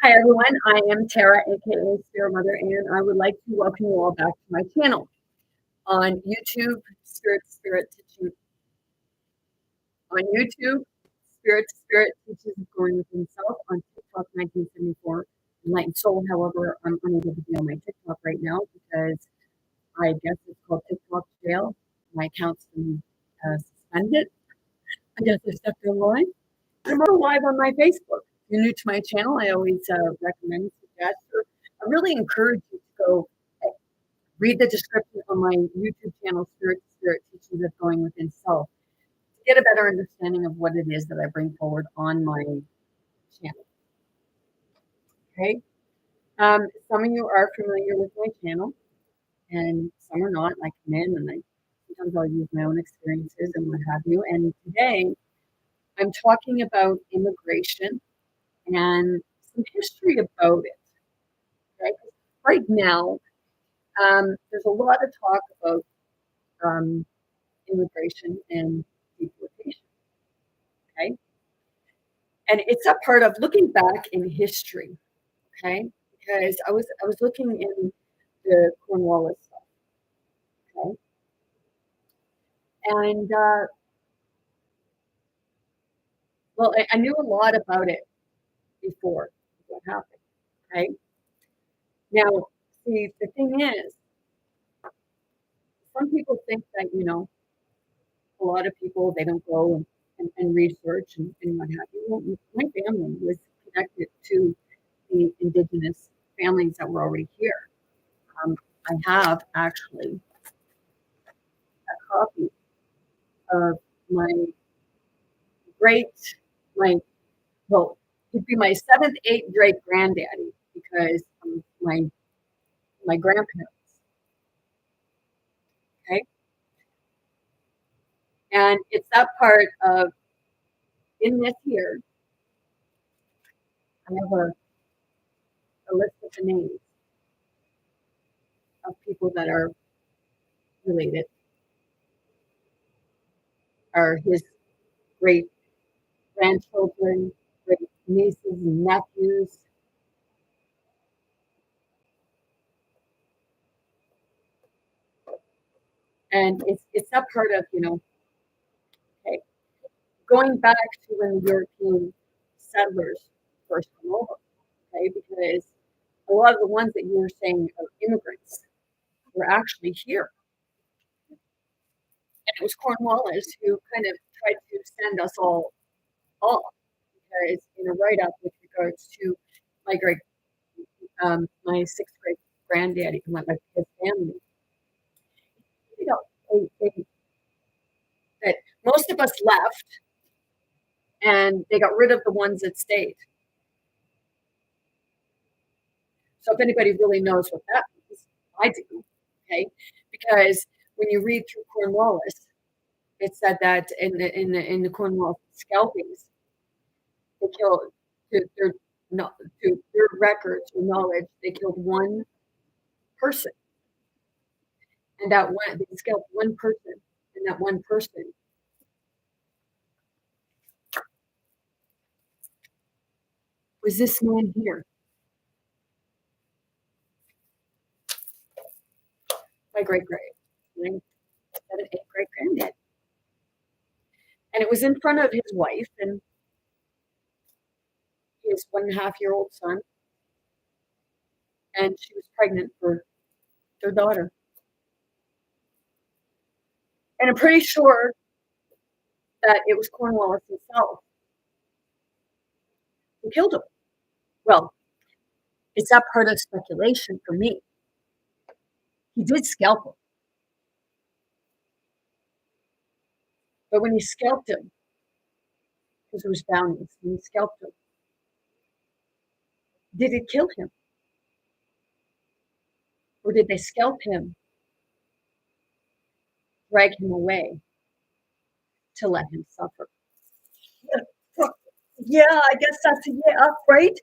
Hi everyone, I am Tara, aka Spirit Mother, and I would like to welcome you all back to my channel on YouTube, Spirit Teaching. On YouTube, Spirit Teaches Going Within Self. On TikTok, 1974, Enlightened Soul. However, I'm unable to be on my TikTok right now because I guess it's called TikTok jail. My account's been suspended. I guess I stepped in line. I'm also live on my Facebook. If you're new to my channel, I always recommend, suggest, or I really encourage you to go read the description on my YouTube channel, Spirit Teachings of Going Within Self, to get a better understanding of what it is that I bring forward on my channel. Okay. Some of you are familiar with my channel, and some are not. I come in and sometimes I'll use my own experiences and what have you. And today I'm talking about immigration and some history about it. Okay? Right now, there's a lot of talk about immigration and deportation. Okay, and it's a part of looking back in history. Okay, because I was looking in the Cornwallis stuff. Okay, and well, I knew a lot about it before what happened. Okay, now see the thing is, some people think that a lot of people they don't go and research and what have you. Well, my family was connected to the indigenous families that were already here. I have actually a copy of my great, my well, he'd be my seventh, eighth great granddaddy because my grandparents. Okay, and it's that part of in this here. I have a list of the names of people that are related, are his great grandchildren, great nieces and nephews. And it's that part of, okay, going back to when the European settlers first come over, okay, because a lot of the ones that you were saying are immigrants were actually here. And it was Cornwallis who kind of tried to send us all off because in a write-up with regards to my great my sixth great granddaddy, his family, you know, that most of us left and they got rid of the ones that stayed. So if anybody really knows what that means, I do, okay? Because when you read through Cornwallis, it said that in the Cornwallis scalpings, they killed to their no, to their records or knowledge, they killed one person, and that one they scalped one person, and that one person was this man here, my my seven, eight great granddad, and it was in front of his wife and his 1.5-year-old son, and she was pregnant for their daughter. And I'm pretty sure that it was Cornwallis himself who killed him. Well, it's that part of speculation for me. He did scalp him. But when he scalped him, because it was bounties, when he scalped him, did it kill him? Or did they scalp him, drag him away to let him suffer? Yeah, I guess that's a yeah, right?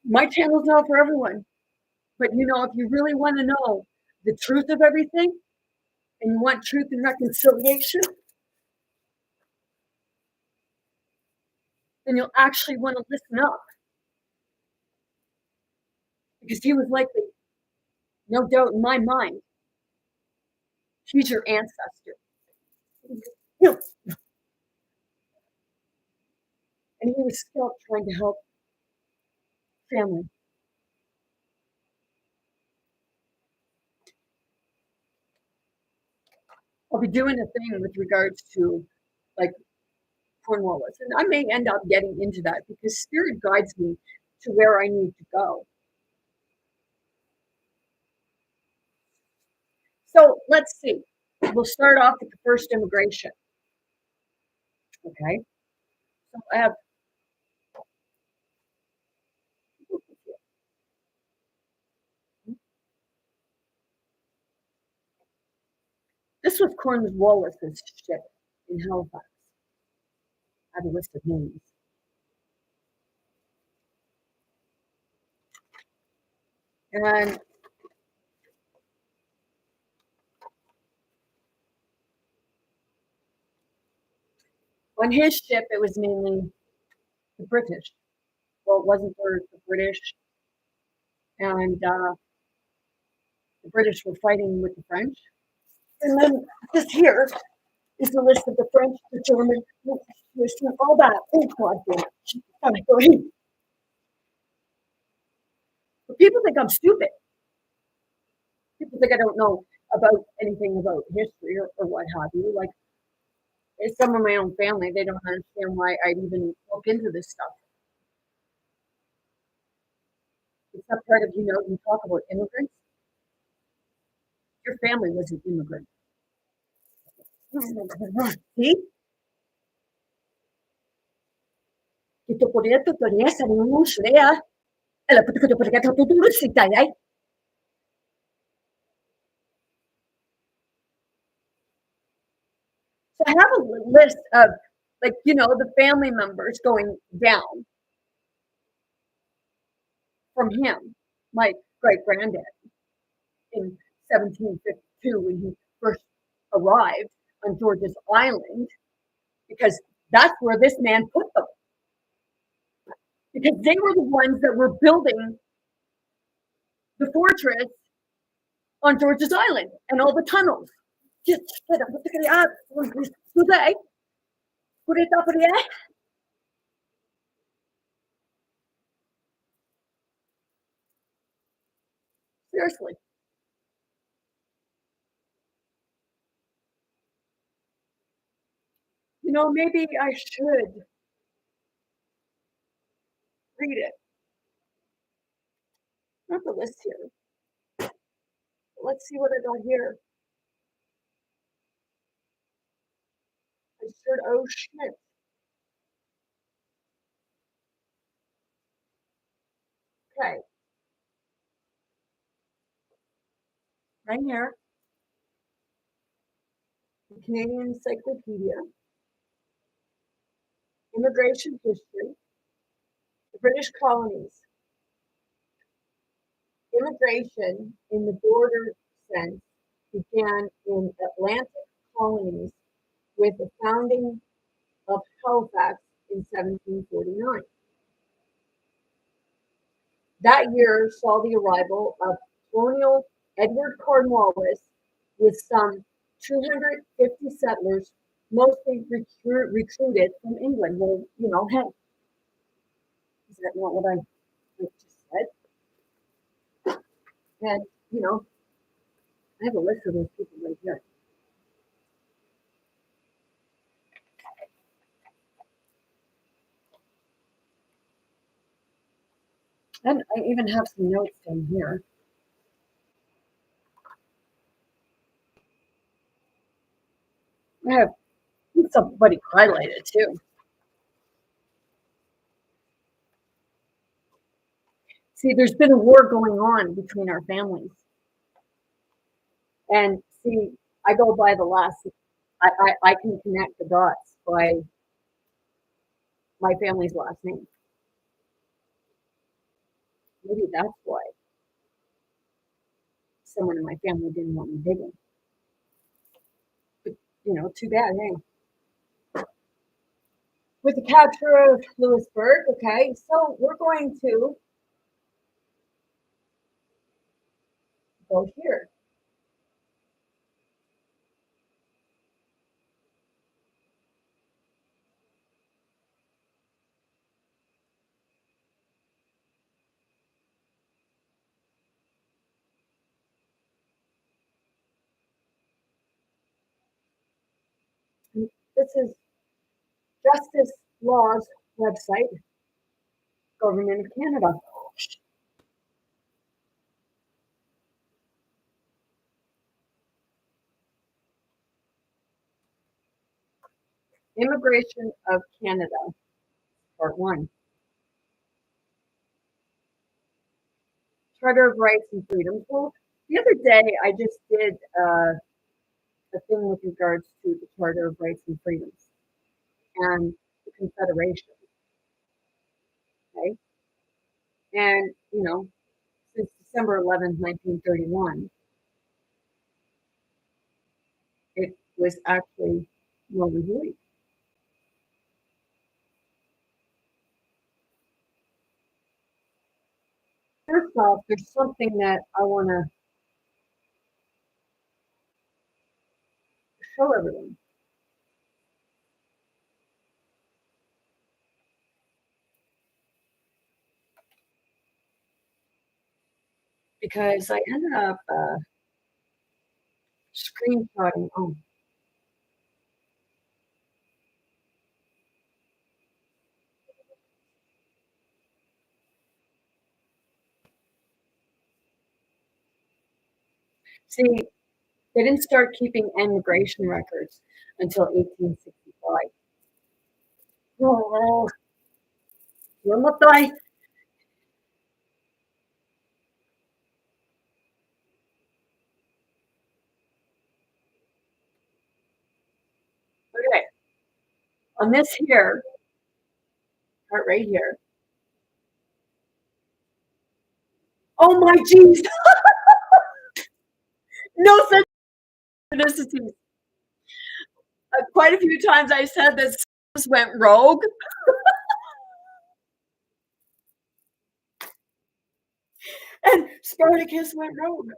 My channel's not for everyone. But if you really want to know the truth of everything, and you want truth and reconciliation, then you'll actually want to listen up. Because he was likely, no doubt in my mind, he's your ancestor. And he was still trying to help family. I'll be doing a thing with regards to like Cornwallis, and I may end up getting into that because spirit guides me to where I need to go. So let's see. We'll start off with the first immigration. Okay. So I have this was Cornwallis's ship in Halifax. I have a list of names. And on his ship, it was mainly the British. Well, it wasn't for the British, and the British were fighting with the French. And then this here is the list of the French, the German, all that. Oh, God damn it. But people think I'm stupid. People think I don't know about anything about history or what have you. Like, it's some of my own family. They don't understand why I even look into this stuff. It's not part of, you talk about immigrants. Your family was an immigrant. See? Itu kuliah tuh kuliah sering musuh ya. Ela putu kutu pergi tuh dulu sih ya. So I have a list of like, the family members going down from him, my great granddad in 1752 when he first arrived on George's Island, because that's where this man put them. Because they were the ones that were building the fortress on George's Island and all the tunnels. Just seriously. Maybe I should read it. Not the list here. Let's see what I got here. I should. Oh shit. Okay. Right here. The Canadian Encyclopedia. Immigration history. The British colonies. Immigration in the border sense began in Atlantic colonies with the founding of Halifax in 1749. That year saw the arrival of Colonel Edward Cornwallis with some 250 settlers, mostly recruited from England. Well, hey, is that not what I just said? And, I have a list of those people right here. And I even have some notes down here. I have somebody highlighted too. See, there's been a war going on between our families. And see, I go by the last, I can connect the dots by my family's last name. Maybe that's why someone in my family didn't want me digging. too bad, hey? With the capture of Lewisburg, okay, so we're going to go here. This is Justice Law's website, Government of Canada. Immigration of Canada, Part 1. Charter of Rights and Freedoms. Well, the other day I just did a thing with regards to the Charter of Rights and Freedoms and the Confederation. Okay. And, since December 11th, 1931, it was actually more reviewed. First off, there's something that I want to show everyone. Because I ended up screenshotting. Oh, see, they didn't start keeping immigration records until 1865. Oh, namatay. Okay, on this here, part right here. Oh my jeez, no such ethnicities. Quite a few times I said that went rogue. And Spartacus went rogue.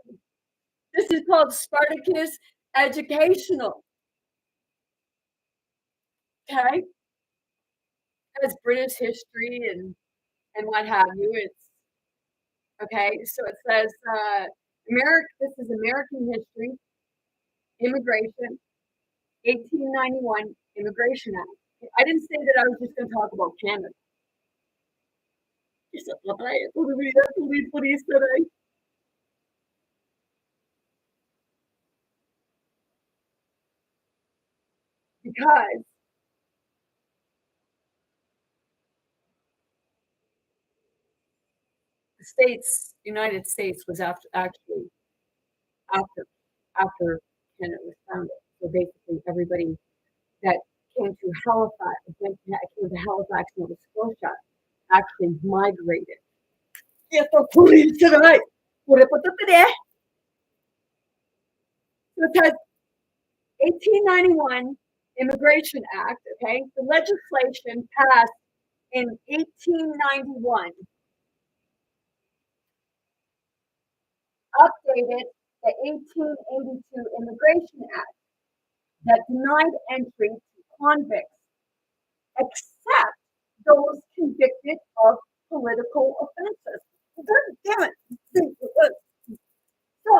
This is called Spartacus Educational. Okay, it's British history and what have you. It's okay. So it says America. This is American history, immigration, 1891 Immigration Act. I didn't say that I was just going to talk about Canada. Because the United States was after after Canada was founded. So basically, everybody that came to Halifax, Nova Scotia, actually migrated. Yes, the police tonight. What I put up there? Because 1891 Immigration Act, okay, the legislation passed in 1891 updated the 1882 Immigration Act that denied entry to convicts except those convicted of political offenses. God damn it. So,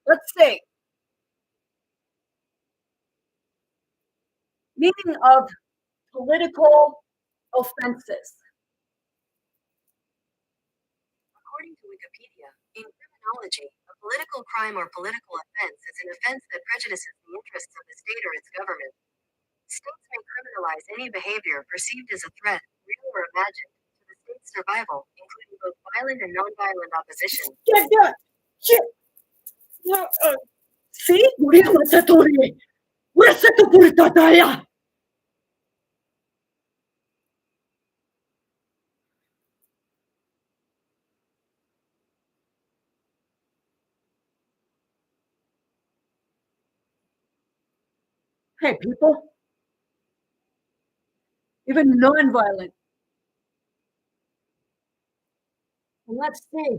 let's see. Meaning of political offenses. According to Wikipedia, in criminology, a political crime or political offense is an offense that prejudices the interests of the state or its government. States may criminalize any behavior perceived as a threat, real or imagined, to the state's survival, including both violent and nonviolent opposition. Get that! Shit! See? Hey, people, even non-violent. And let's see,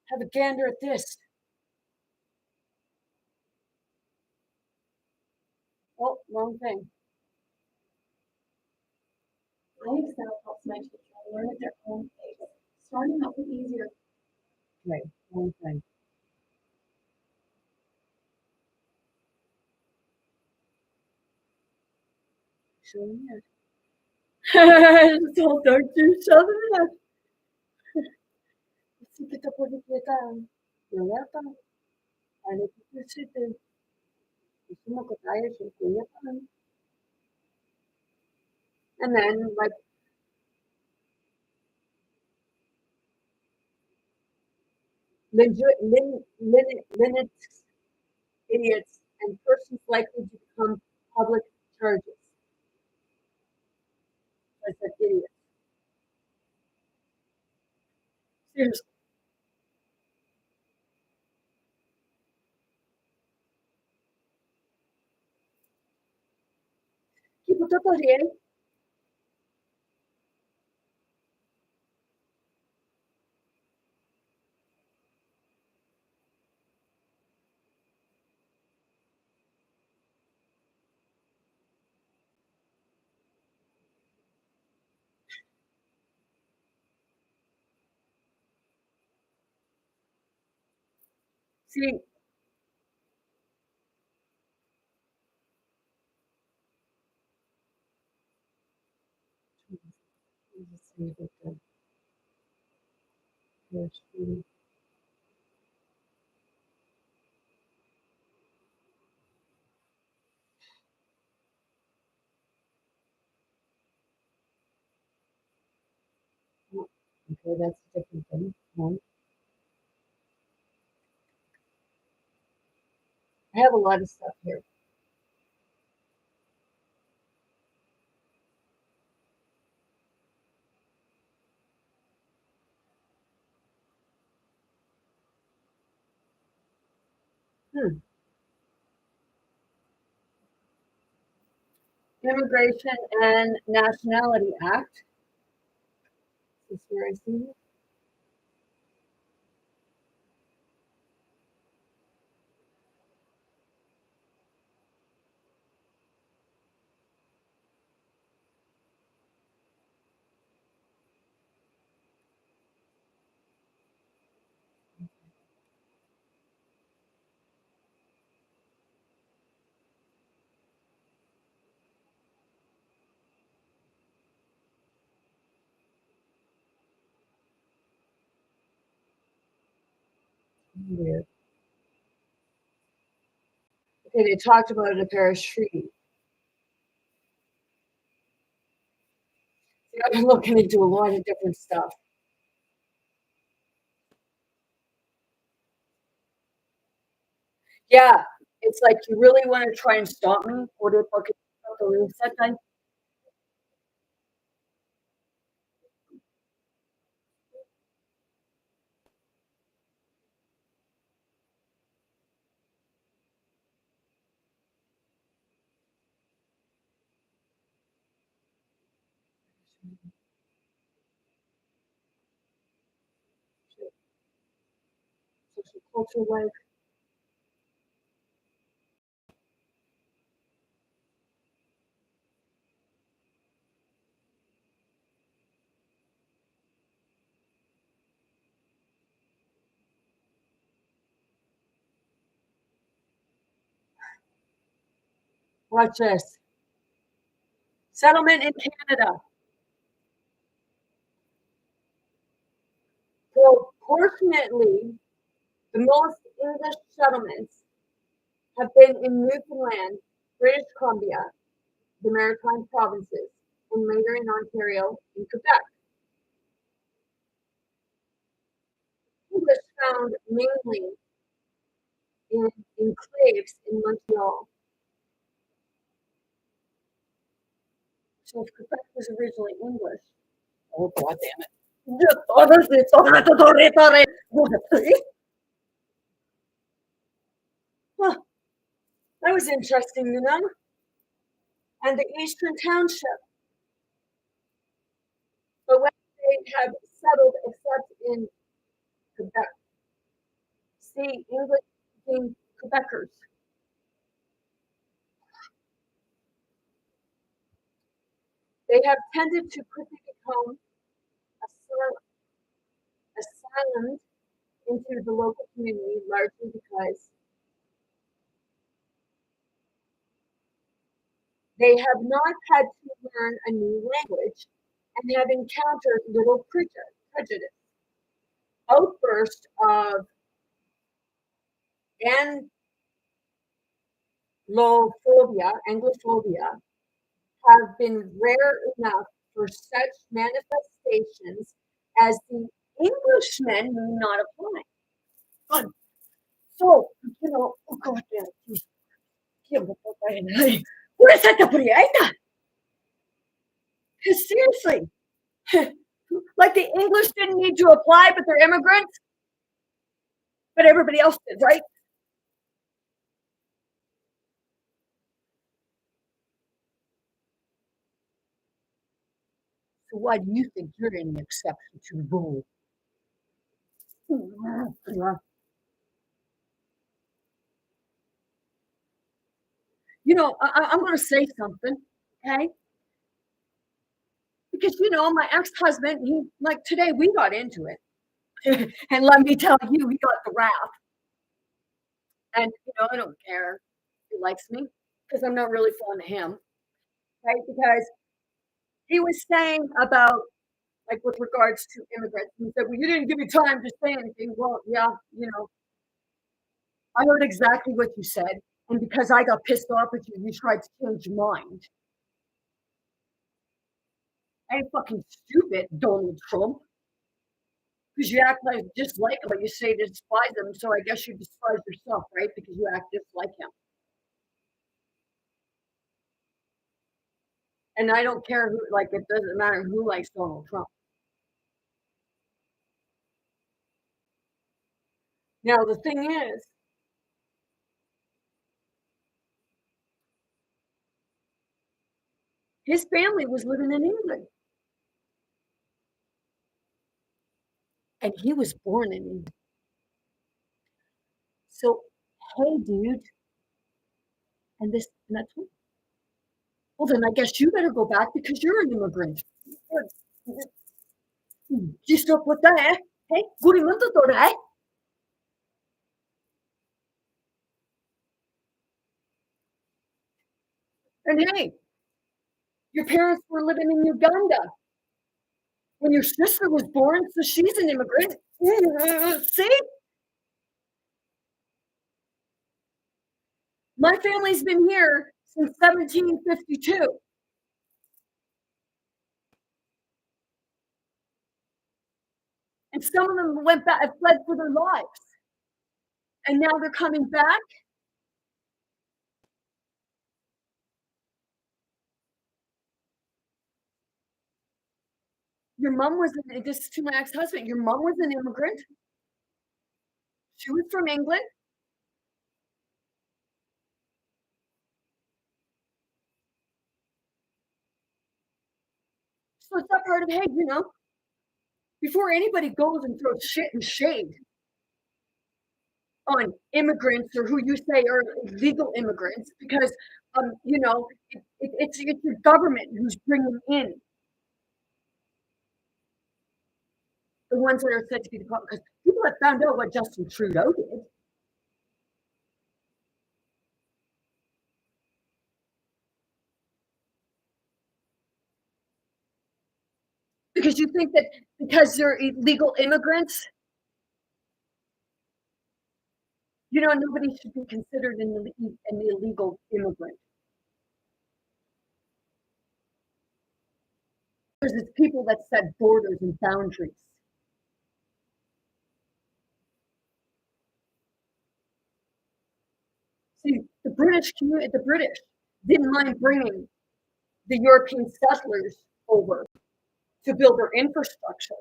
have a gander at this. Oh, wrong thing. I excel helps my children learn at their own pace, starting out with easier. Right, wrong thing. Show me it. So don't you show me it. Así que te puedes quedar. No ya está. Ano que se te. Gusto mo ko tayo sa kuya pa. And then like Linux idiots and persons likely to become public charges. I said idiots. Seriously. Tipo tutorial. See, let's see if it does. Okay, that's a different thing. I have a lot of stuff here. Immigration and Nationality Act. Is this where I see it? Weird. Okay, they talked about the Paris Treaty. See, I've been looking into a lot of different stuff. Yeah, it's like you really want to try and stop me, or the fucking reset time. Social culture like watch this. Settlement in Canada. Proportionately, the most English settlements have been in Newfoundland, British Columbia, the Maritime Provinces, and later in Ontario and Quebec. English found mainly in enclaves in Montreal. So if Quebec was originally English. Oh, God damn it. Huh. That was interesting to them. And the Eastern Township. But when they have settled, except in Quebec, see, English speaking Quebecers. They have tended to quickly become asylums into the local community, largely because they have not had to learn a new language and have encountered little prejudice. Outbursts of Anglophobia, have been rare enough for such manifestations as the Englishmen may not apply. Fun. So, oh God, what is that? Seriously, like the English didn't need to apply, but they're immigrants, but everybody else did, right? So why do you think you're an exception to the rule? I'm going to say something, okay? Because my ex-husband, today we got into it, and let me tell you, he got the wrath. And I don't care if he likes me because I'm not really fond of him, right? Because he was saying about with regards to immigrants, he said, "Well, you didn't give me time to say anything." Well, yeah, I heard exactly what you said, and because I got pissed off at you, you tried to change your mind. I ain't fucking stupid, Donald Trump. Because you act just like him, but you say to despise him, so I guess you despise yourself, right? Because you act just like him. And I don't care who, it doesn't matter who likes Donald Trump. Now, the thing is, his family was living in England. And he was born in England. So, hey, dude, and that's what. Well, then I guess you better go back because you're an immigrant. Just up with that, hey, good eh? And hey, your parents were living in Uganda when your sister was born, so she's an immigrant. See? My family's been here since 1752. And some of them went back and fled for their lives. And now they're coming back. Your mom was, this is to my ex-husband, your mom was an immigrant. She was from England. So it's that part of, hey, before anybody goes and throws shit and shade on immigrants or who you say are illegal immigrants, because, it's your government who's bringing in the ones that are said to be the problem. Because people have found out what Justin Trudeau did. Because you think that because they're illegal immigrants, nobody should be considered an illegal immigrant. There's people that set borders and boundaries. See, the British didn't mind bringing the European settlers over to build their infrastructure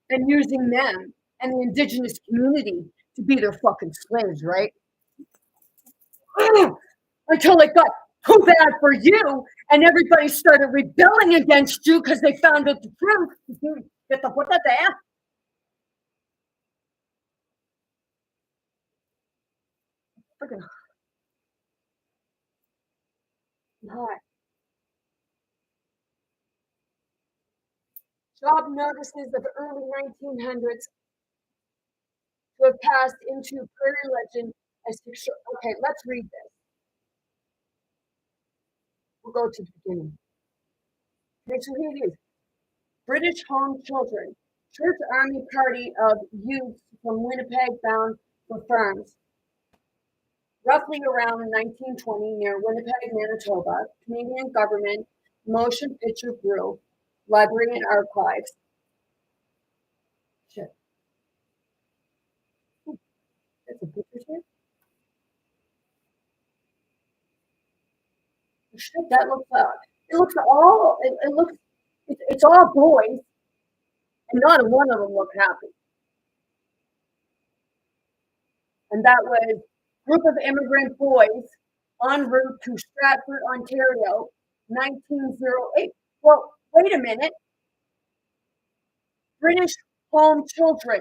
and using them and the indigenous community to be their fucking slaves, right? Until it got too bad for you and everybody started rebelling against you because they found out the truth. Get the what there? Freaking hot. Job notices of the early 1900s to have passed into prairie legend as picture. Okay, let's read this. We'll go to the beginning. Okay, so here it is. British Home Children, Church Army Party of youths from Winnipeg bound for farms. Roughly around 1920, near Winnipeg, Manitoba, Canadian government motion picture bureau, library and archives. Shit. That's a picture here. Shit, that looks it looks all it looks it's all boys, and not one of them look happy. And that was group of immigrant boys en route to Stratford, Ontario, 1908. Well, wait a minute. British Home Children,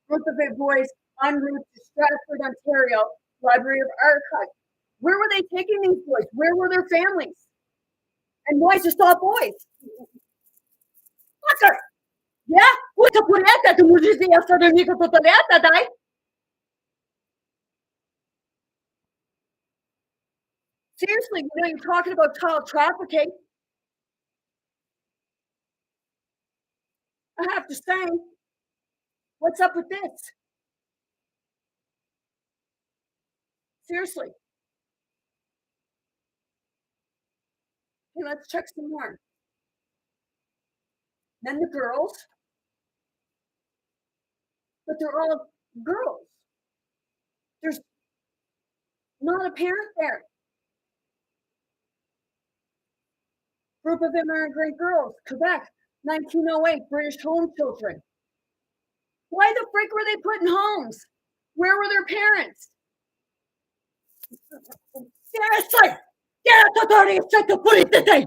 group of boys en route to Stratford, Ontario, Library of Archives. Where were they taking these boys? Where were their families? And why just all boys? Fucker! Yeah? Puta pureta, tu możesz ja sobie nie to lata, daj? Seriously, you're talking about child trafficking. I have to say, what's up with this? Seriously. Okay, let's check some more. Then the girls, but they're all girls. There's not a parent there. Group of immigrant girls, Quebec, 1908, British Home Children. Why the frick were they put in homes? Where were their parents? Seriously! Get out the police today!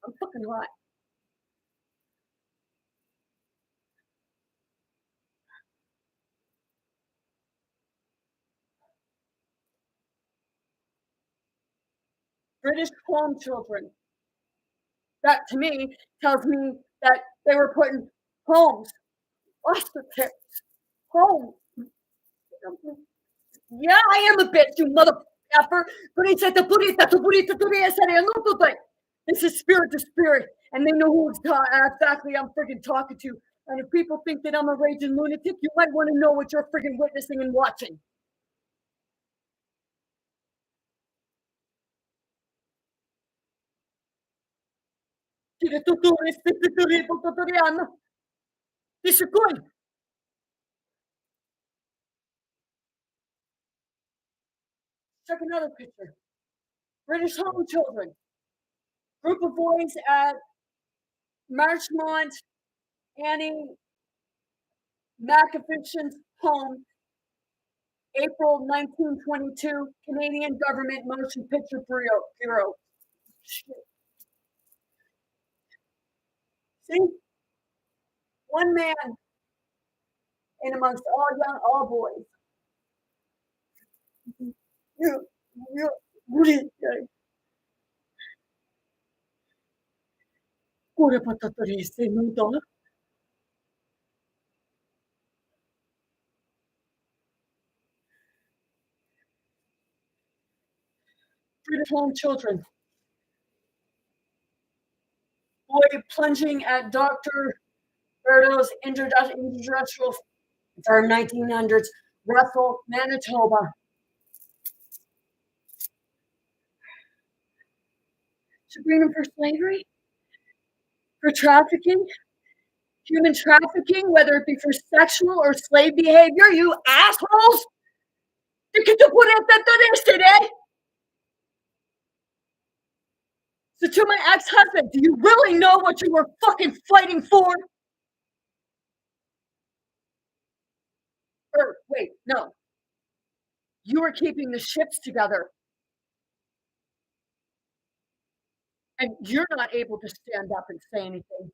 I'm fucking hot. British Home Children. That to me tells me that they were put in homes. Foster kids. Homes. Yeah, I am a bitch, you mother effer. This is spirit to spirit, and they know who exactly I'm freaking talking to. And if people think that I'm a raging lunatic, you might want to know what you're freaking witnessing and watching. This is good. Check another picture. British Home Children. Group of boys at Marchmont Annie McAfison's home, April 1922, Canadian Government Motion Picture Bureau. Shit. See? One man in amongst all boys. British Home Children. Boy plunging at Dr. Berto's industrial farm, 1900s, Russell, Manitoba. To bring them for slavery? For trafficking? Human trafficking, whether it be for sexual or slave behavior, you assholes! You get to put it that today. So to my ex-husband, do you really know what you were fucking fighting for? Or wait, no. You were keeping the ships together. And you're not able to stand up and say anything.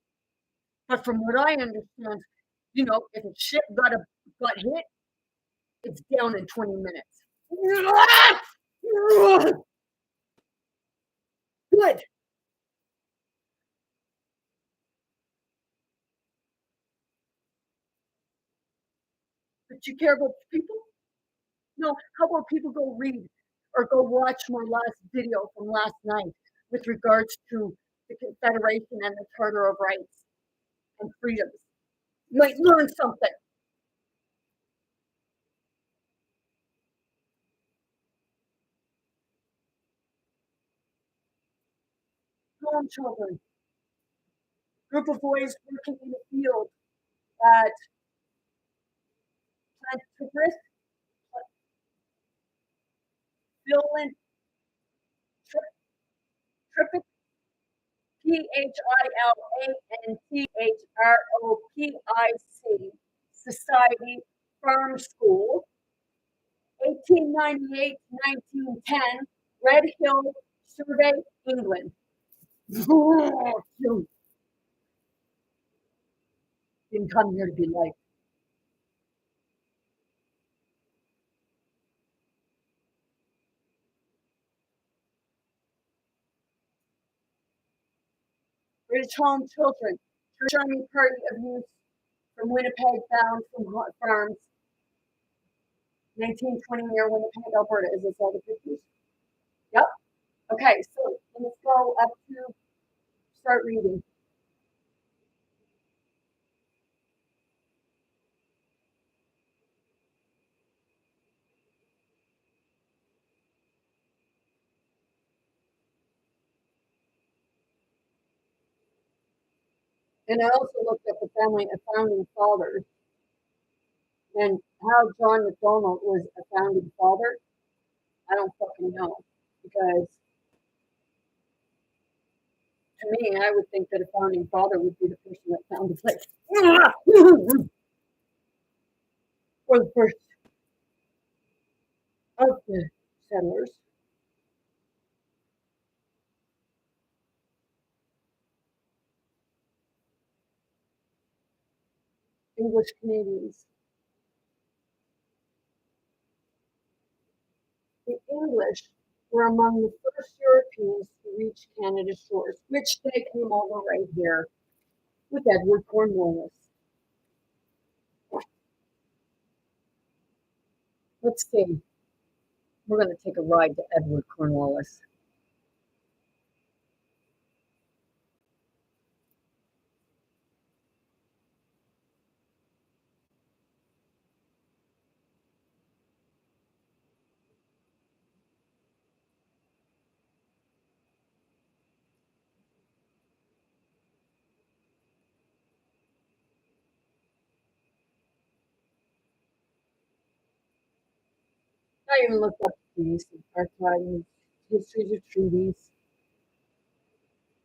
But from what I understand, if a ship got hit, it's down in 20 minutes. Good. But you care about people? No, how about people go read or go watch my last video from last night with regards to the Confederation and the Charter of Rights and Freedoms? You might learn something. Home children, group of boys working in the field at Plantigrist, Philanthropic, Pilanthrop Society Farm School, 1898 to 1910, Red Hill Survey, England. Didn't come here to be like. British Home Children, Church Army Party of Youth from Winnipeg, bound from Hot Farms, 1920 near Winnipeg, Alberta. Is this all the pictures? Yep. Okay, so let's go up to start reading. And I also looked up the family of founding fathers and how John McDonald was a founding father. I don't fucking know because to me, I would think that a founding father would be the person that founded the place. Or the first of the settlers. English Canadians. The English were among the first Europeans to reach Canada's shores, which they came over right here with Edward Cornwallis. Let's see. We're going to take a ride to Edward Cornwallis. I even looked up these archives, histories of treaties,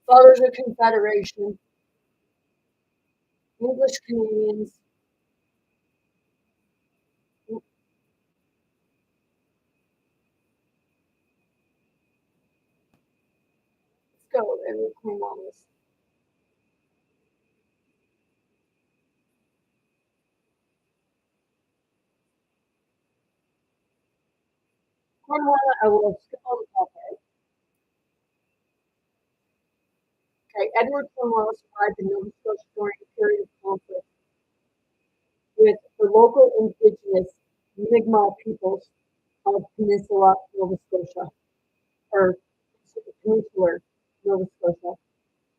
Fathers of Confederation, English Canadians. Let's go, Edward Cornwallis. Cornwallis, I will skip all the top. Okay, Edward Cornwallis arrived in Nova Scotia during a period of conflict with the local indigenous Mi'kmaq peoples of Peninsula Nova Scotia, or Peninsular Nova Scotia.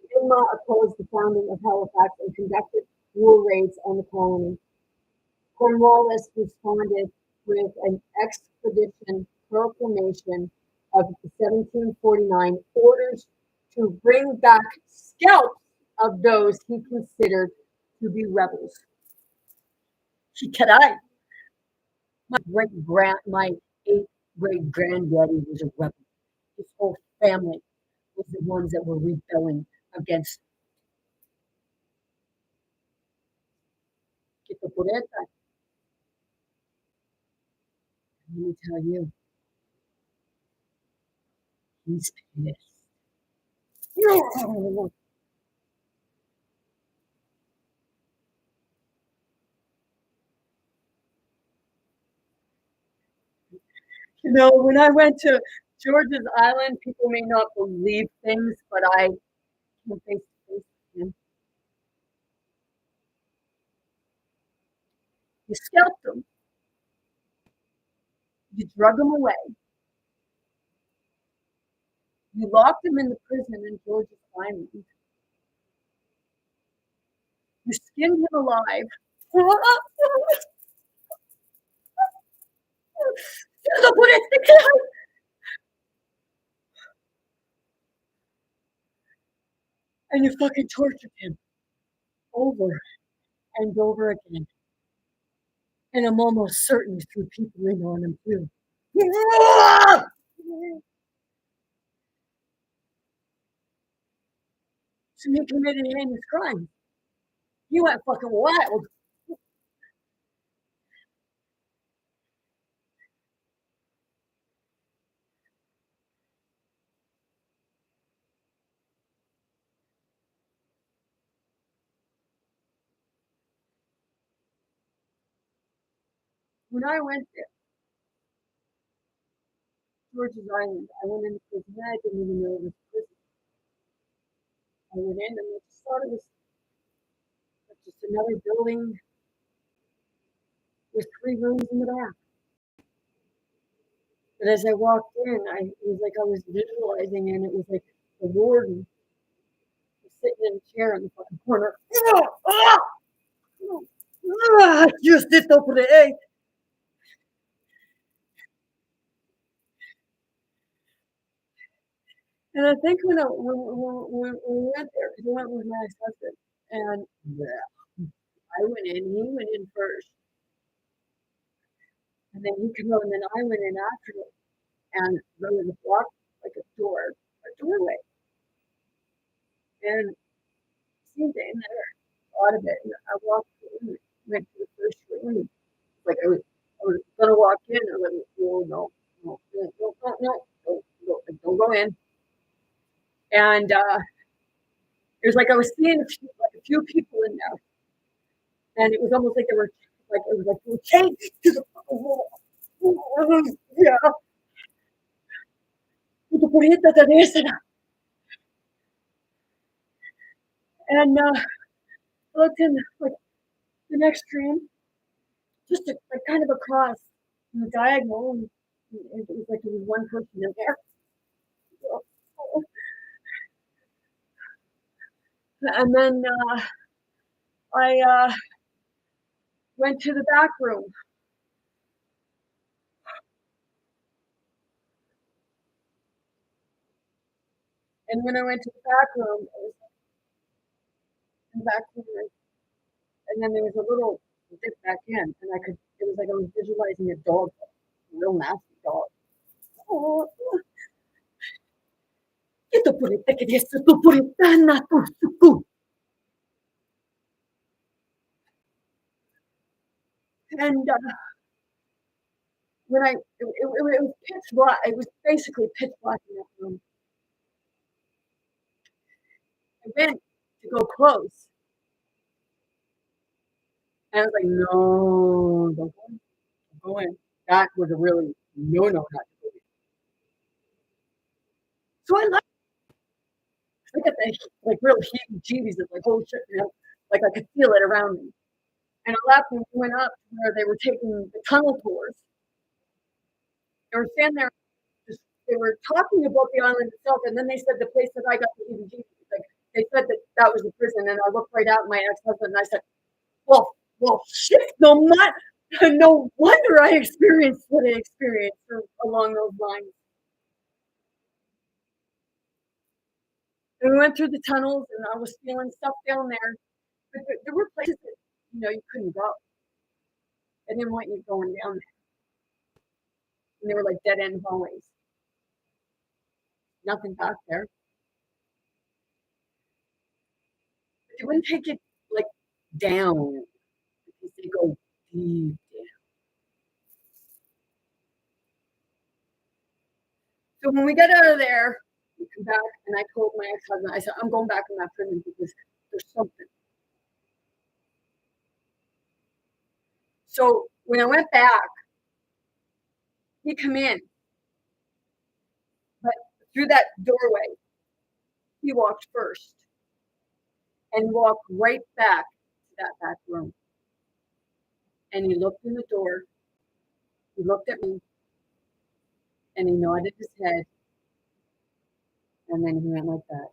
The Mi'kmaq opposed the founding of Halifax and conducted war raids on the colony. Cornwallis responded with an expedition proclamation of 1749 orders to bring back scalps of those he considered to be rebels. Caray. My 8th great granddaddy was a rebel. His whole family was the ones that were rebelling against Tito Pureta. Let me tell you, he's pissed. You know, when I went to George's Island, people may not believe things, but I came face to face with him. You scalped him, you drug him away, you locked him in the prison in George's Island, you skinned him alive. And you fucking tortured him over and over again. And I'm almost certain you threw people in on him too. So he committed heinous crimes. He went fucking wild. When I went there, George's Island, I went into prison. I didn't even know it was prison. I went in and I just thought it was just another building with 3 rooms in the back. But as I walked in, it was like I was visualizing, and it was like the warden was sitting in a chair in the fucking corner. Just this over the egg. And I think when we went there, because I went with my ex-husband, and I went in, he went in first, and then he came out, and then I went in after him, and there was a block, like a doorway, and it seemed to end there, out of it, and I walked in, went to the first room, like I was gonna walk in, and I went, oh no, don't go in, and it was like I was seeing a few people in there. And it was almost like they were chained to the wall. Yeah. And I looked in like the next room, just like kind of across in the diagonal, and it was like there was one person in there. And then I went to the back room. And when I went to the back room, it was in the back room, and then there was a little dip back in, and it was like I was visualizing a dog, a real nasty dog. Oh, ito purita que Dios tu puritana tu suku. And when it was pitch black, it was basically pitch black in that room. I went to go close, and I was like, no, don't go in. That was a really no, not to go in. So I left. I got the like real heebie-jeebies of like, oh shit, like I could feel it around me. And I left and went up where they were taking the tunnel tours. They were standing there, they were talking about the island itself, and then they said the place that I got the heebie-jeebies. Like they said that was the prison, and I looked right at my ex-husband and I said, well, shit, no wonder I experienced what I experienced along those lines. And we went through the tunnels, and I was feeling stuff down there, but there were places that you couldn't go. They didn't want you going down there, and they were like dead end hallways. Nothing back there. they wouldn't take it like down because they go deep down. So when we got out of there, we come back, and I told my ex-husband, I said, I'm going back in that prison because there's something. So when I went back, he come in, but through that doorway, he walked first and walked right back to that back room. And he looked in the door, he looked at me, and he nodded his head, and then he went like that.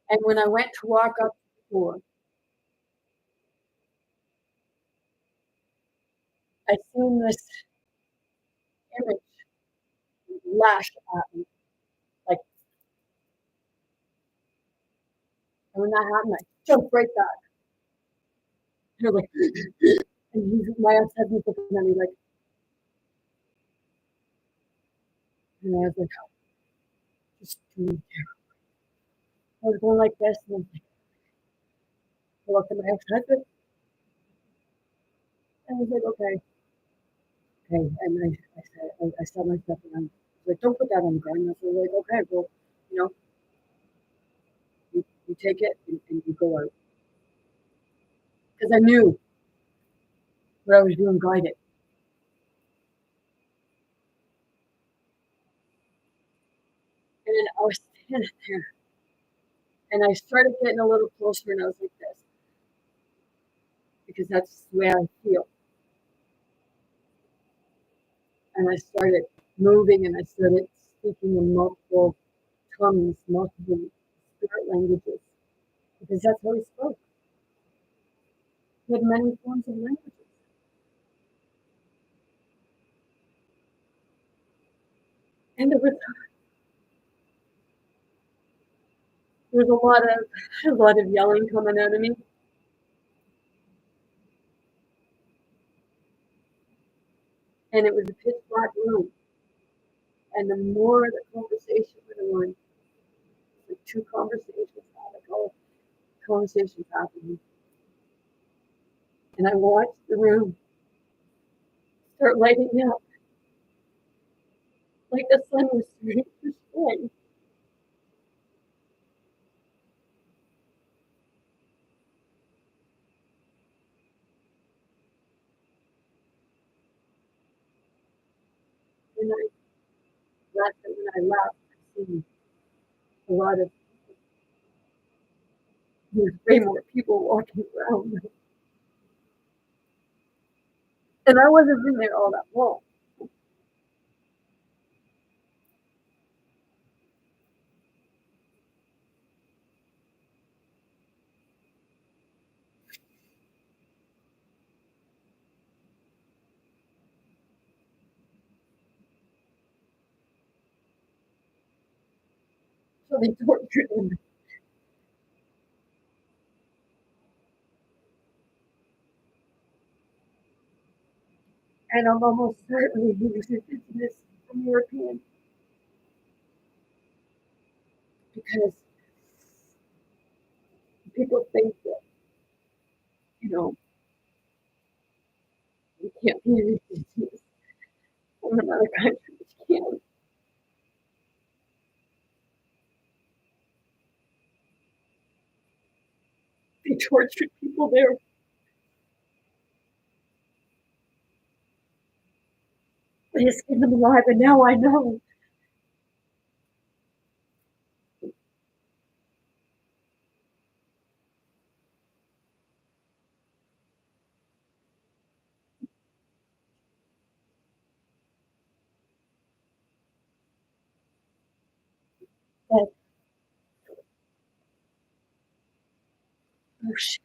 And when I went to walk up the door, I seen this image lash at me. Like, and when that happened, I jumped right back. And I was like, and my ex-husband's looking at me like, and I was like, just do it. I was going like this, and I looked at my ex-husband, and I was like, okay. And I said, I stopped myself, and I was like, don't put that on the ground. And I was like, okay, well, you know, you take it and you go out. Because I knew what I was doing guided. And then I was standing there, and I started getting a little closer, and I was like this, because that's the way I feel. And I started moving, and I started speaking in multiple tongues, multiple spirit languages, because that's how he spoke. He had many forms of languages. And there was a lot of yelling coming out of me. And it was a pitch black room. And the more the conversation went on, the two conversations happening. And I watched the room start lighting up, like the sun was starting to shine. And when I left, I seen a lot of, there's way more people walking around. And I wasn't in there all that long. So they tortured him. And I'm almost certain he was indigenous from European, because people think that, you know, you can't be indigenous from another country, but you can. They tortured people there. They skinned them alive, and now I know that, oh shit,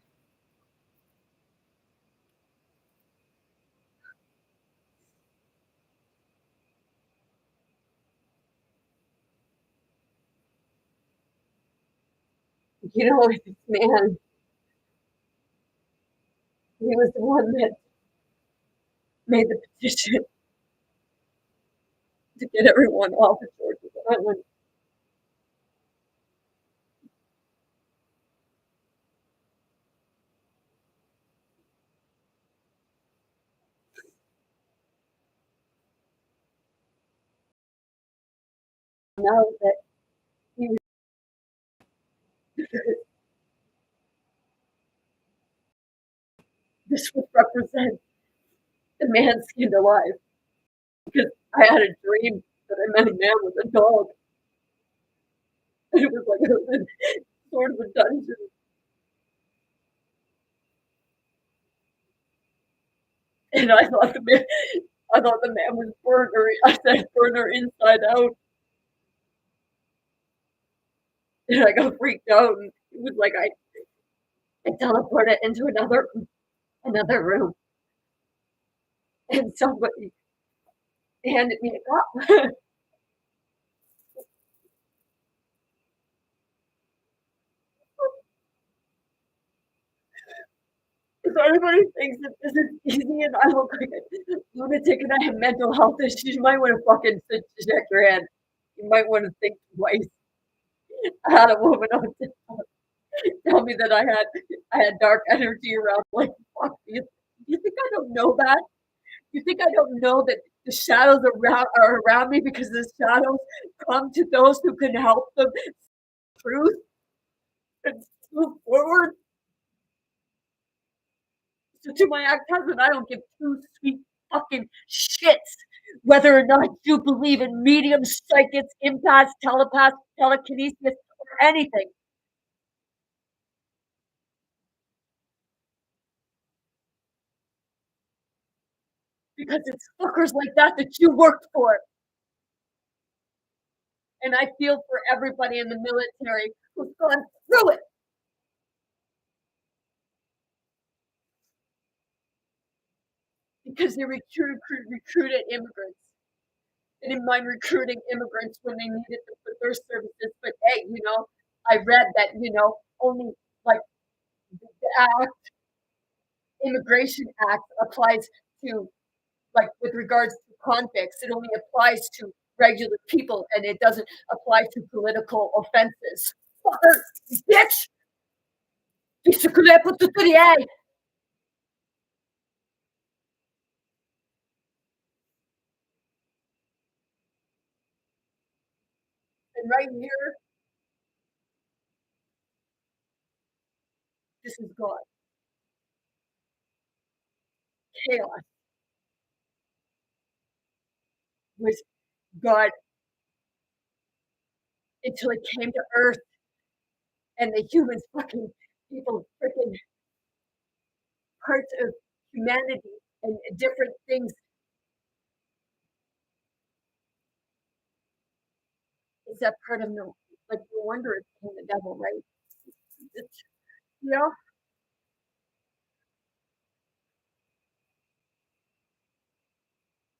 you know, this man, he was the one that made the petition to get everyone off of George's Island. out that he was this would represent the man skinned alive. Because I had a dream that I met a man with a dog. And it was like sort of a dungeon. And I thought the man was burner. I said burner inside out. And I got freaked out, and it was like I teleported into another room, and somebody handed me a cup. So everybody thinks that this is easy, and I look like a lunatic, and I have mental health issues. You might want to fucking check your head. You might want to think twice. I had a woman on TikTok tell me that I had dark energy around. Like, fuck, you think I don't know that? You think I don't know that the shadows are around me because the shadows come to those who can help them truth and move forward? So to my ex-husband, I don't give two sweet fucking shits whether or not you believe in mediums, psychics, empaths, telepaths, telekinesis, or anything. Because it's fuckers like that you worked for. And I feel for everybody in the military who's gone through it. Because they recruited immigrants. They didn't mind recruiting immigrants when they needed them for their services. But hey, I read that, only like the Immigration Act applies to, like, with regards to convicts. It only applies to regular people, and it doesn't apply to political offenses. Fucker, bitch! And right here, this is God. Chaos was God until it came to Earth and the humans fucking people freaking parts of humanity and different things. Is that part of no, like, no wonder it became the devil, right? It's, you know,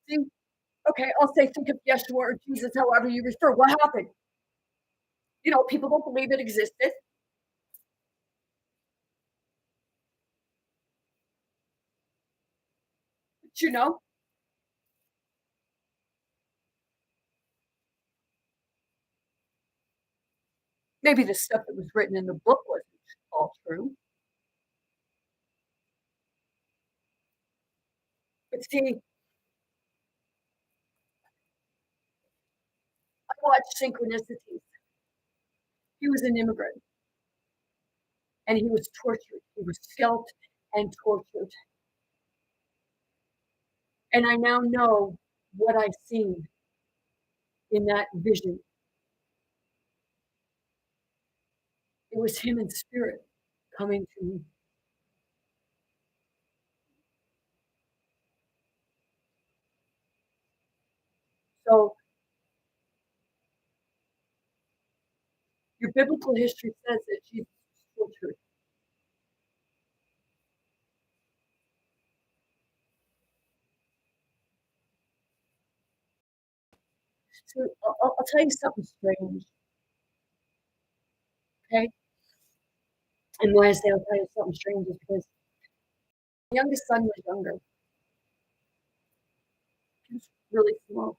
see, okay, I'll say think of Yeshua or Jesus, however you refer. What happened? People don't believe it existed. But maybe the stuff that was written in the book wasn't all true. But see, I watched Synchronicities. He was an immigrant and he was tortured. He was scalped and tortured. And I now know what I've seen in that vision. It was him in spirit coming to me. So your biblical history says that Jesus was tortured. So I'll tell you something strange, okay? And why I say I'll tell you something strange is because my youngest son was younger. He was really small.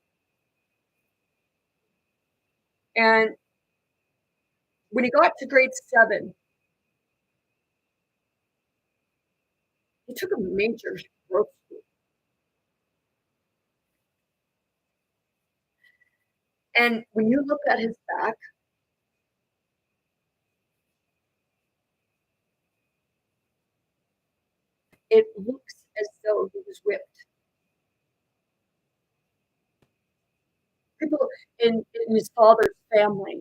And when he got to grade 7, he took a major growth spurt. And when you look at his back, it looks as though he was whipped. People in his father's family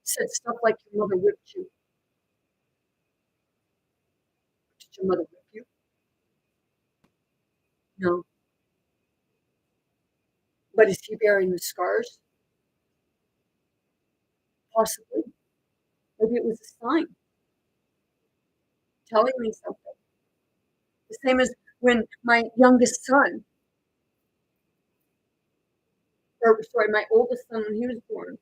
said stuff like, "Your mother whipped you." Did your mother whip you? No. But is he bearing the scars? Possibly. Maybe it was a sign telling me something. The same as when my youngest son, or sorry, my oldest son, when he was born,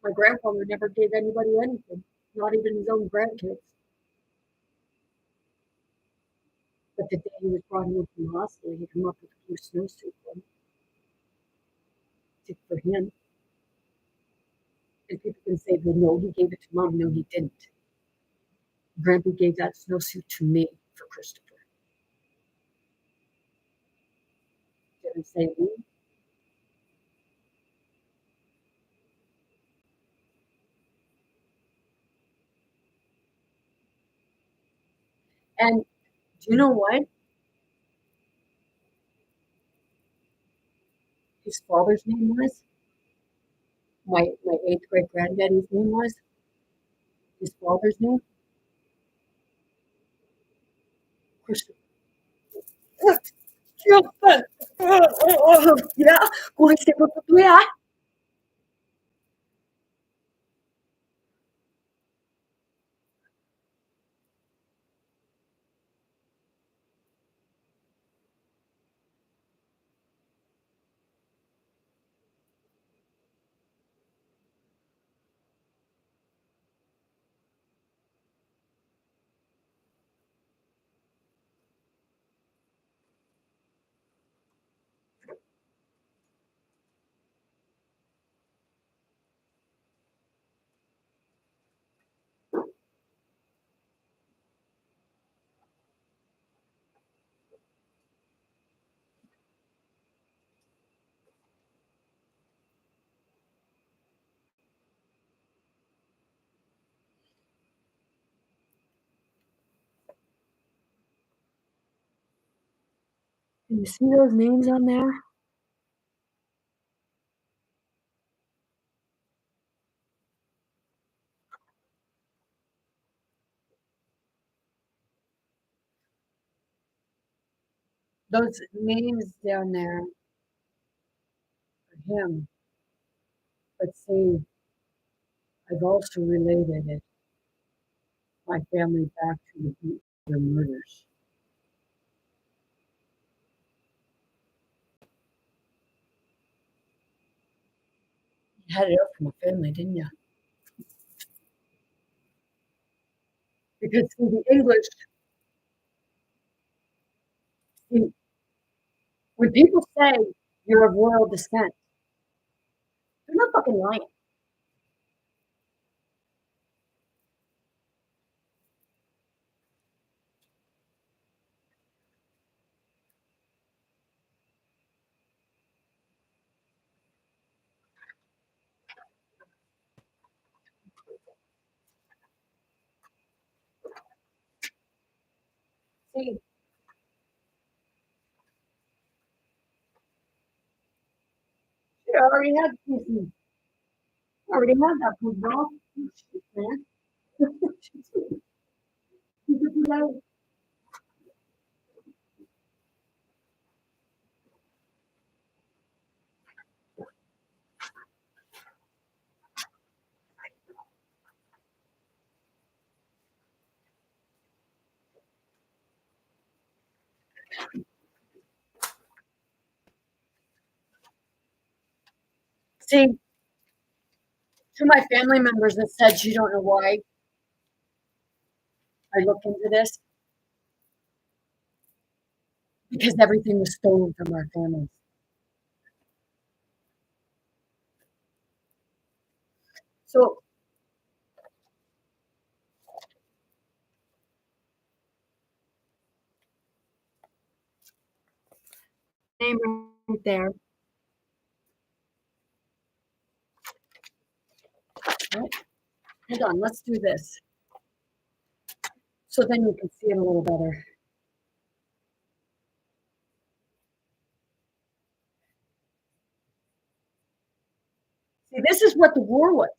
my grandfather never gave anybody anything, not even his own grandkids. But the day he was brought home from the hospital, he came up with a blue snowsuit for him. And people can say, well, no, he gave it to mom. No, he didn't. Grandpa gave that snowsuit to me for Christopher. Didn't say me. And do you know what? His father's name was? My eighth great granddaddy's name was? His father's name? Christopher. Yeah, gue sẽ có tôi á. Can you see those names on there? Those names down there are him. But see, I've also related it, my family back to the murders. You had it up from a family, didn't you? Because see, the English, see, when people say you're of royal descent, they're not fucking lying. See, I already had PC. I already had that football. Shit, man. See, to my family members that said you don't know why I look into this, because everything was stolen from our families. So name right there. Right. Hold on, let's do this. So then you can see it a little better. See, this is what the war was.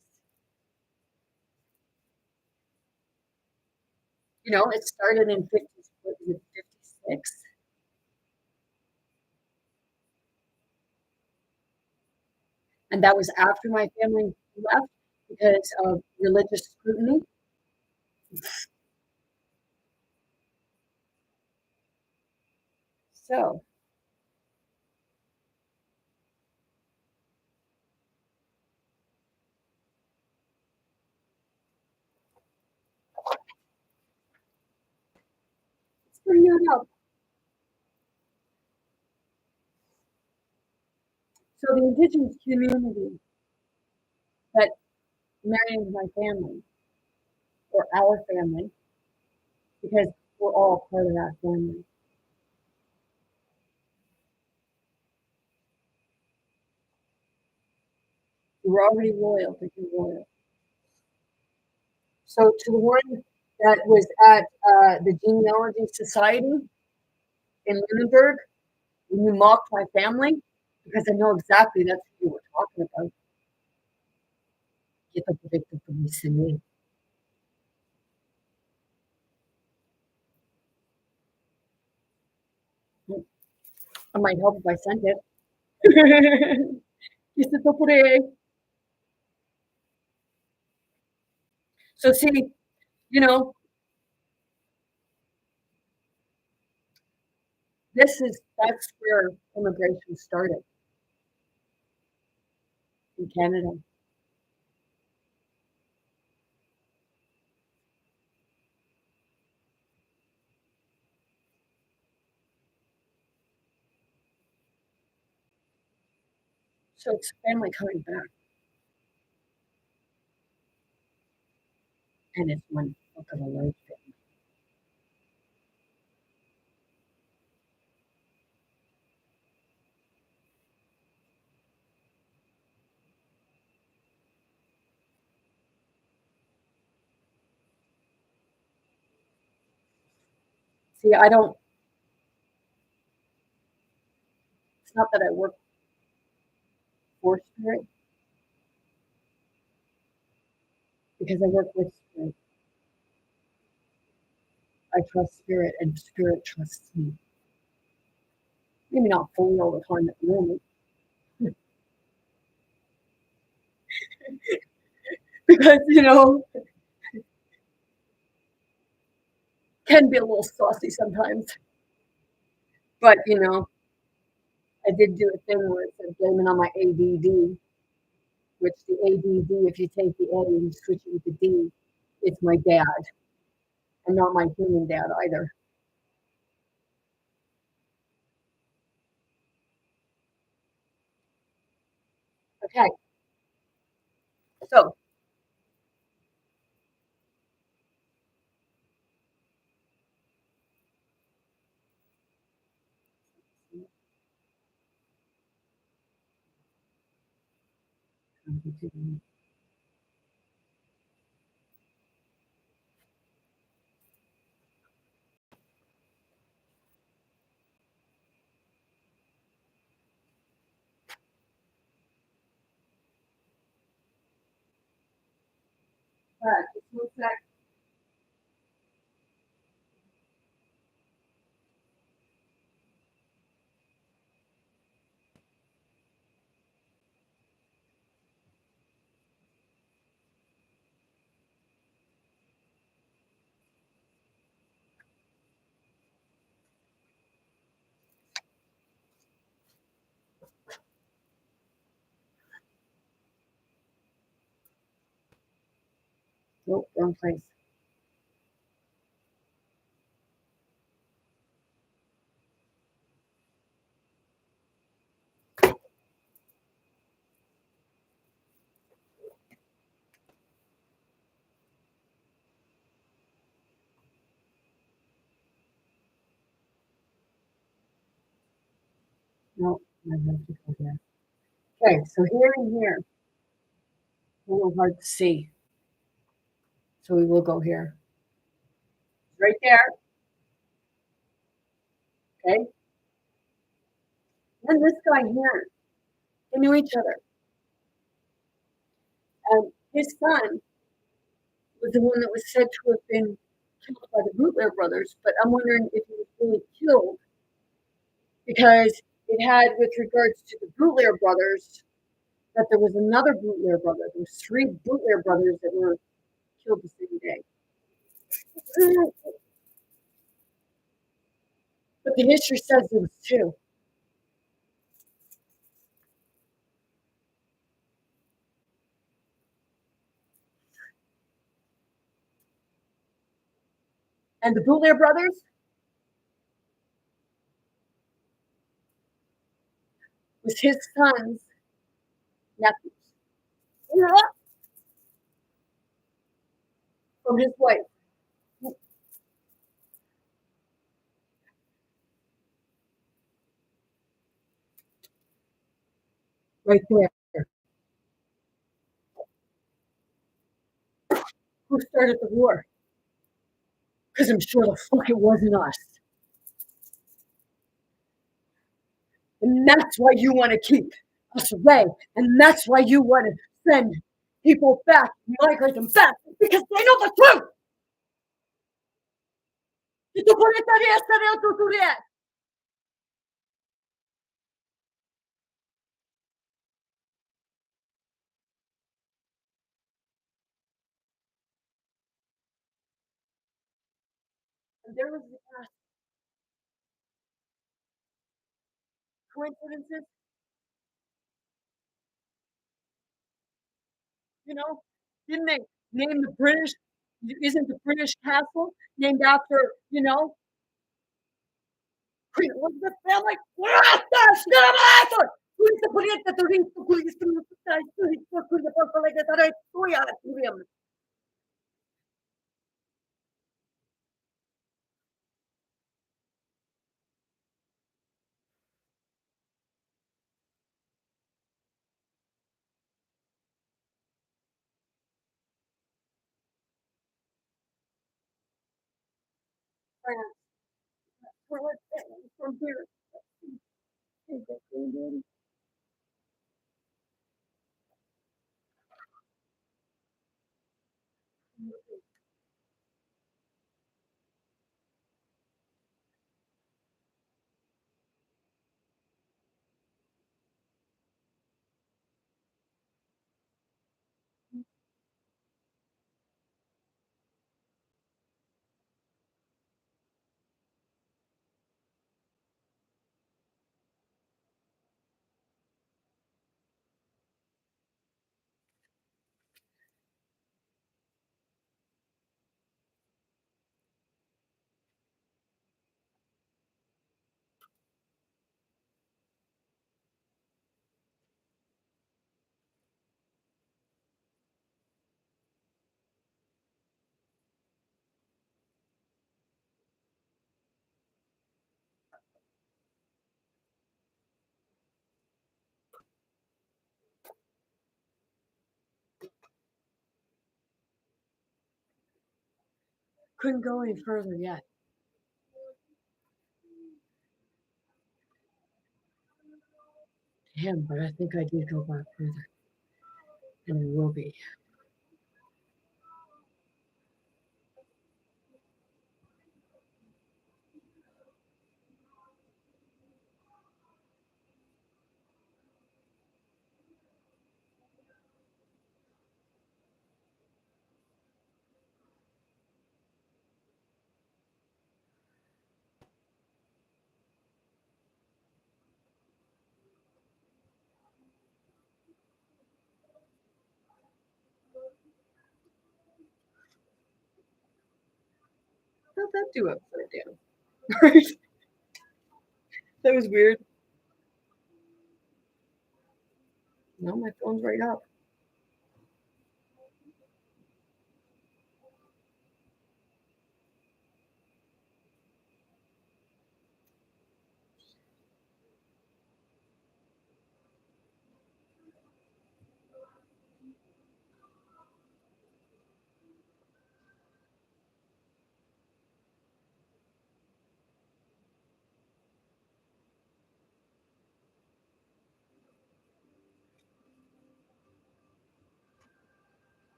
You know, it started in 56. And that was after my family left because of religious scrutiny. So, let's bring that up. So the indigenous community that married into my family, or our family, because we're all part of that family. We're already loyal to be loyal. So to the one that was at the Genealogy Society in Lunenburg, when you mocked my family, because I know exactly that's what you were talking about. Get the victim from me. I might help if I sent it. So see, you know, that's where immigration started in Canada. So it's family coming back, and it's one fuck of a life. See, I don't. It's not that I work for spirit, because I work with spirit. I trust spirit, and spirit trusts me. Maybe not fully all the time at the moment, because can be a little saucy sometimes. But I did do a thing where it said blaming on my ADD, which the ADD, if you take the A and you switch it with the D, it's my dad, and not my human dad either. Okay, so just one sec. Nope, wrong place. No, I have to go there. Okay, so here and here, a little hard to see. So we will go here. Right there. Okay. And this guy here, they knew each other. And his son was the one that was said to have been killed by the Bootler brothers, but I'm wondering if he was really killed because it had, with regards to the Bootler brothers, that there was another Bootler brother. There was three Bootler brothers that were killed the same day. But the history says there was two. And the Bootler brothers was his son's nephews. Yeah, from his wife. Right there. Who started the war? Because I'm sure the fuck it wasn't us. And that's why you want to keep us away. And that's why you want to send people back, migrate them back, because they know the truth. Y tú por esta vez de autoridad. And there was coincidences, you know, didn't they name the British? Isn't the British castle named after, Queen Elizabeth family? From here. Couldn't go any further yet. Him, but I think I did go back further, and I will be. How'd that do upside down? That was weird. No, my phone's right up.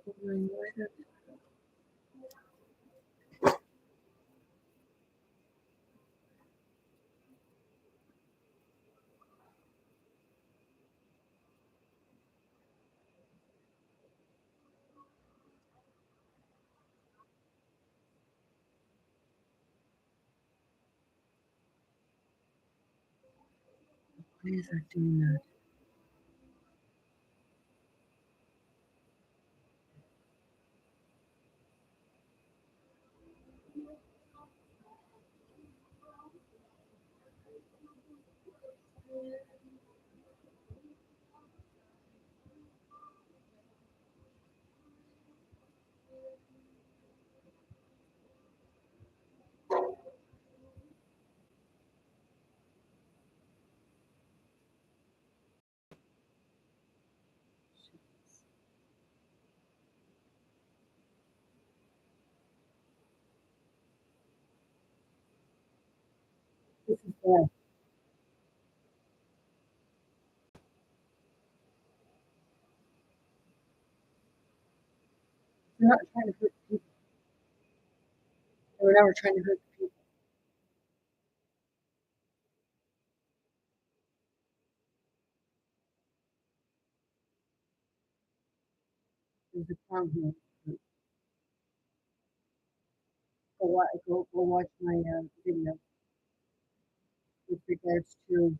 Why is that doing that? This is bad. We're not trying to hurt people. We're never trying to hurt people. There's a clown here. Go watch my video with regards to,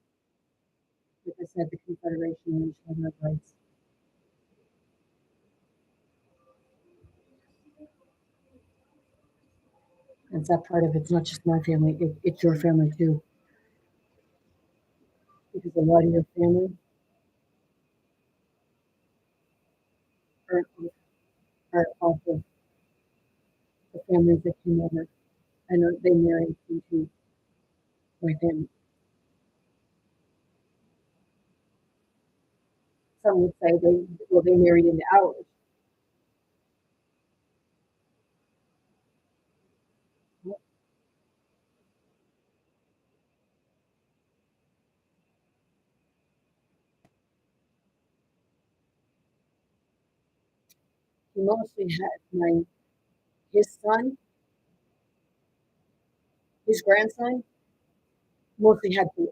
like I said, the Confederation and children's rights. It's that part of it. It's not just my family, it's your family too. Because a lot of your family are, are also the families that came over. I know they married into my family. Some would say they married into ours. He mostly had his son, his grandson, mostly had boys,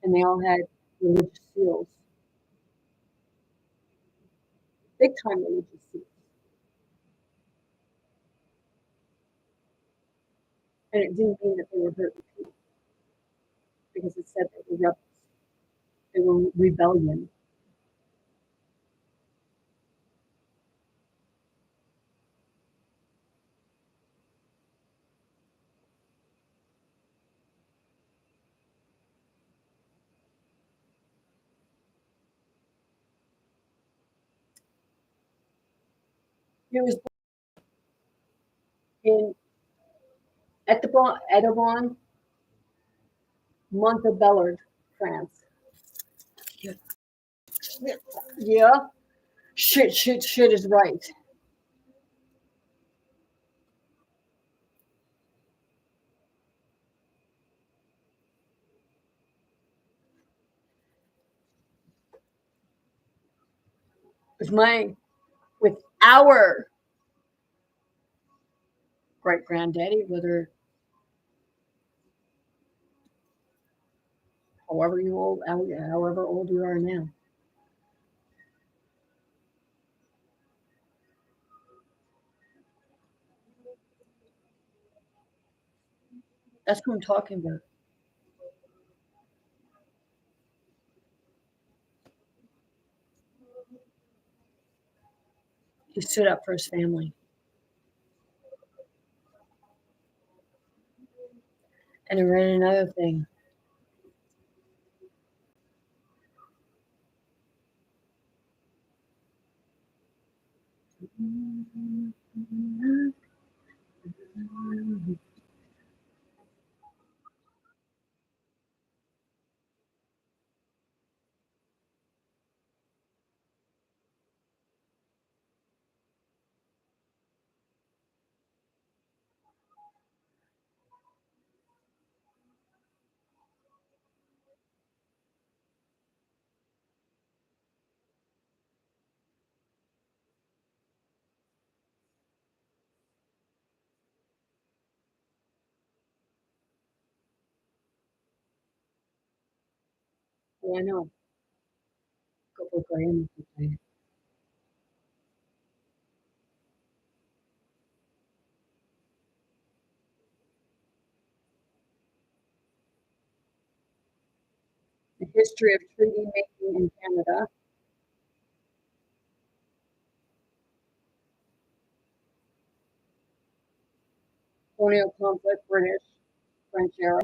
and they all had religious seals, big time religious seals, and it didn't mean that they were hurting people because it said they were rebels, they were rebellion. He was in Etebon, Montebellard, France. Yeah, shit is right. With with our great granddaddy, whether however old you are now. That's what I'm talking about. He stood up for his family. And I read another thing. Yeah, I know. Couple grams, okay. The history of treaty making in Canada. Colonial conflict, British, French era.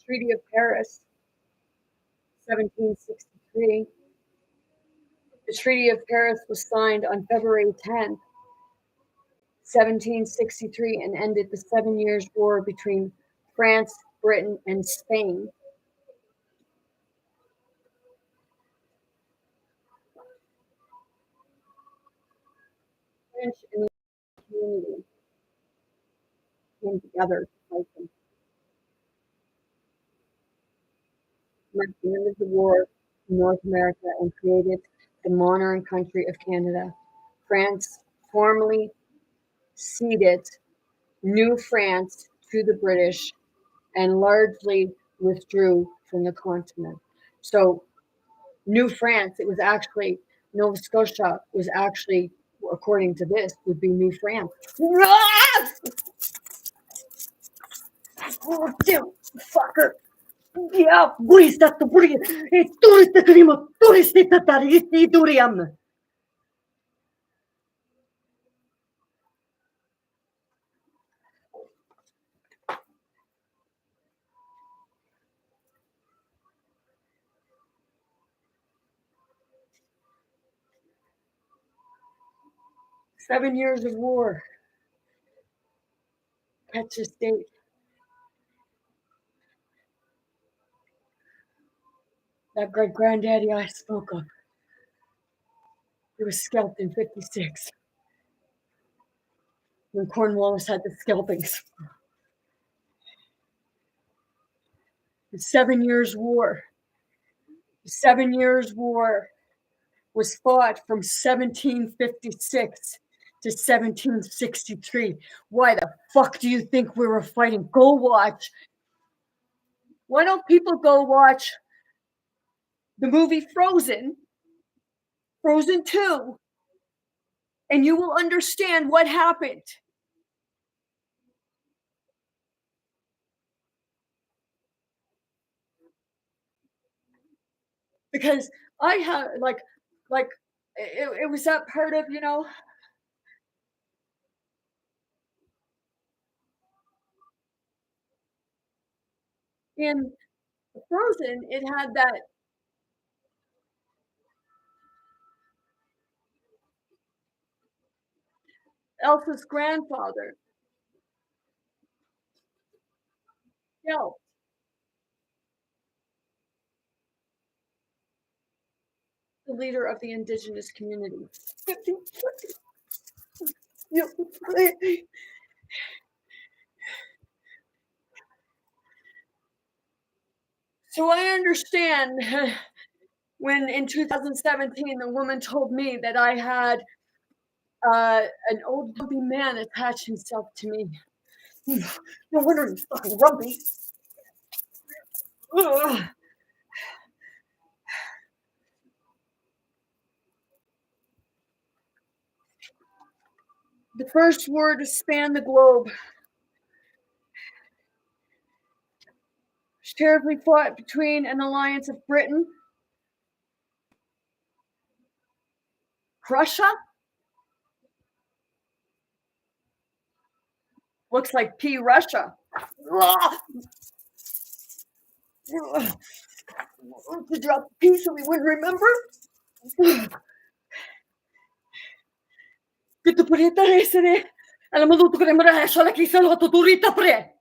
Treaty of Paris, 1763. The Treaty of Paris was signed on February 10th, 1763, and ended the 7 Years' War between France, Britain, and Spain. French and the community came together to fight them. Marked the end of the war in North America and created the modern country of Canada. France formally ceded New France to the British and largely withdrew from the continent. So, New France, it was actually Nova Scotia was actually, according to this, would be New France. Oh, damn, fucker. Ja, võistate puri, et tulite kõrima, tulistate tari, turiam. Seven years of war. Catch this date. That great granddaddy I spoke of. He was scalped in 56 when Cornwallis had the scalpings. The 7 Years' War. The 7 Years' War was fought from 1756 to 1763. Why the fuck do you think we were fighting? Go watch. Why don't people go watch the movie Frozen, Frozen 2, and you will understand what happened. Because I have like it was that part of, in Frozen, it had that Elsa's grandfather, Gelp, the leader of the indigenous community. So I understand when in 2017 the woman told me that I had an old grumpy man attach himself to me. No wonder he's fucking grumpy. Ugh. The first war to span the globe. Was terribly fought between an alliance of Britain, Prussia, looks like P. Russia. To drop the P so we wouldn't remember. Get the purita ese. Alam mo luto ko na mara sa laki sa lo tuturita pre.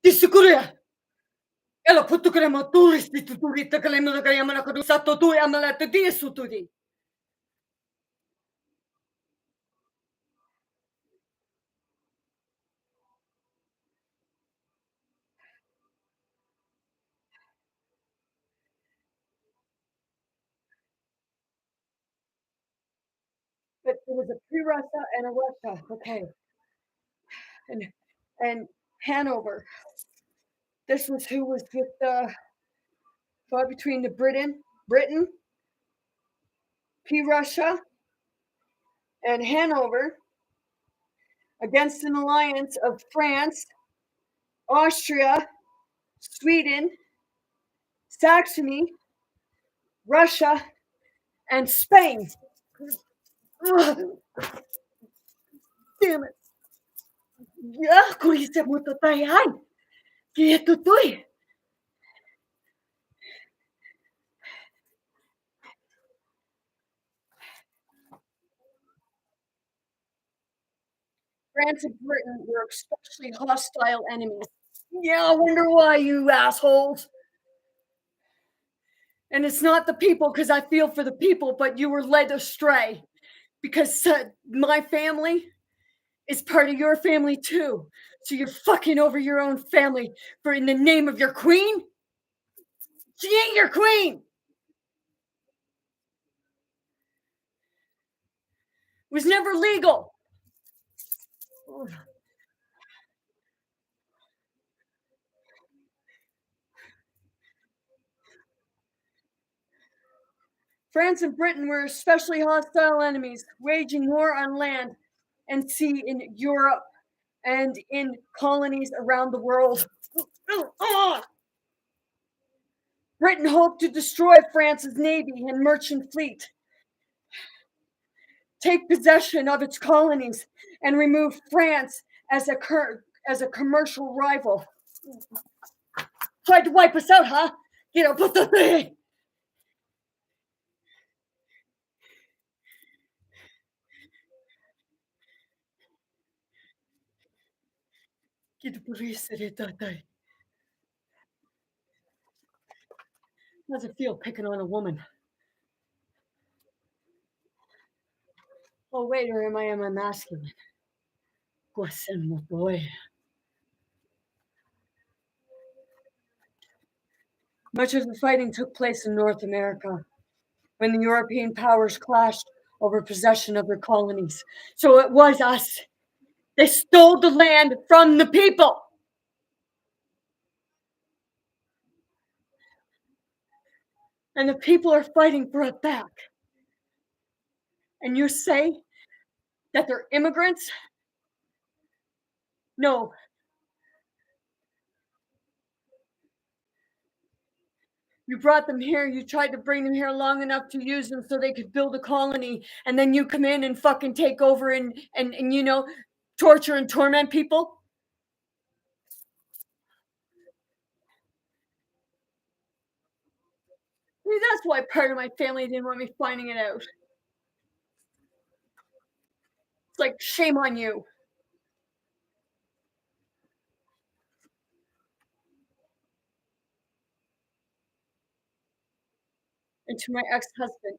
Tisikuria. Ela putu ko na mo turist di tuturita ka mo kaya mana ko sa tutu amala te di suturi. But there was a pre-Russia and a Russia. Okay. And and Hanover. This was who was with the fought between the Britain, P-Russia, and Hanover against an alliance of France, Austria, Sweden, Saxony, Russia, and Spain. Ugh, damn it. Yeah, kuisip mo to tayan. Kaya tutoy. France and Britain were especially hostile enemies. Yeah, I wonder why, you assholes. And it's not the people, because I feel for the people, but you were led astray because my family is part of your family too. So you're fucking over your own family for in the name of your queen? She ain't your queen. It was never legal. France and Britain were especially hostile enemies, waging war on land and sea in Europe and in colonies around the world. Britain hoped to destroy France's navy and merchant fleet, take possession of its colonies, and remove France as a commercial rival. Tried to wipe us out, huh? You know, put the thing. How's it feel picking on a woman? Oh, wait, or am I masculine? Much of the fighting took place in North America when the European powers clashed over possession of their colonies. So it was us. They stole the land from the people. And the people are fighting for it back. And you say that they're immigrants? No. You brought them here. You tried to bring them here long enough to use them so they could build a colony. And then you come in and fucking take over and you know, torture and torment people. I mean, that's why part of my family didn't want me finding it out. It's like, shame on you. And to my ex-husband,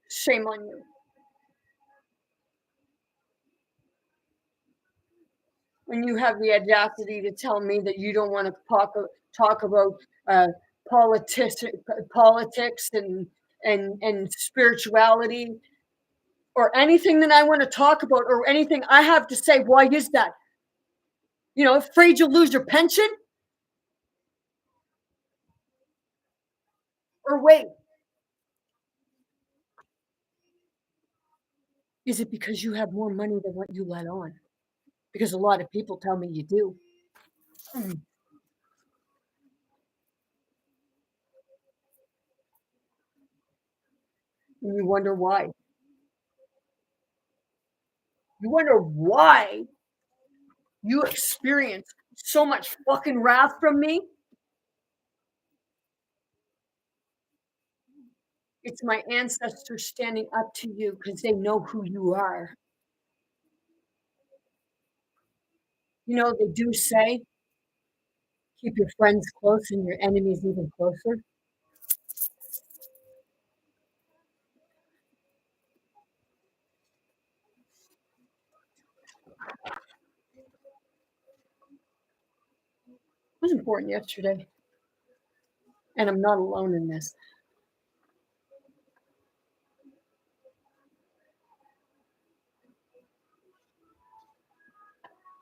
shame on you. When you have the audacity to tell me that you don't want to talk about politics and spirituality or anything that I want to talk about or anything I have to say, why is that? You know, afraid you'll lose your pension? Or wait, is it because you have more money than what you let on? Because a lot of people tell me you do. And you wonder why. You wonder why you experience so much fucking wrath from me. It's my ancestors standing up to you because they know who you are. You know, they do say, keep your friends close and your enemies even closer. It was important yesterday, and I'm not alone in this.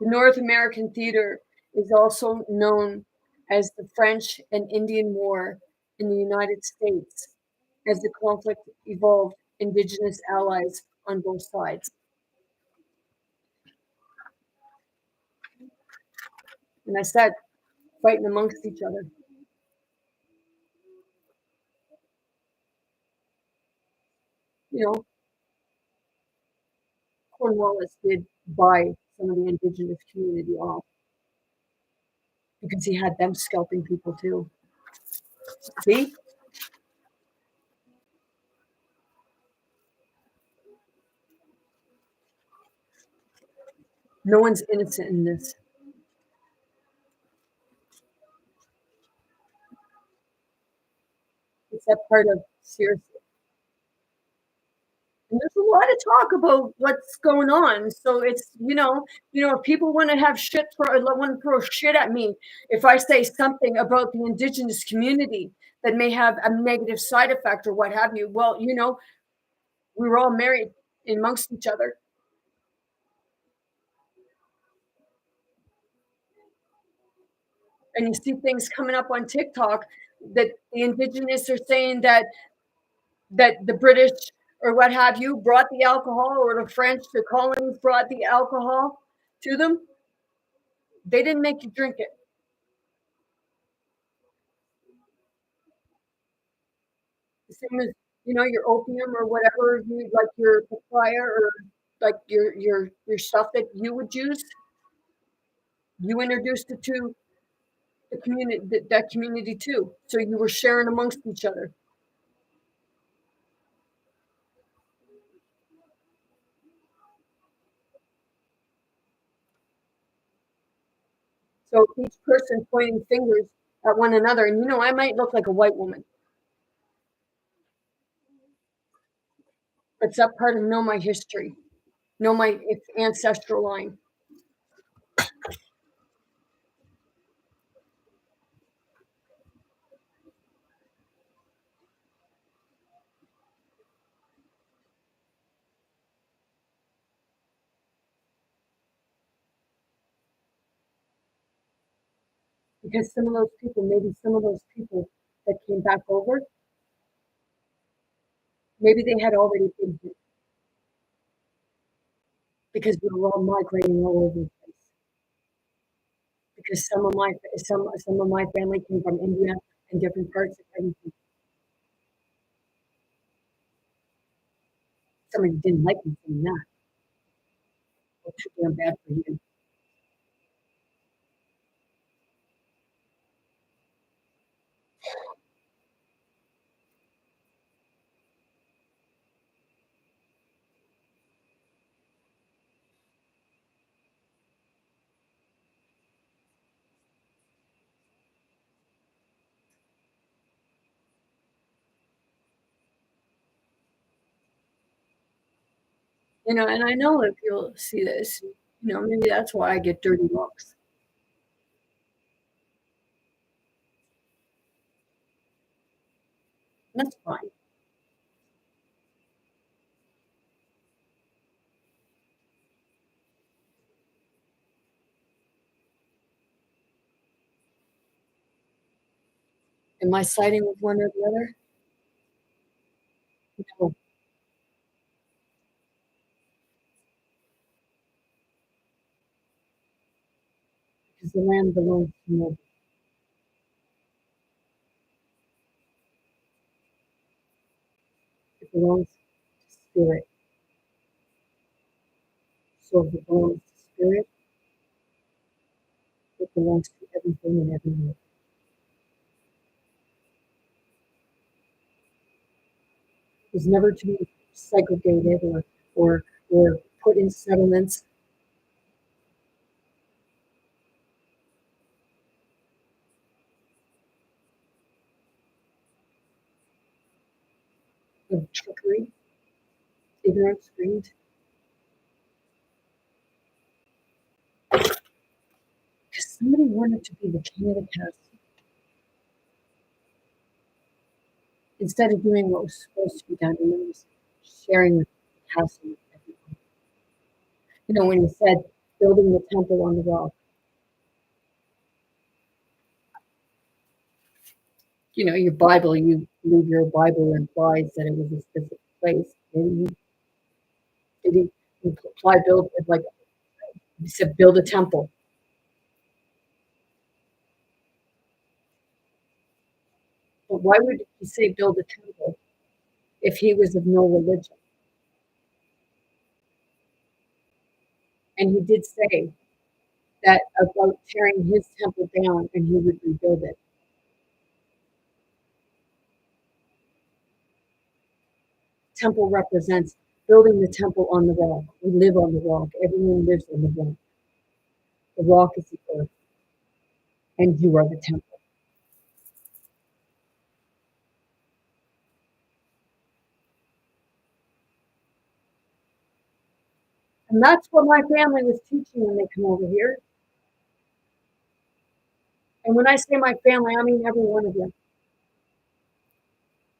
The North American theater is also known as the French and Indian War in the United States. As the conflict evolved, Indigenous allies on both sides. And I said, fighting amongst each other. You know, Cornwallis did buy some of the Indigenous community off because he had them scalping people too. See? No one's innocent in this. It's that part of seriously. And there's a lot of talk about what's going on. So it's, if people want to have shit want to throw shit at me, if I say something about the Indigenous community that may have a negative side effect or what have you, well, we were all married amongst each other. And you see things coming up on TikTok that the Indigenous are saying that the British or what have you brought the alcohol, or the French, the colonies brought the alcohol to them. They didn't make you drink it. The same as, your opium or whatever, like your papaya or like your stuff that you would use. You introduced it to the community, that community too. So you were sharing amongst each other. So each person pointing fingers at one another. And I might look like a white woman. It's that part of know my history, know my ancestral line. Because some of those people, maybe some of those people that came back over, maybe they had already been here because we were all migrating all over the place. Because some of my family came from India and different parts of everything. Somebody didn't like me saying that. Well, too damn bad for you. And I know if you'll see this, maybe that's why I get dirty looks. That's fine. Am I siding with one or the other? No, because the land belongs to nobody. It belongs to spirit. So if it belongs to spirit, it belongs to everything and everyone. was never to be segregated or put in settlements. Of trickery, ignorance, greed. Because somebody wanted to be the king of the castle instead of doing what was supposed to be done, and it was sharing the castle with everyone. You know, when he said building the temple on the rock, you know, your Bible, you believe your Bible implies that it was a specific place. And did he imply build, like he said, build a temple? But why would he say build a temple if he was of no religion? And he did say that about tearing his temple down and he would rebuild it. Temple represents building the temple on the rock. We live on the rock. Everyone lives on the rock. The rock is the earth, and you are the temple. And that's what my family was teaching when they come over here. And when I say my family, I mean every one of you.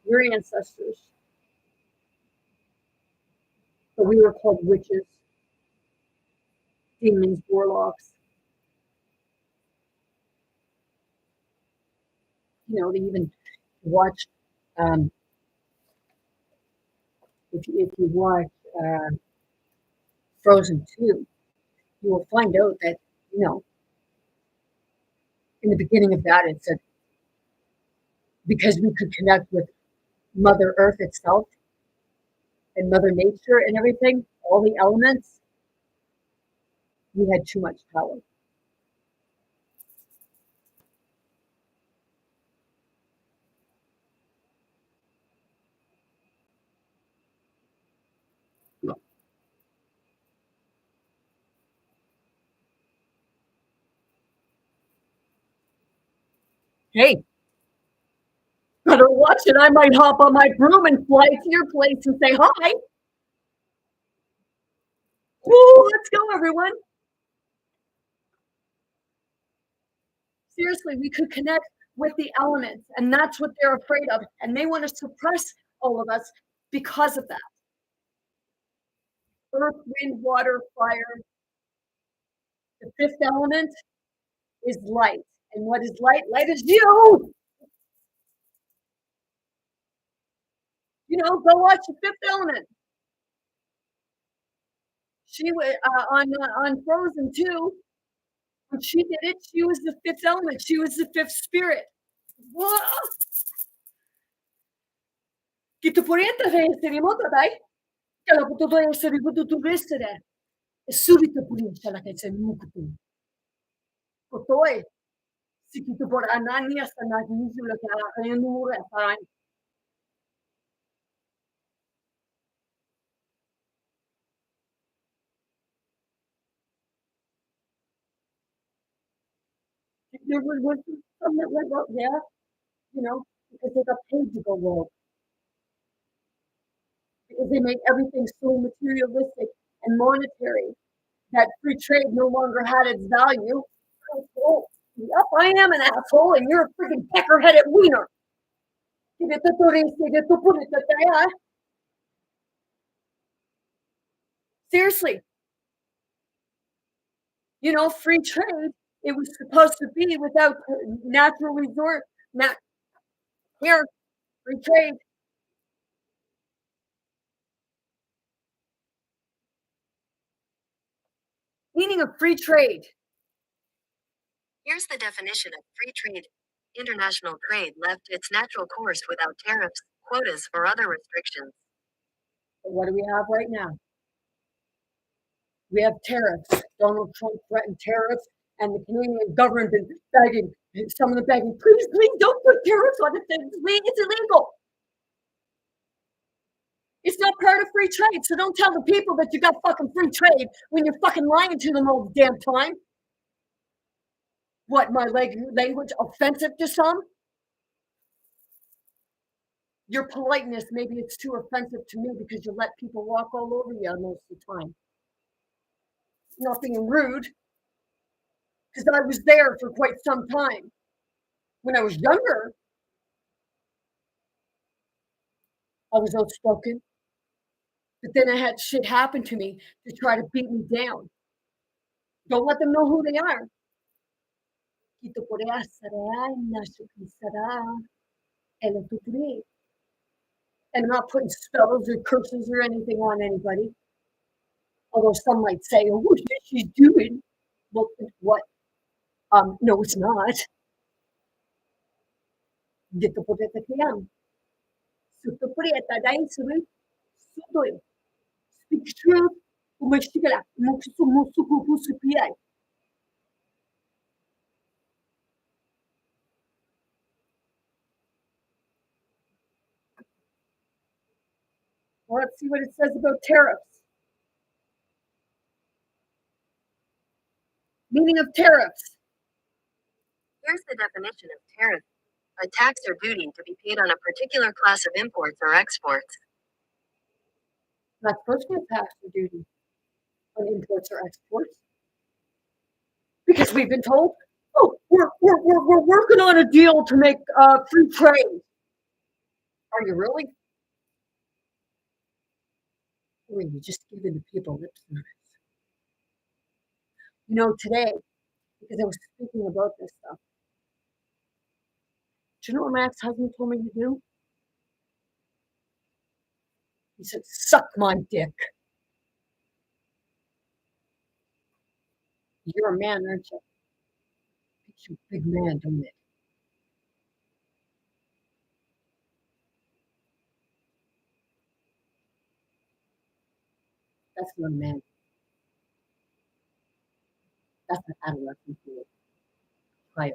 Your ancestors. But we were called witches, demons, warlocks. You know, they even watch, if you watch Frozen 2, you will find out that, you know, in the beginning of that, it said, because we could connect with Mother Earth itself and Mother Nature and everything, all the elements, we had too much power. Hey, better watch it. I might hop on my broom and fly to your place and say hi. Woo, let's go, everyone. Seriously, we could connect with the elements, and that's what they're afraid of. And they want to suppress all of us because of that. Earth, wind, water, fire. The fifth element is light. And what is light? Light is you. You know, go watch the Fifth Element. She was on Frozen 2. When she did it, she was the fifth element. She was the fifth spirit. What? Kitu porienta essere molto dai. Che la potuto essere. E subito pulisce la che c'è nukutu. Kotoi. Si kitu por anani hasta na nisu la kaya nura fine. There was some that went out there, you know, because they got paid to go rogue. Because they made everything so materialistic and monetary that free trade no longer had its value. Oh, yep, I am an asshole, and you're a freaking pecker-headed wiener. Seriously, you know, free trade. It was supposed to be without natural resort. Here, free trade. Meaning of free trade. Here's the definition of free trade. International trade left its natural course without tariffs, quotas, or other restrictions. But what do we have right now? We have tariffs. Donald Trump threatened tariffs, and the Canadian government is begging, some of them begging, please don't put tariffs on the things. It's illegal. It's not part of free trade. So don't tell the people that you got fucking free trade when you're fucking lying to them all the damn time. What, my language offensive to some? Your politeness, maybe it's too offensive to me because you let people walk all over you most of the time. Not being rude, because I was there for quite some time. When I was younger, I was outspoken, but then I had shit happen to me to try to beat me down. Don't let them know who they are. And I'm not putting spells or curses or anything on anybody. Although some might say, oh, what she's doing. Well, what? No, it's not. Dito po dito kayang. Suto po rin, tadayin sulit. Sutoy. Speak truth. Umashigala. Musukupusupiay. Well, let's see what it says about tariffs. Meaning of tariffs. Here's the definition of tariff: a tax or duty to be paid on a particular class of imports or exports. Not personal tax or duty on imports or exports. Because we've been told, oh, we're working on a deal to make free trade. Are you really? Or are you just giving the people lip service? You know, today, because I was speaking about this stuff, do you know what my ex-husband told me to do? He said, suck my dick. You're a man, aren't you? Makes you a big man, don't it? That's not a man. That's an adolescent child.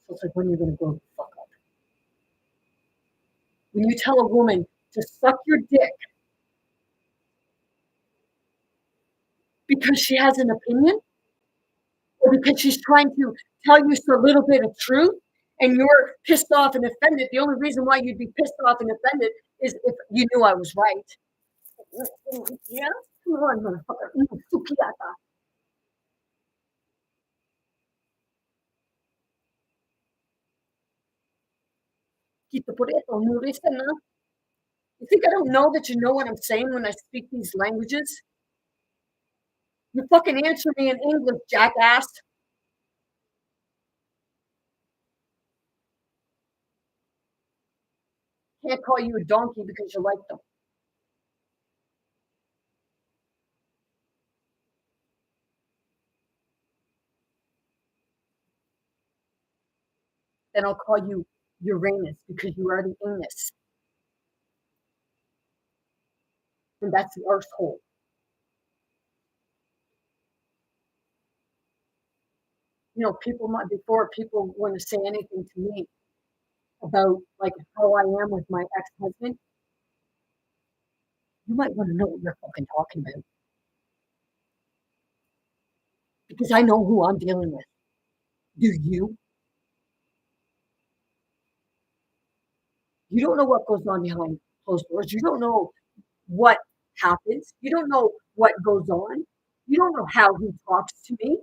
So it's like, when are you going to grow the fuck up? When you tell a woman to suck your dick because she has an opinion, or because she's trying to tell you a little bit of truth, and you're pissed off and offended, the only reason why you'd be pissed off and offended is if you knew I was right. Yeah? Come on, motherfucker. Sukiata. Kita por esto, no listen, no? You think I don't know that you know what I'm saying when I speak these languages? You fucking answer me in English, jackass. Can't call you a donkey because you like them. Then I'll call you Uranus because you already in this. And that's the arsehole. You know, before people want to say anything to me about like how I am with my ex-husband, you might want to know what you're fucking talking about. Because I know who I'm dealing with. Do you? You don't know what goes on behind closed doors. You don't know what happens. You don't know what goes on. You don't know how he talks to me.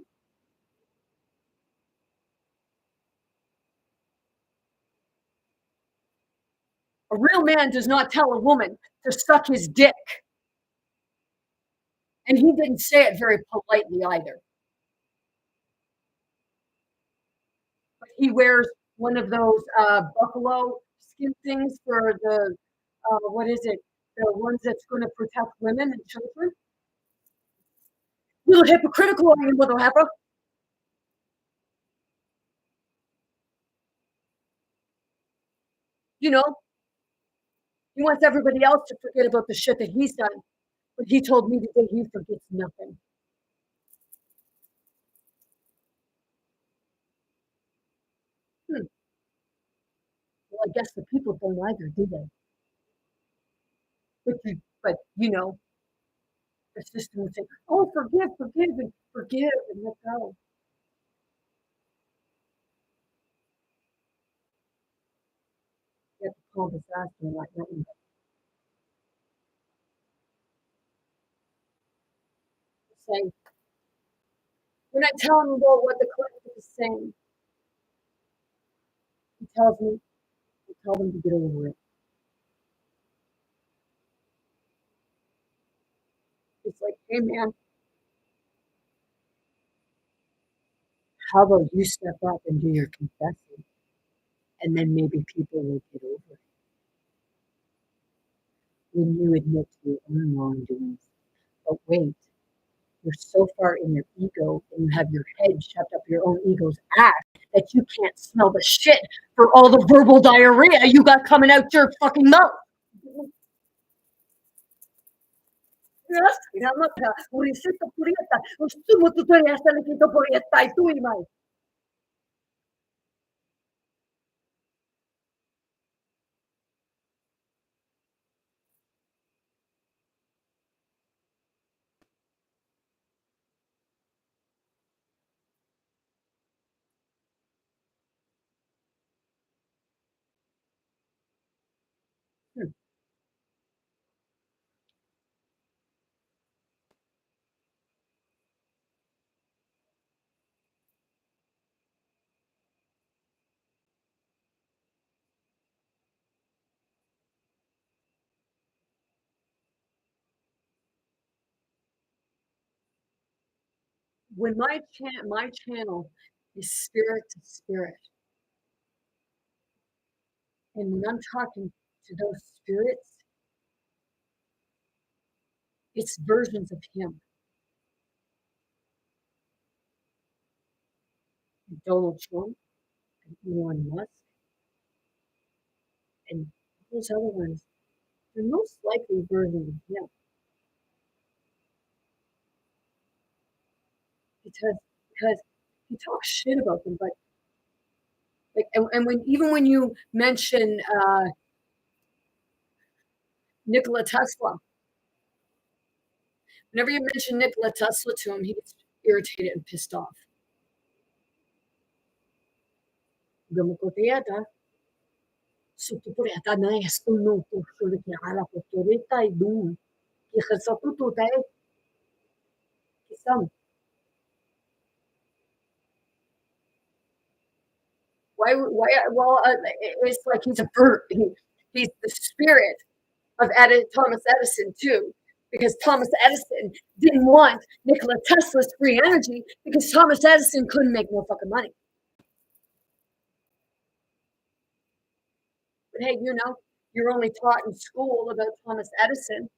A real man does not tell a woman to suck his dick. And he didn't say it very politely either. But he wears one of those buffalo skin things for the, what is it? The ones that's going to protect women and children. Little hypocritical are you, little heifer? You know, he wants everybody else to forget about the shit that he's done. But he told me today he forgets nothing. Well, I guess the people don't either, do they? But the system would say, "Oh, forgive, forgive, and let go." You have to call disaster like nothing. Say, when I tell him about what the collective is saying, he tells me, I tell them to get over it. It's like, hey man, how about you step up and do your confessing, and then maybe people will get over it when you admit to your own wrongdoings. But wait, you're so far in your ego and you have your head shoved up your own ego's ass that you can't smell the shit for all the verbal diarrhea you got coming out your fucking mouth. When my channel is spirit to spirit, and when I'm talking to those spirits, it's versions of him. Donald Trump and Elon Musk and those other ones, they're most likely versions of him because he talks shit about them, but like and when you mention Nikola Tesla, whenever you mention Nikola Tesla to him, he gets irritated and pissed off. Why? Well, it's like he's a bird. He's the spirit of Thomas Edison too, because Thomas Edison didn't want Nikola Tesla's free energy because Thomas Edison couldn't make no fucking money. But hey, you're only taught in school about Thomas Edison.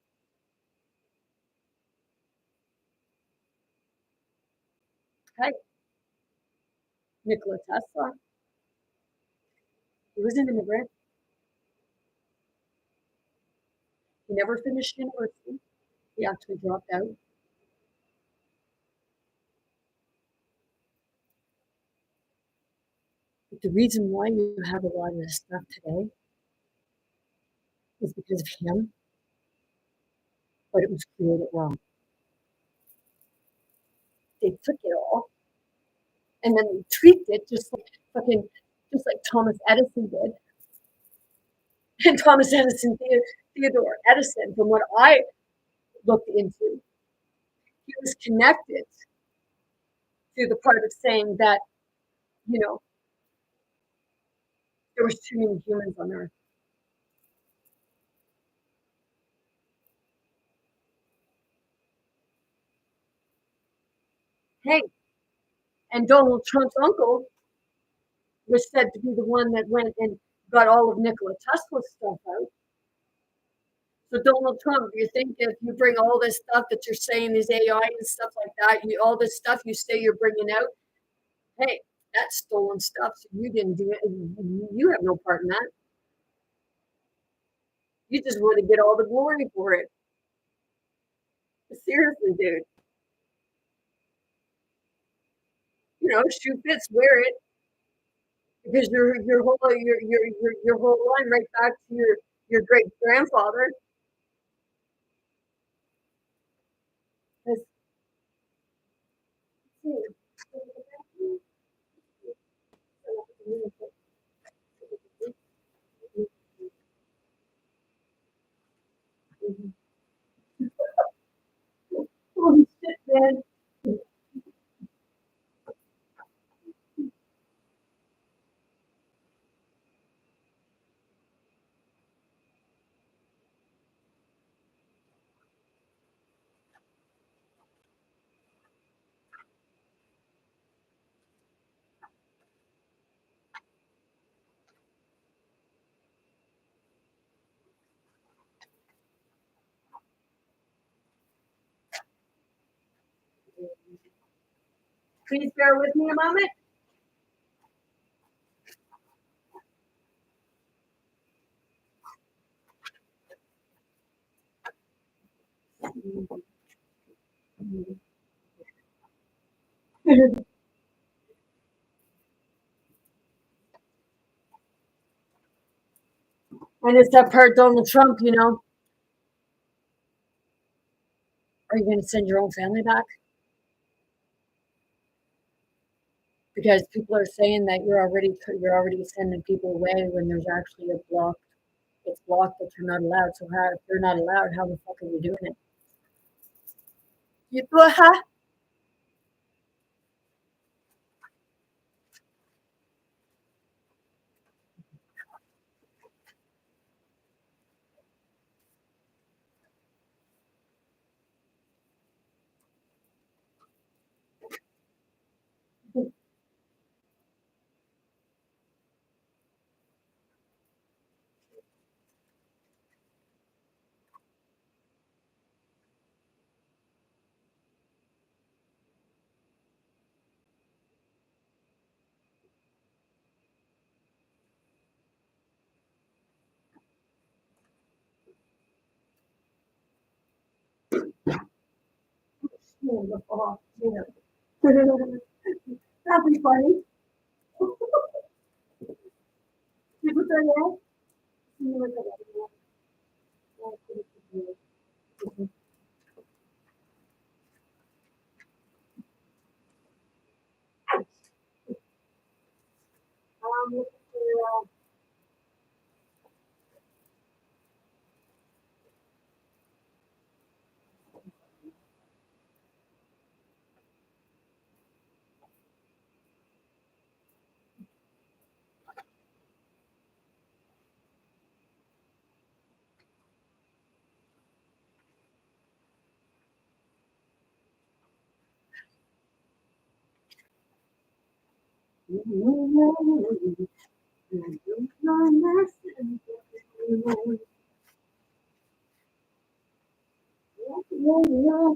Hey, Nikola Tesla, he was an immigrant. He never finished university. He actually dropped out. But the reason why you have a lot of this stuff today is because of him, but it was created wrong. They took it all and then they tweaked it just like Thomas Edison did. And Thomas Edison, Theodore Edison, from what I looked into, he was connected to the part of saying that, there was too many humans on Earth. Hey, and Donald Trump's uncle was said to be the one that went and got all of Nikola Tesla's stuff out. So Donald Trump, do you think if you bring all this stuff that you're saying is AI and stuff like that, all this stuff you say you're bringing out, hey, that's stolen stuff. So you didn't do it. You have no part in that. You just want to get all the glory for it. Seriously, dude. Shoe fits, wear it. because your whole line right back to your great grandfather. Holy shit, man. Please bear with me a moment. And it's that part Donald Trump, you know. Are you going to send your own family back? Because people are saying that you're already sending people away when there's actually a block. It's blocked that you're not allowed. So how if you're not allowed, how the fuck are you doing it? You huh? Oh, yeah. That'd be funny. You put that in? You look at it. Looking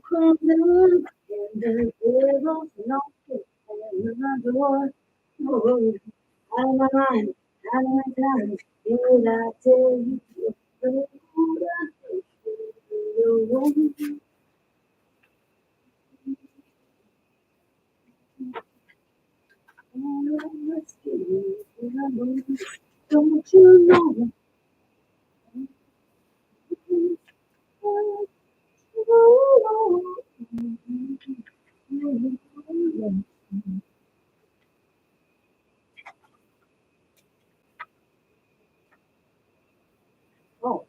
for, don't you know? Oh,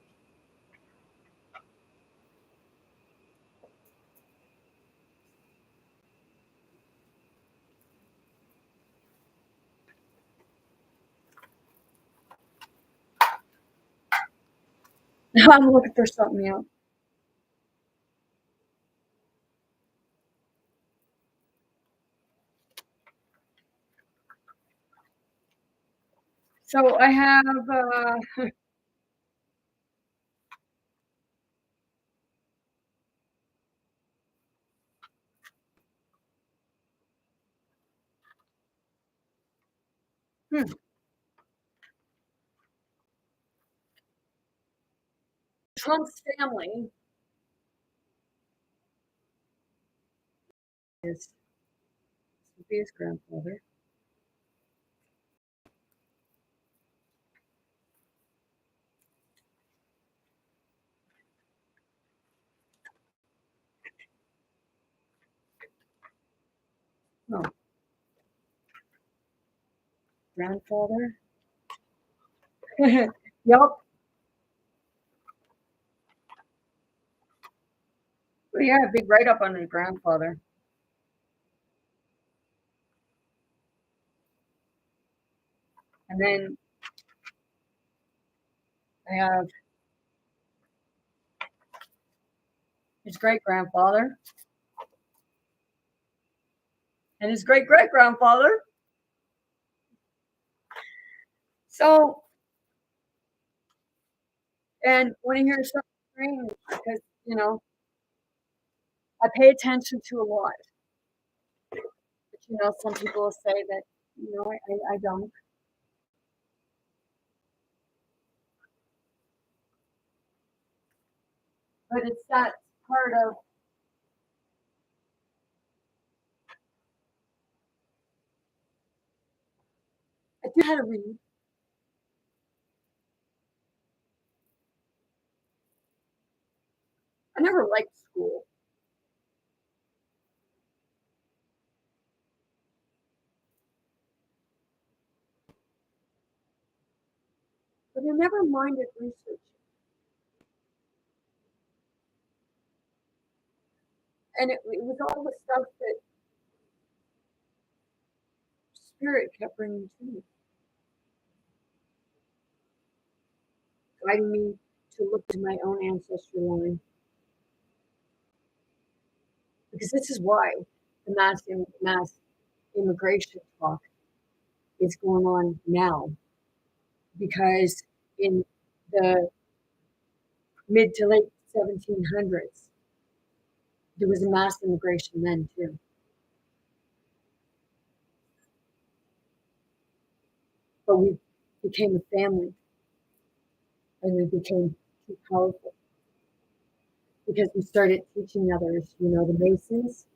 I'm looking for something else. So I have Trump's family is Sophia's grandfather. grandfather. Yup. Well, yeah, big write up on his grandfather. And then I have his great grandfather and his great great grandfather. So, and when I hear something strange, because, I pay attention to a lot. But, some people say that, I don't. But it's that part of, I do how to read. I never liked school. But I never minded research. And it was all the stuff that spirit kept bringing to me, guiding me to look to my own ancestry line. Because this is why the mass immigration talk is going on now. Because in the mid to late 1700s, there was a mass immigration then too. But we became a family and we became too powerful because we started teaching others. The Masons.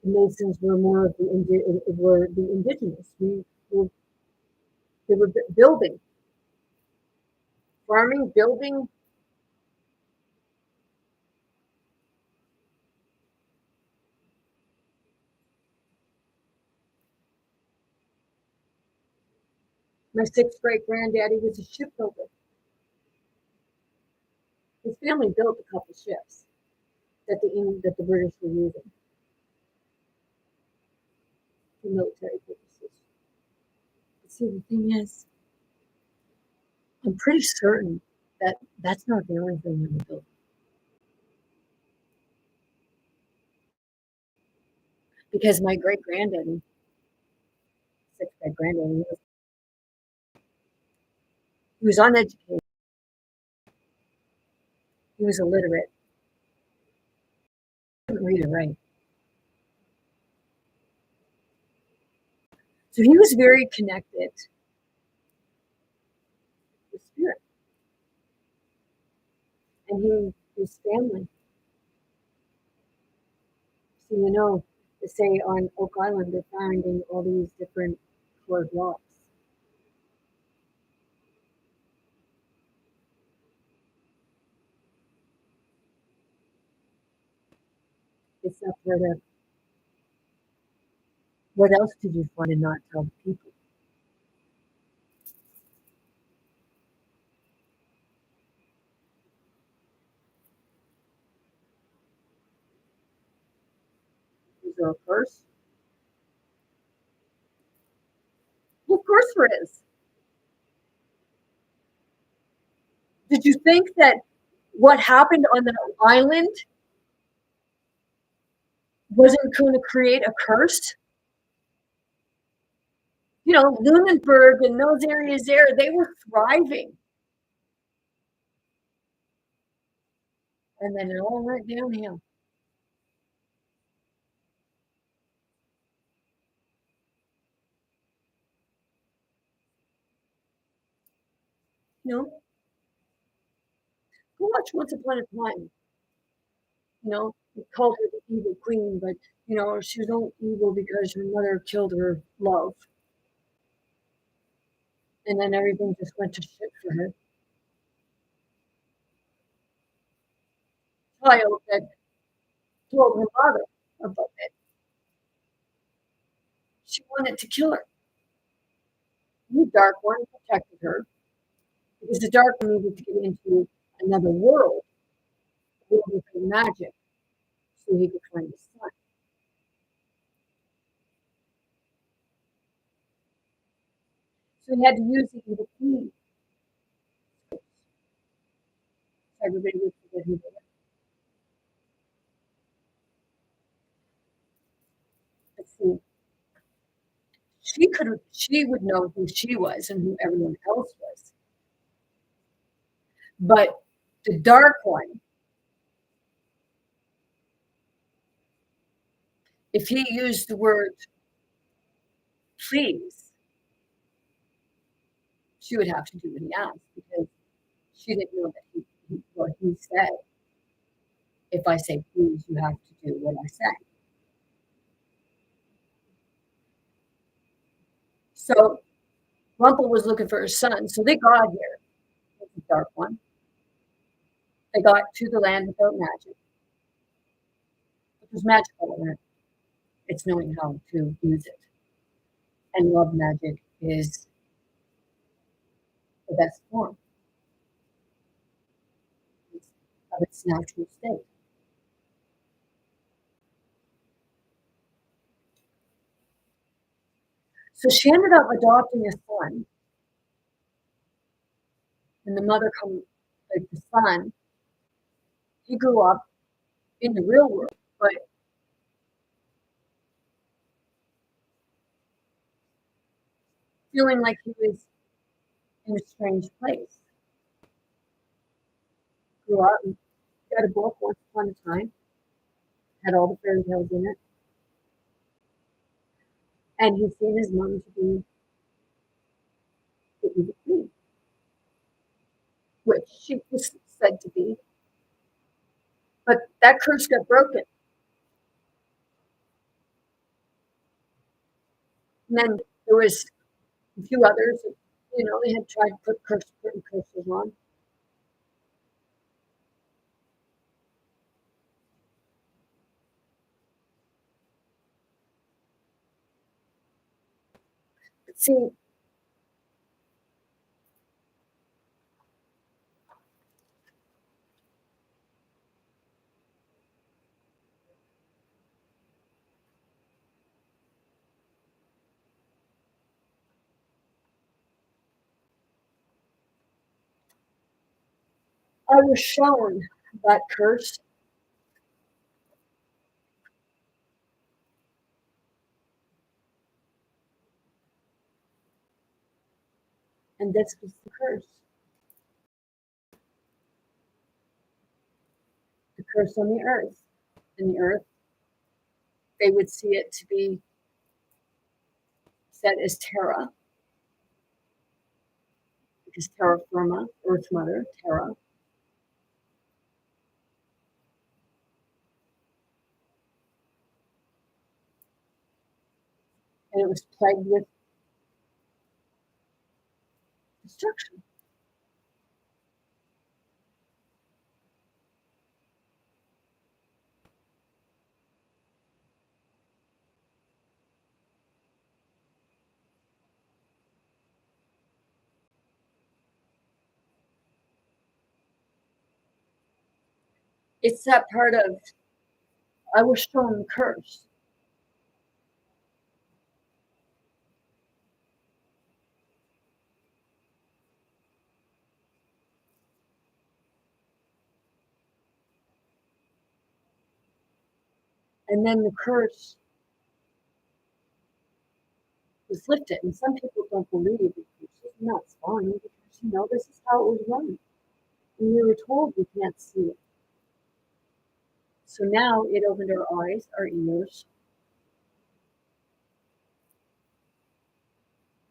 The Masons were more of the indigenous. They were building, farming, building. My sixth great granddaddy was a shipbuilder. His family built a couple ships that the British were using for military purposes. But see, the thing is, I'm pretty certain that that's not the only thing that we built. Because my great granddaddy, sixth great granddaddy, he was uneducated. He was illiterate. He couldn't read or write. So he was very connected with spirit. And his family. So they say on Oak Island they're finding all these different colored rocks. It's not part of what else did you find and not tell the people? Is there a curse? Well, of course there is. Did you think that what happened on the island wasn't going to create a curse? Lunenburg and those areas there, they were thriving. And then it all went downhill. Go watch Once Upon a Time. We called her the evil queen, but she was only evil because her mother killed her love. And then everything just went to shit for her. Child that told her mother about it. She wanted to kill her. the Dark One protected her because the Dark One needed to get into another world, a world of her magic, so he could find his son. So he had to use the evil queen. So everybody would forget who they were. Let's see. She would know who she was and who everyone else was. But the Dark One, if he used the word please, she would have to do what he asked because she didn't know that what he said. If I say please, you have to do what I say. So Rumpel was looking for his son. So they got here with the Dark One. They got to the land without magic. It was magical in it. It's knowing how to use it. And love magic is the best form of its natural state. So she ended up adopting a son. And the mother like the son, he grew up in the real world, but feeling like he was in a strange place. Grew up and got a book once upon a time, had all the fairy tales in it. And he's seen his mom to be the evil queen, which she was said to be. But that curse got broken. And then there was a few others, they had tried to put curses on. But see, I was shown that curse. And this was the curse. The curse on the earth. In the earth, they would see it to be set as Terra, because terra firma, Earth Mother, Terra. And it was plagued with destruction. It's that part of, I was shown the curse. And then the curse was lifted. And some people don't believe it. And that's fine because, this is how it was run. And we were told we can't see it. So now it opened our eyes, our ears.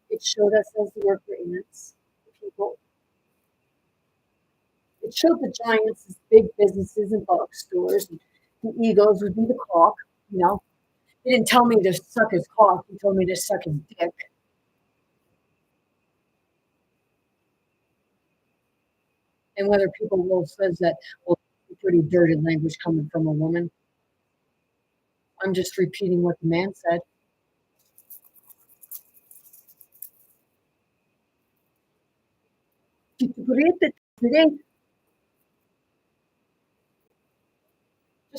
It showed us as the worker ants, the people. It showed the giants as big businesses and box stores. And the egos would be the cock, He didn't tell me to suck his cock. He told me to suck his dick. And whether people will says that, well, pretty dirty language coming from a woman. I'm just repeating what the man said. Just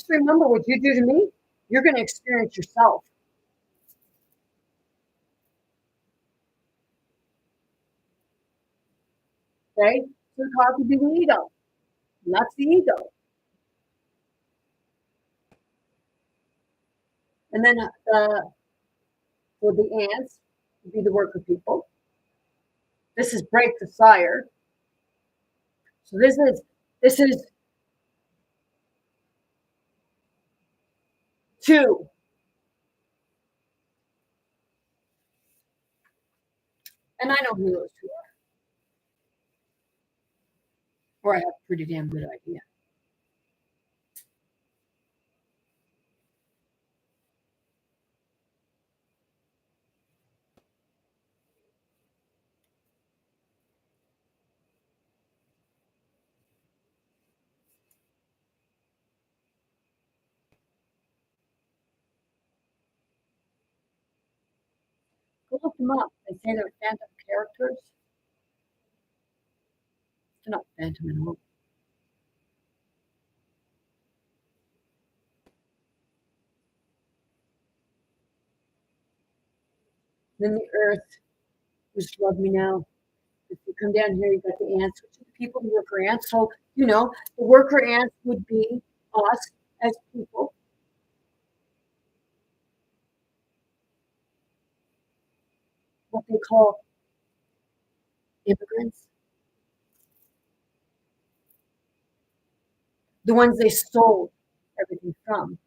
remember what you do to me, you're going to experience yourself. Okay? So the cause would be the ego. And that's the ego. And then for the ants would be the worker people. This is break the sire. So this is two. And I know who those two are. Or I have a pretty damn good idea. Go look them up. They say they're phantom characters. They're not phantom at all. Then the earth, which love me now. If you come down here, you got the ants, which are the people who worker ants. So, the worker ants would be us as people. What they call immigrants. The ones they stole everything from.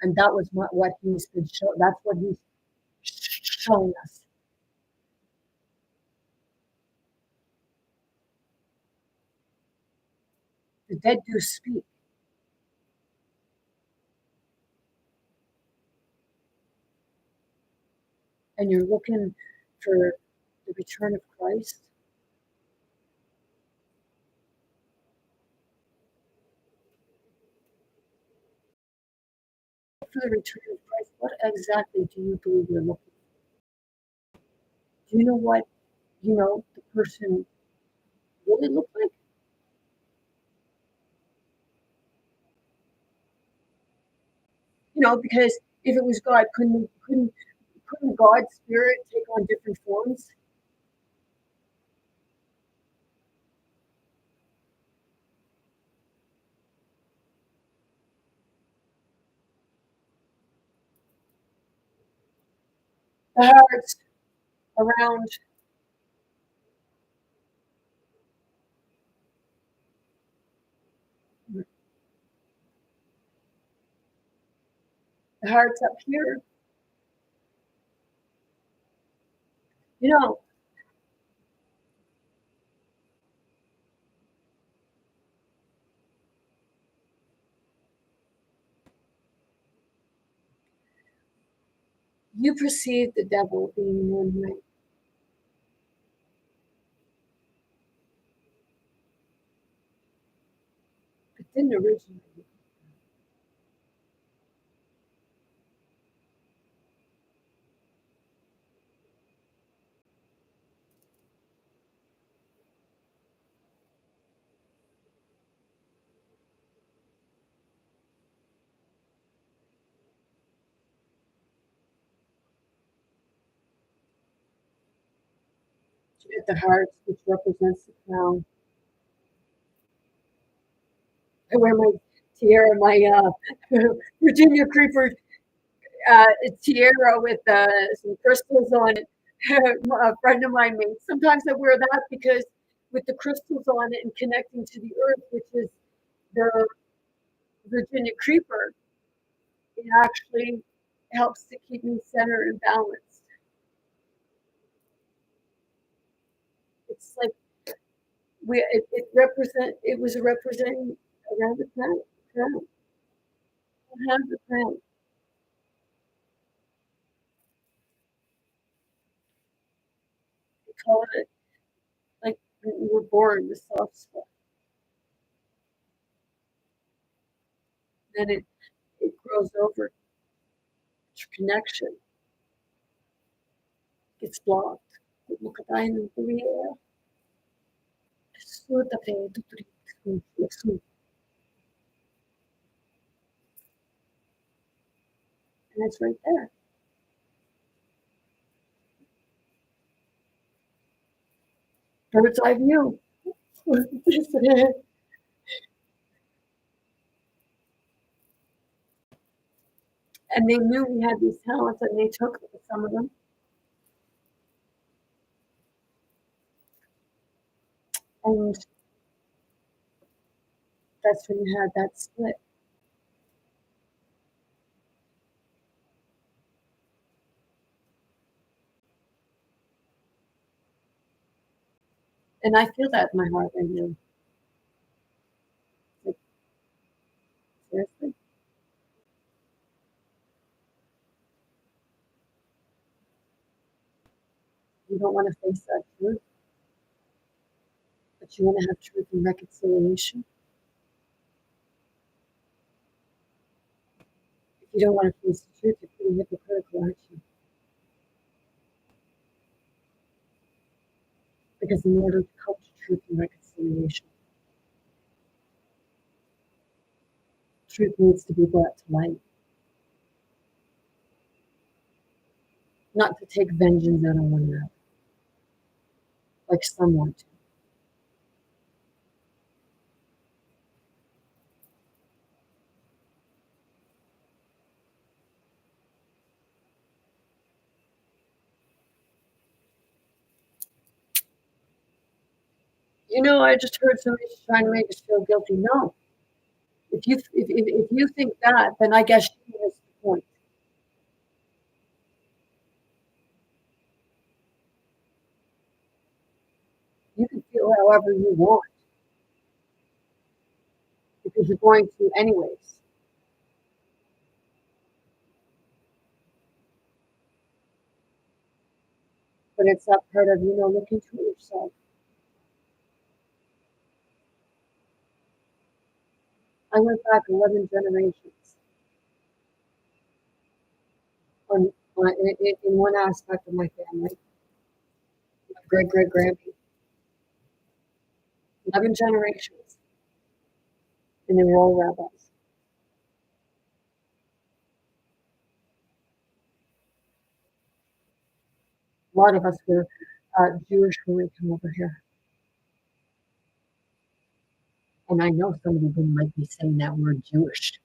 And that was what he's been showing. That's what he's showing us. The dead do speak. And you're looking for the return of Christ. For the return of Christ, what exactly do you believe you're looking for? Do you know what, the person really looked like? Because if it was God, couldn't God's spirit take on different forms? The hearts around the hearts up here, you know, you perceive the devil being one way. It didn't originate. At the heart, which represents the crown. I wear my tiara, my Virginia Creeper tiara with some crystals on it. A friend of mine made. Sometimes I wear that because with the crystals on it and connecting to the earth, which is the Virginia Creeper, it actually helps to keep me centered and balanced. It's like it was representing around the crown. I have the crown. We call it like when we were born, the soft spot. Then it grows over to connection. Gets blocked. Look at the And it's right there. Bird's eye view. And they knew we had these talents and they took some of them. And that's when you had that split. And I feel that in my heart right now. Like, seriously? You don't want to face that truth, but you want to have truth and reconciliation. If you don't want to face the truth, you're pretty hypocritical, aren't you? Because in order to come to truth and reconciliation, truth needs to be brought to light. Not to take vengeance out on one another, like some want to. You know, I just heard somebody trying to make us feel guilty. No. If you think that, then I guess you missed the point. You can feel however you want because you're going to anyways. But it's that part of, look into yourself. I went back 11 generations in one aspect of my family. My great-great-grandpa. 11 generations. And they were all rabbis. A lot of us were Jewish when we came over here. And I know some of you might be saying that word Jewish.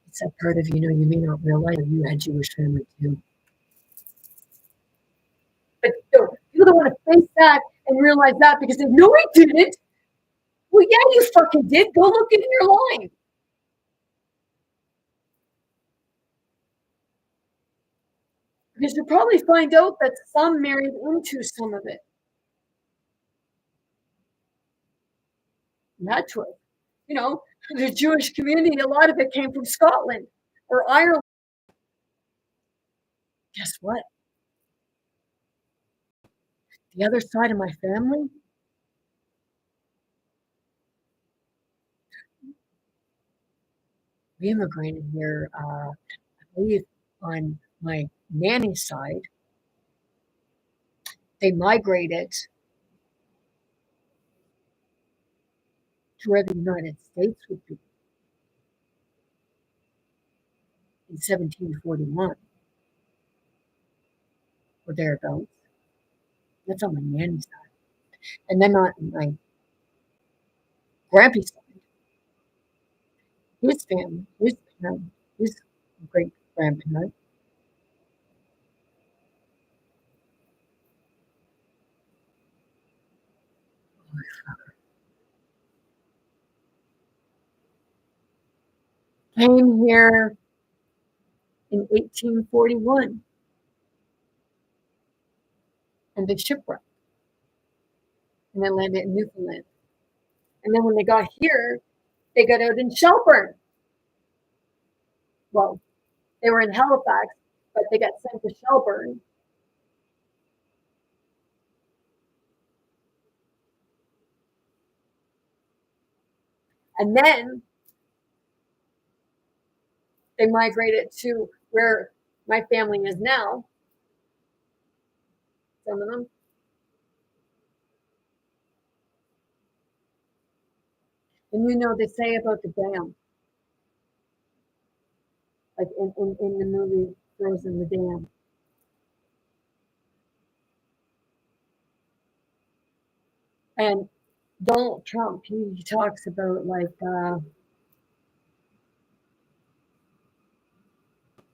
It's that part of, you may not realize that you had Jewish family too. But you don't want to face that and realize that because no, I didn't. Well, yeah, you fucking did. Go look in your line. Because you'll probably find out that some married into some of it. Naturally. The Jewish community, a lot of it came from Scotland or Ireland. Guess what? The other side of my family, we immigrated here, I believe, on my nanny's side. They migrated to where the United States would be in 1741 or thereabouts. That's on my nanny's side. And then on my grandpa's side, his family, his parents, his great grandparent, came here in 1841 and they shipwrecked and then landed in Newfoundland. And then when they got here, they got out in Shelburne. Well, they were in Halifax, but they got sent to Shelburne. And then they migrated to where my family is now. some of them. And they say about the dam, like in the movie Frozen, the dam. And Donald Trump, he talks about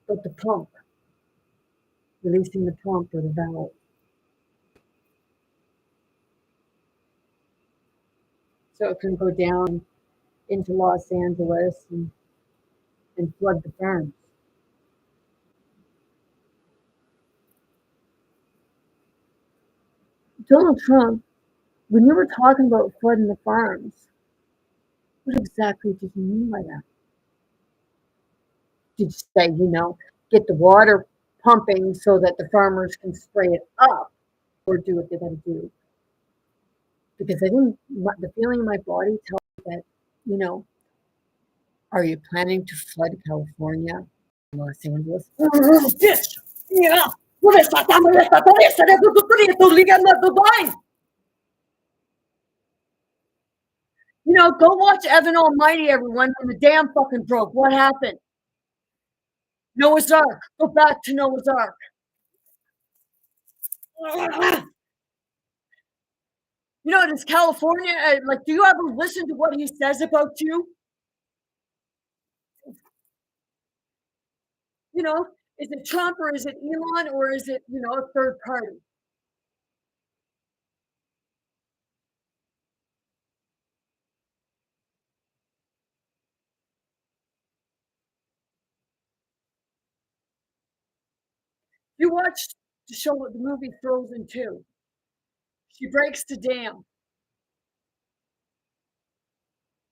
about the pump, releasing the pump or the valve. So it can go down into Los Angeles and flood the farms. Donald Trump, when you were talking about flooding the farms, what exactly did you mean by that? Did you say, get the water pumping so that the farmers can spray it up or do what they got to do? Because the feeling in my body tells me that, are you planning to flood California, Los Angeles? Bitch! Yeah! Go watch Evan Almighty, everyone, when the dam fucking broke. What happened? Noah's Ark. Go back to Noah's Ark. Does California, do you ever listen to what he says about you? Is it Trump or is it Elon or is it, a third party? You watched the movie Frozen 2. She breaks the dam.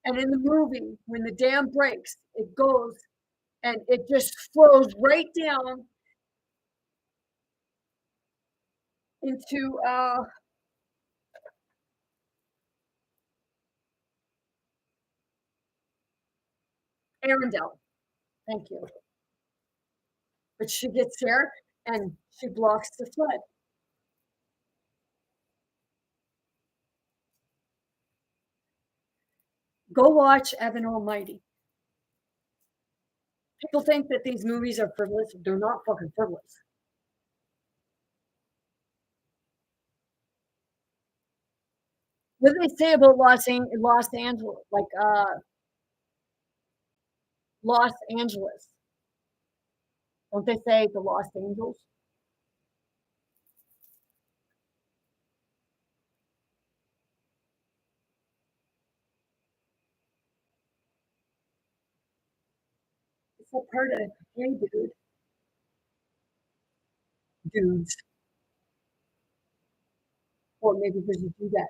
And in the movie, when the dam breaks, it goes and it just flows right down into Arendelle. Thank you. But she gets there and she blocks the flood. Go watch Evan Almighty. People think that these movies are frivolous. They're not fucking frivolous. What do they say about Los Angeles? Los Angeles. Don't they say the Los Angeles? It's a part of, hey, dudes. Or maybe because you do that.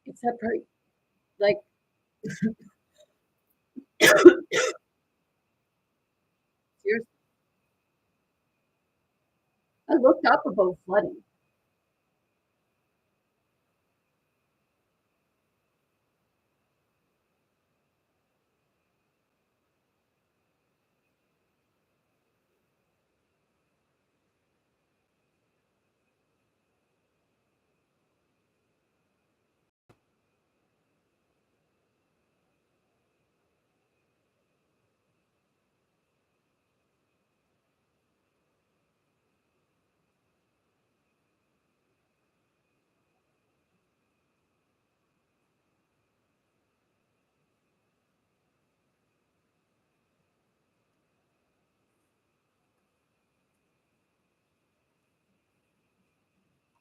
It's a part, like, seriously. I looked up about flooding.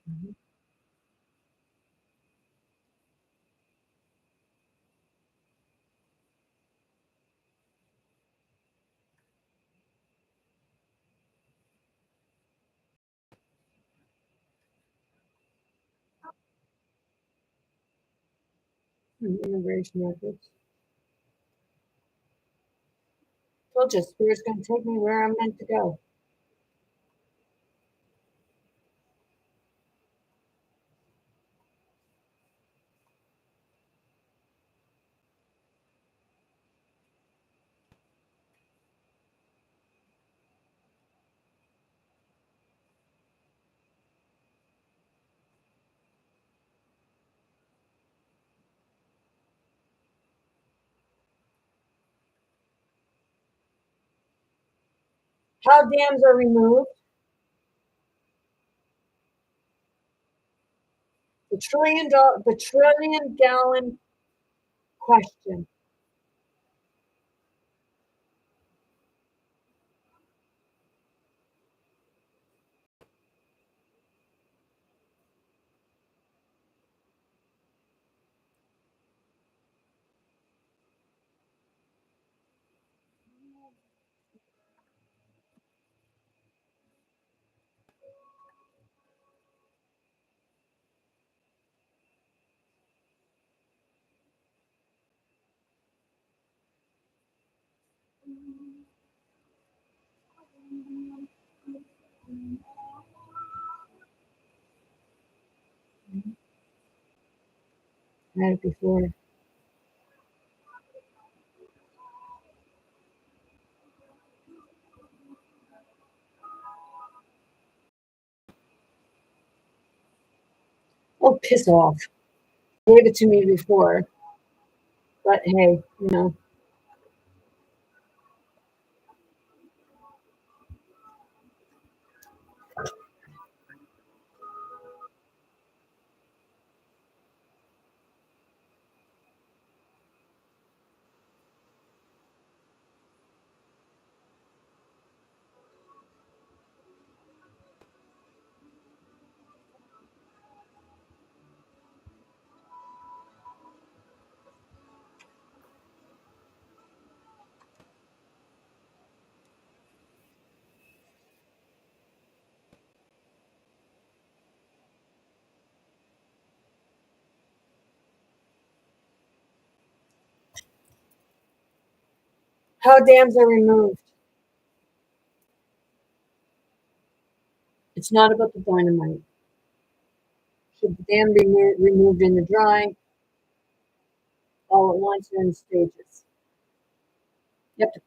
Mhm. Immigration records. Told you, Spirit's going to take me where I'm meant to go. How dams are removed. The trillion gallon question. I had it before. Oh, piss off. Gave it to me before. But hey, you know. How dams are removed. It's not about the dynamite. Should the dam be removed in the dry, all at once, or in stages? You have to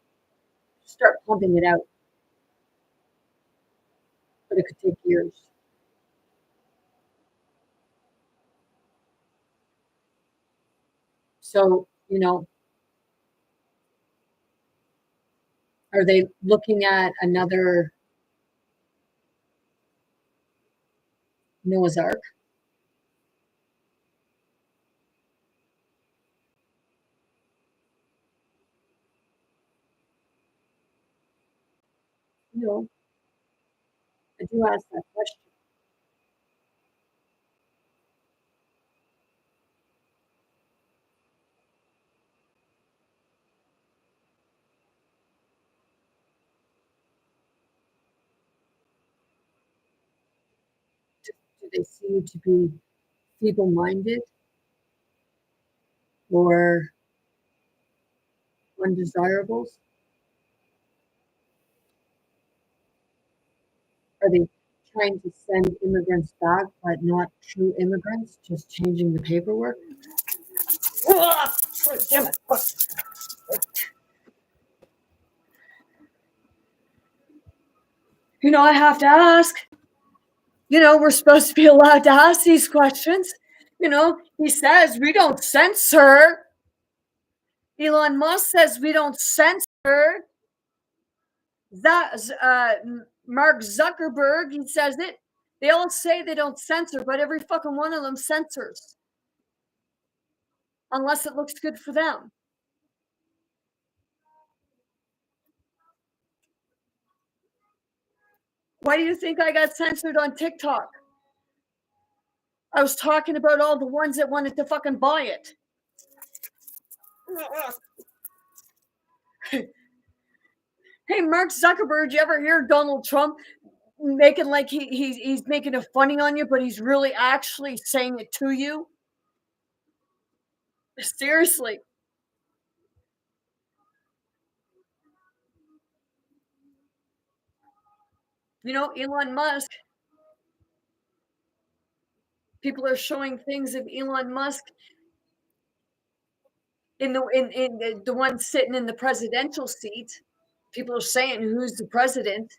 start pumping it out, but it could take years. So, you know, are they looking at another Noah's Ark? You know, I do ask that question. Do they see you to be feeble-minded or undesirables? Are they trying to send immigrants back, but not true immigrants, just changing the paperwork? Ah, damn it. You know, I have to ask. You know, we're supposed to be allowed to ask these questions. You know, he says we don't censor. Elon Musk says we don't censor. That Mark Zuckerberg, he says it. They all say they don't censor, but every fucking one of them censors, unless it looks good for them. Why do you think I got censored on TikTok? I was talking about all the ones that wanted to fucking buy it. Hey, Mark Zuckerberg, you ever hear Donald Trump making like he's making a funny on you, but he's really actually saying it to you? Seriously. You know, Elon Musk, people are showing things of Elon Musk in the one sitting in the presidential seat. People are saying who's the president.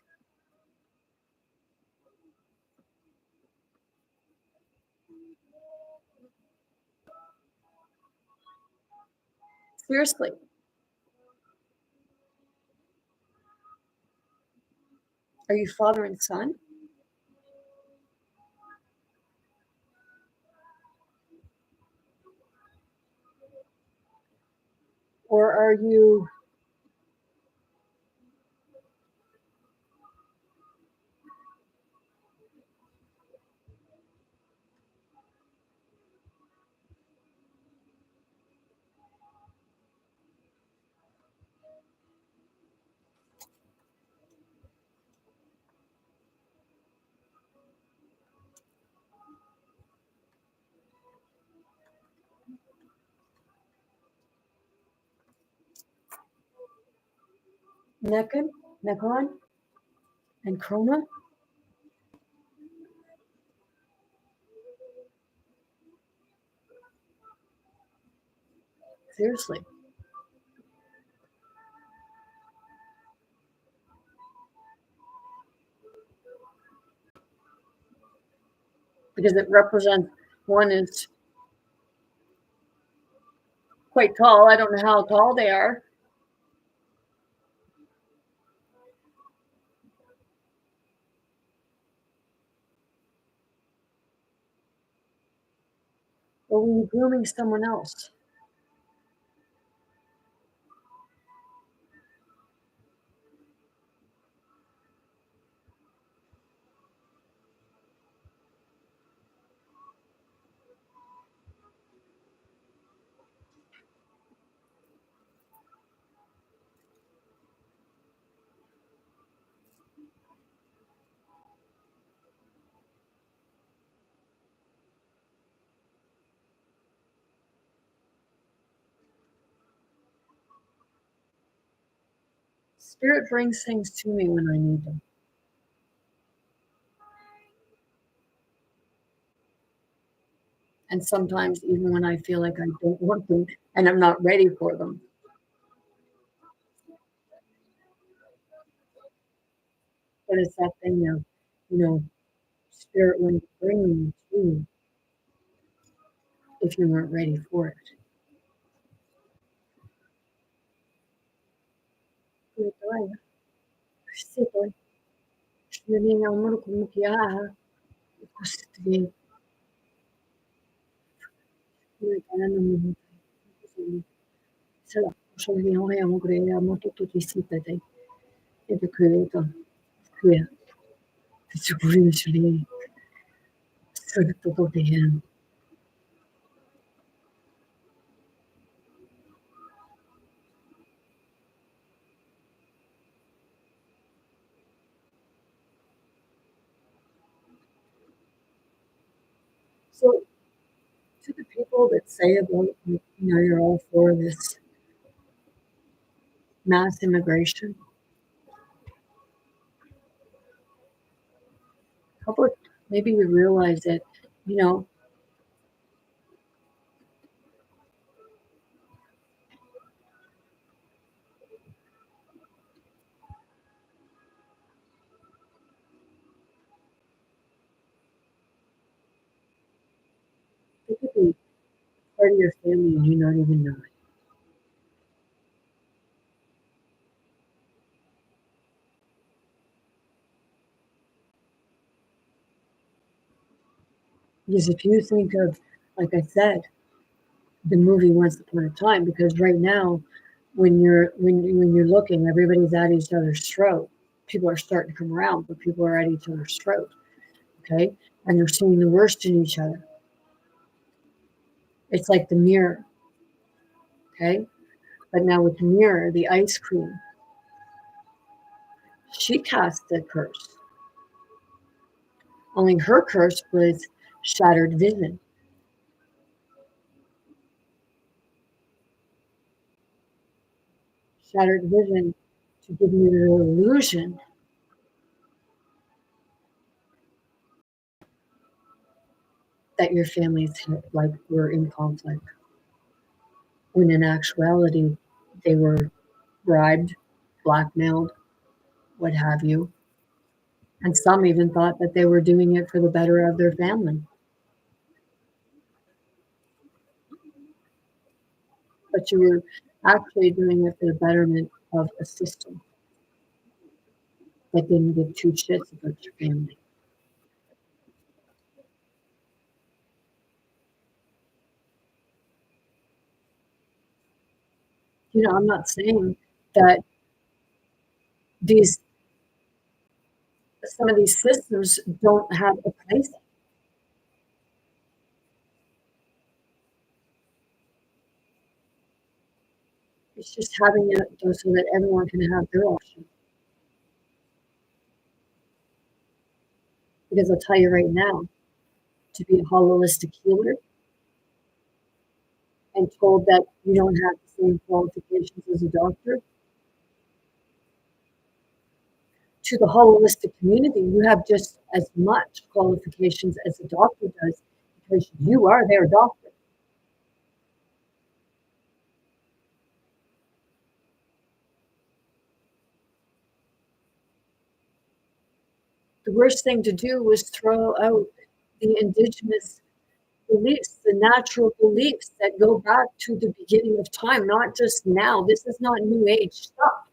Seriously. Are you father and son? Or are you Nekon, and Chroma? Seriously. Because it represents one is quite tall. I don't know how tall they are. Or were you grooming someone else? Spirit brings things to me when I need them. And sometimes even when I feel like I don't want them and I'm not ready for them. But it's that thing of, spirit when bringing to you if you weren't ready for it. So to the people that say about, you're all for this mass immigration, public, maybe you realize that, they could be part of your family and you not even know it. Because if you think of, like I said, the movie Once Upon a Time, because right now, when you're looking, everybody's at each other's throat. People are starting to come around, but people are at each other's throat. Okay, and they're seeing the worst in each other. It's like the mirror. Okay, but now with the mirror, the ice cream, she cast a curse. Only her curse was shattered vision. Shattered vision to give you the illusion that your families like were in conflict, when in actuality they were bribed, blackmailed, what have you. And some even thought that they were doing it for the better of their family. But you were actually doing it for the betterment of the system. that didn't give two shits about your family. I'm not saying that these some of these systems don't have a place. It's just having it so that everyone can have their option. Because I'll tell you right now, to be a holistic healer and told that you don't have the same qualifications as a doctor, to the holistic community, you have just as much qualifications as a doctor does because you are their doctor. The worst thing to do was throw out the indigenous beliefs, the natural beliefs that go back to the beginning of time, not just now. This is not new age stuff.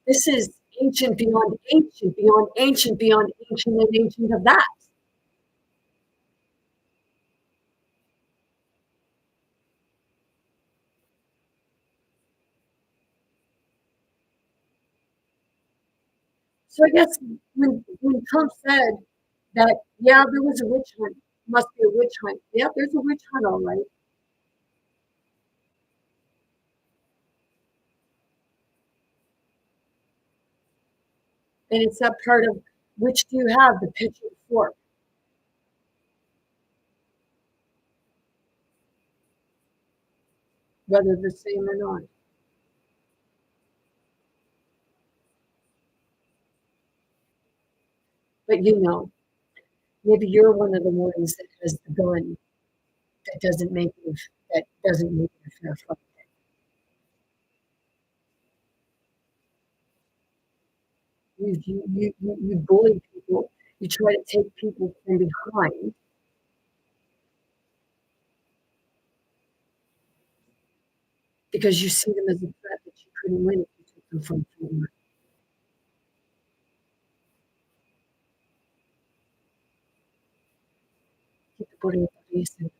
This is ancient beyond ancient, beyond ancient, beyond ancient, and ancient of that. So I guess when Trump said that, yeah, there was a witch hunt, must be a witch hunt. Yeah, there's a witch hunt, all right. And it's that part of which do you have, the pitch or the fork? Whether the same or not. But maybe you're one of the ones that has the gun that doesn't make it a fair fight. You bully people. You try to take people from behind because you see them as a threat that you couldn't win if you took them from behind. Keep the body of the base. It's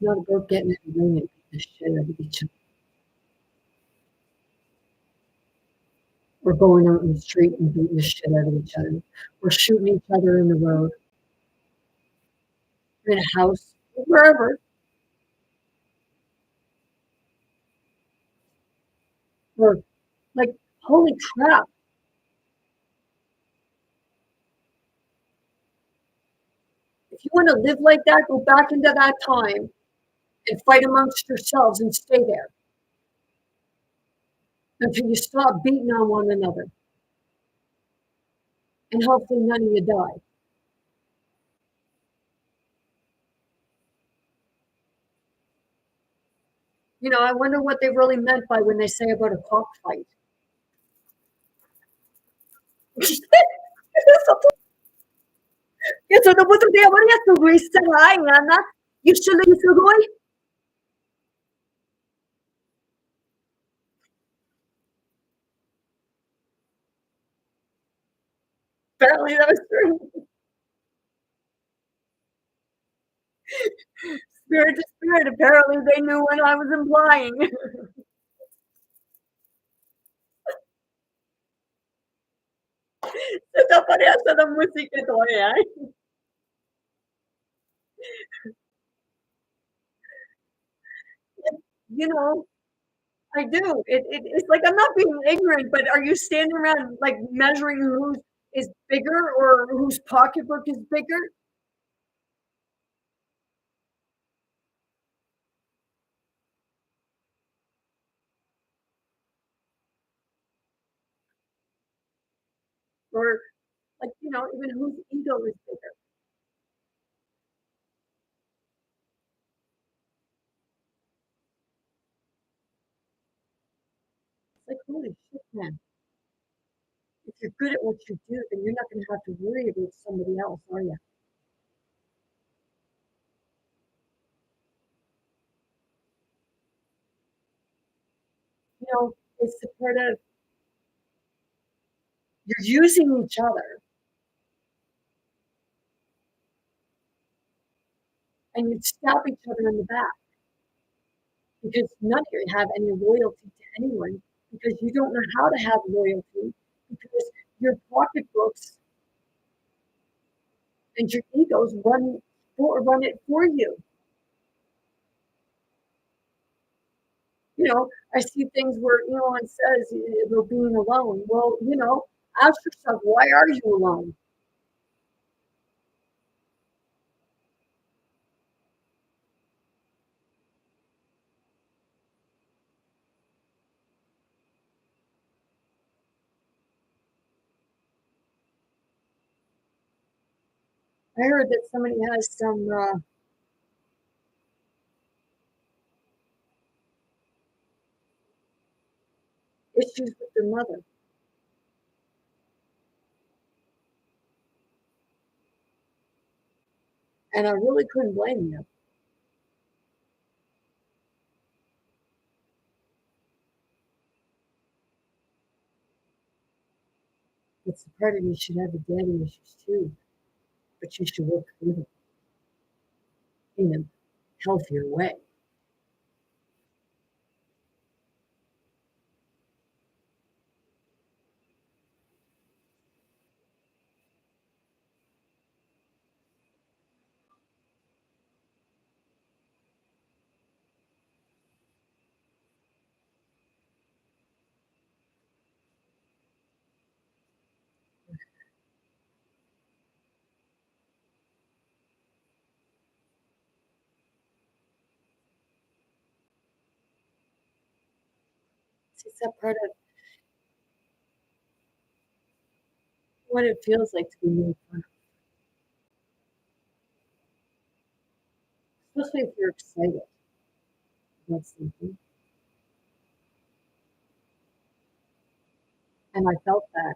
not about getting in the ring and beating the shit out of each other. Or going out in the street and beating the shit out of each other. Or shooting each other in the road. In a house. Wherever. Or like, holy crap. If you want to live like that, go back into that time and fight amongst yourselves and stay there until you stop beating on one another. And hopefully none of you die. I wonder what they really meant by when they say about a cockfight. Eso no puedo decir, what is the waste of time, Anna? You should let you go. Apparently that was true. Spirit to spirit, apparently they knew what I was implying. Ito parehas na ng musika to, eh. You know, I do. It's like I'm not being ignorant, but are you standing around like measuring who is bigger or whose pocketbook is bigger? Or like, even whose ego is bigger? It's like, holy shit, man. If you're good at what you do, then you're not going to have to worry about somebody else, are you? it's the part of you're using each other and you stab each other in the back because none of you have any loyalty to anyone because you don't know how to have loyalty because your pocketbooks and your egos run it for you. You know, I see things where Elon says about being alone. Well, ask yourself, why are you alone? I heard that somebody has some issues with their mother. And I really couldn't blame them. It's the part of you should have the daddy issues too, but you should work through them in a healthier way. It's that part of what it feels like to be made fun of, especially if you're excited about something. And I felt that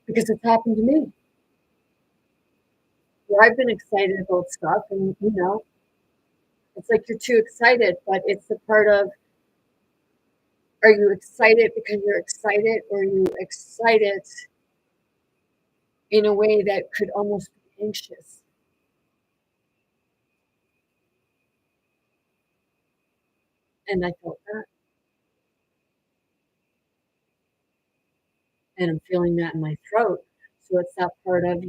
because it's happened to me. Where I've been excited about stuff, and it's like you're too excited, but it's the part of are you excited because you're excited, or are you excited in a way that could almost be anxious? And I felt that, and I'm feeling that in my throat. So it's that part of,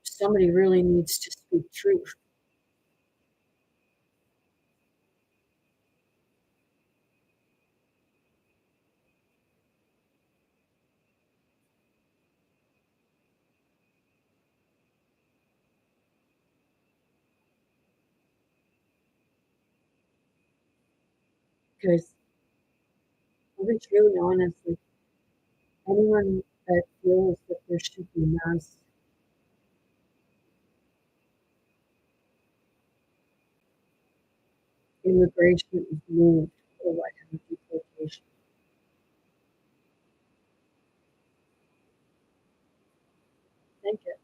somebody really needs to speak truth. Because I'll be truly honest, with anyone that feels that there should be mass immigration is moved or what have you, deportation. Think it.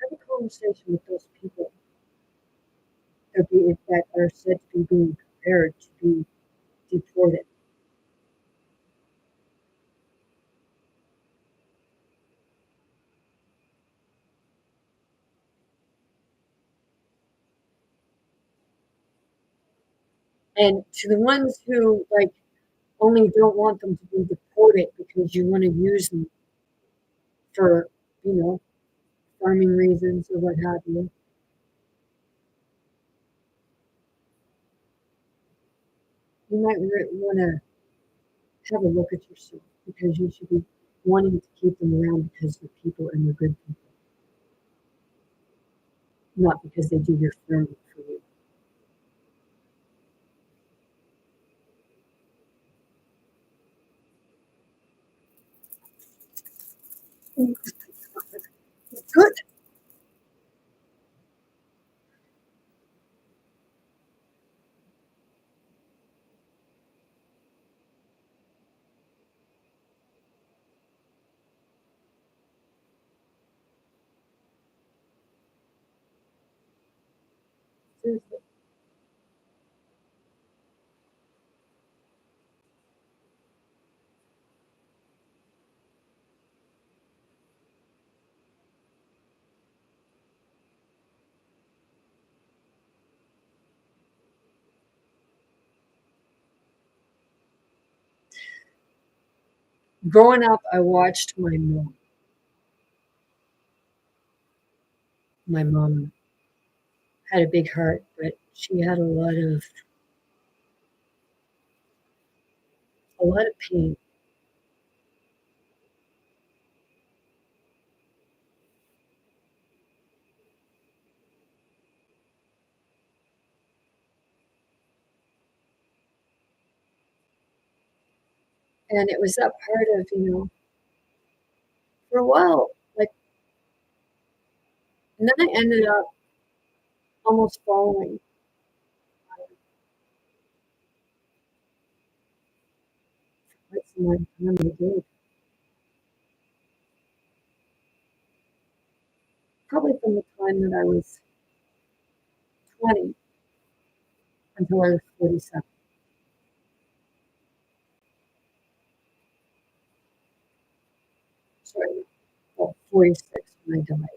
Have a conversation with those people that are said to be being prepared to be deported. And to the ones who only don't want them to be deported because you want to use them for, you know, farming reasons or what have you, you might want to have a look at yourself because you should be wanting to keep them around because they're people and they're good people, not because they do your farming for you. Good. growing up, I watched my mom. My mom had a big heart, but she had a lot of pain. And it was that part of, for a while, like, and then I ended up almost following quite some time I did. Probably from the time that I was 20 until I was 47. Sorry, well, 46 when I died.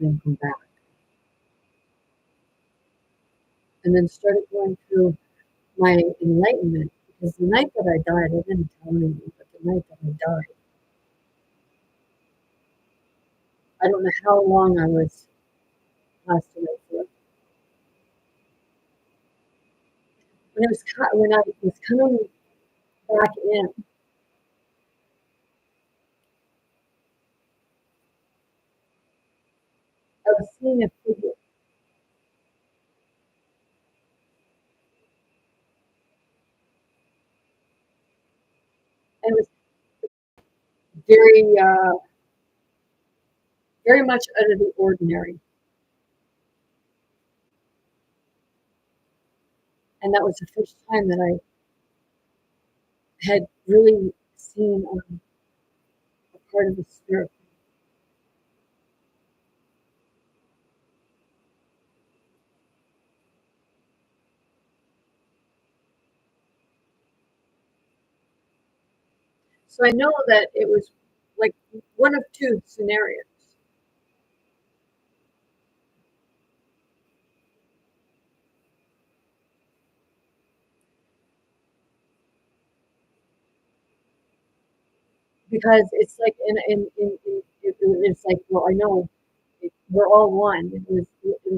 Then come back. And then started going through my enlightenment because the night that I died, I didn't tell anyone, but the night that I died, I don't know how long I was passed away for. When I was coming back in, I was seeing a figure, and it was very, very much out of the ordinary. And that was the first time that I had really seen a part of the spirit. So I know that it was like one of two scenarios. Because it's like it's like, well, I know we're all one. It was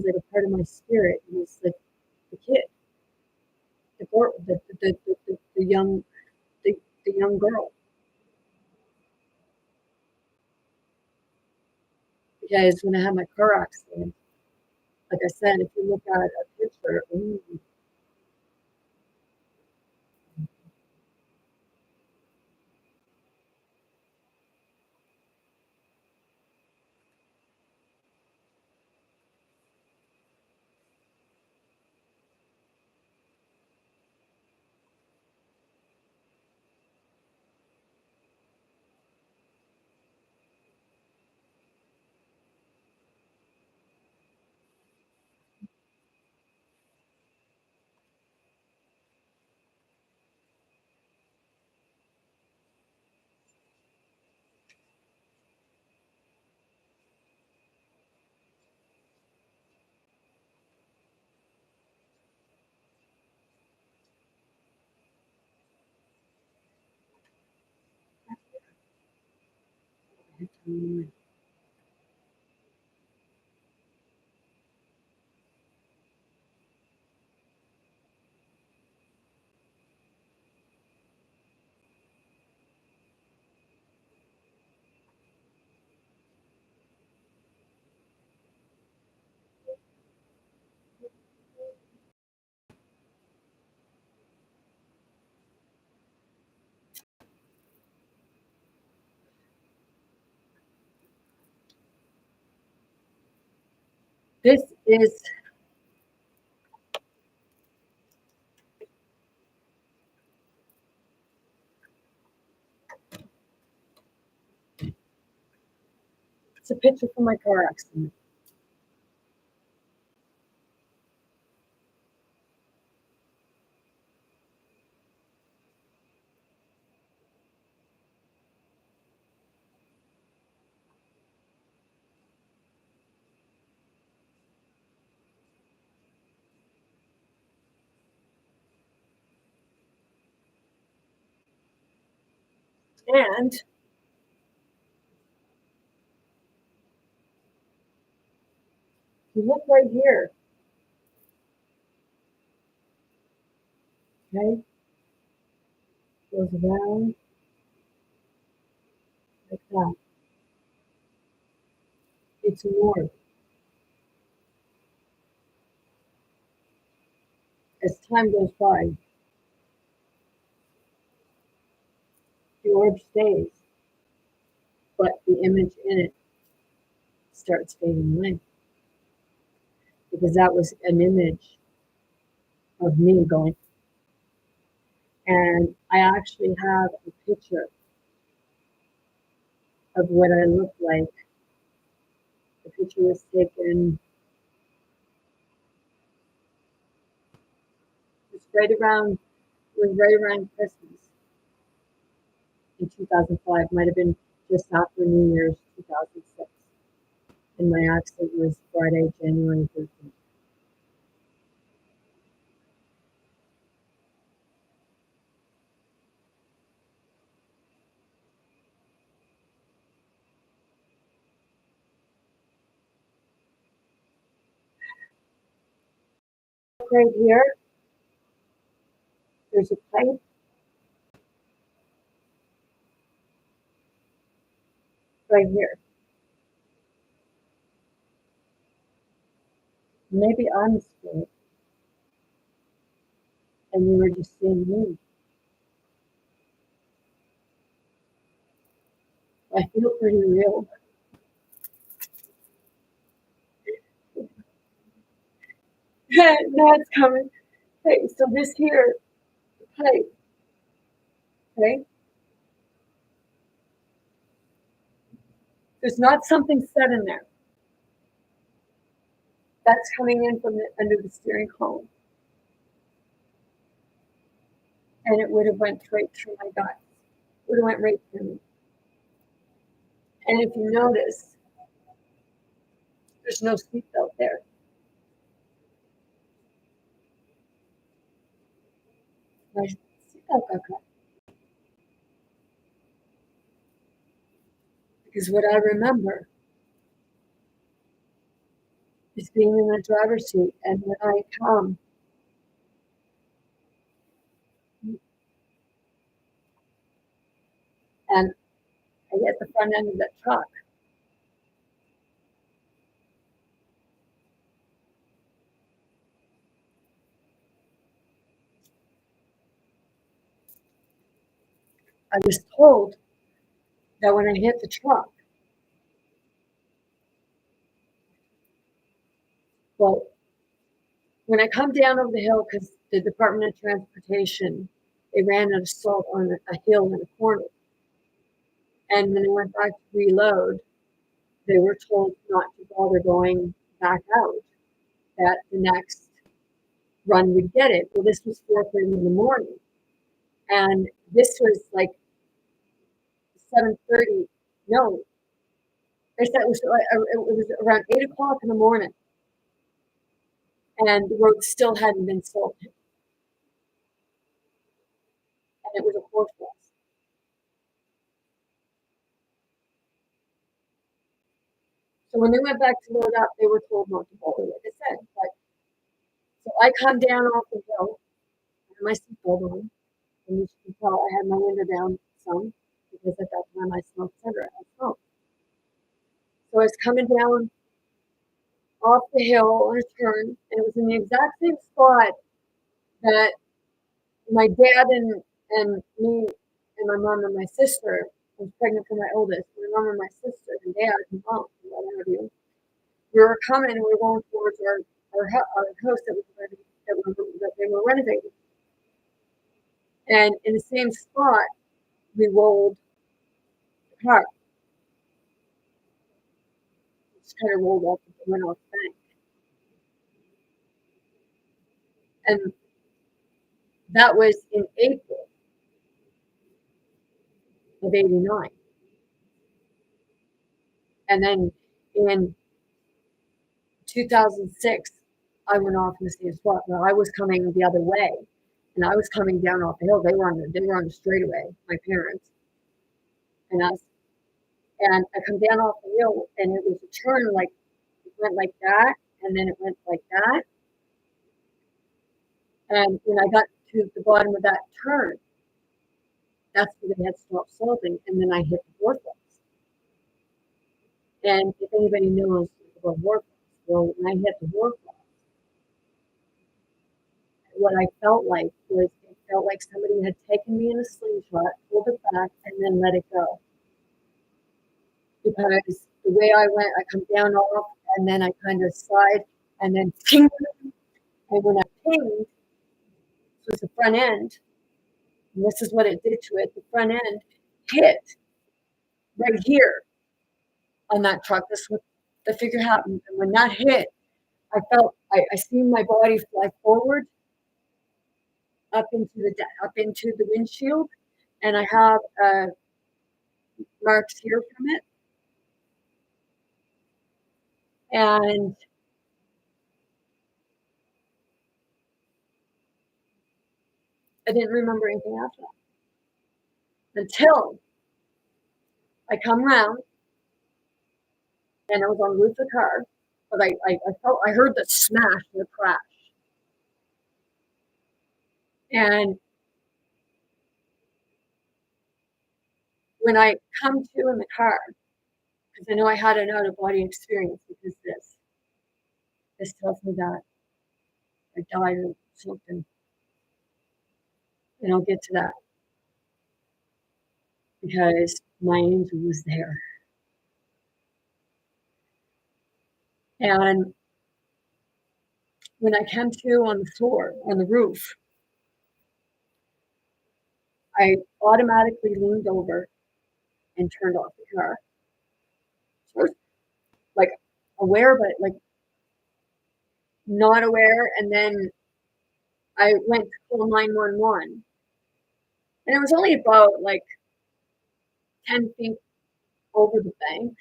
like a part of my spirit. It was like the kid, the the young girl. Because when I had my car accident, like I said, if you look at a picture, this is it's a picture from my car accident. And you look right here, okay? Goes around like that. It's north. As time goes by, the orb stays, but the image in it starts fading away. Because that was an image of me going. And I actually have a picture of what I look like. The picture was taken right around Christmas in 2005. Might have been just after New Year's 2006. And my accident was Friday, January 13th. Right here, there's a pipe. Right here. Maybe I'm spirit and you were just seeing me. I feel pretty real. Now it's coming. Okay, so this here, the pipe, okay? There's not something set in there. That's coming in from under the steering column. And it would have went right through my guts. Would have went right through me. And if you notice, there's no seatbelt there. My seatbelt got cut. Because what I remember is being in the driver's seat, and when I come, and I hit the front end of that truck, I was told that when I hit the truck, well, when I come down over the hill, because the Department of Transportation, they ran an assault on a hill in a corner. And when I went back to reload, they were told not to bother going back out, that the next run would get it. Well, this was 4:30 in the morning. And this was like 7:30. No, I said it was around 8 o'clock in the morning. And the road still hadn't been salted. And it was a horse race. So when they went back to load up, they were told not to bother, like I said. But so I come down off the hill, I had my seatbelt on, and you can tell I had my window down some because at that time I smoked cigarette. I smoked. So I was coming down off the hill on a turn, and it was in the exact same spot that my dad and me and my mom and my sister. I was pregnant for my oldest. My mom and my sister and dad and mom and what have you. We were coming and we were going towards our house that they were renovating. And in the same spot, we rolled the car. Just kind of rolled off and went off the bank. And that was in April of '89. And then in 2006, I went off in the same spot. Now I was coming the other way, and I was coming down off the hill. They were on the straightaway, my parents. and us. And I come down off the hill, and it was a turn like it went like that, and then it went like that. And when I got to the bottom of that turn, that's where they had stopped salting, and then I hit the vortex. And if anybody knows about vortex, well, when I hit the vortex, what I felt like was it felt like somebody had taken me in a slingshot, pulled it back, and then let it go. Because the way I went, I come down off, and then I kind of slide, and then ping, and when I pinged, it was the front end, and this is what it did to it. The front end hit right here on that truck. This is what the figure happened. And when that hit, I felt I seen my body fly forward up into the windshield, and I have marks here from it. And I didn't remember anything after that until I come around and I was on the roof of the car, but I heard the smash and the crash. And when I come to in the car, because I know I had an out of body experience because this tells me that I died or something, and I'll get to that because my angel was there. And when I came to on the floor, on the roof, I automatically leaned over and turned off the car. So I was like aware, but like not aware. And then I went to call 911. And it was only about like 10 feet over the bank.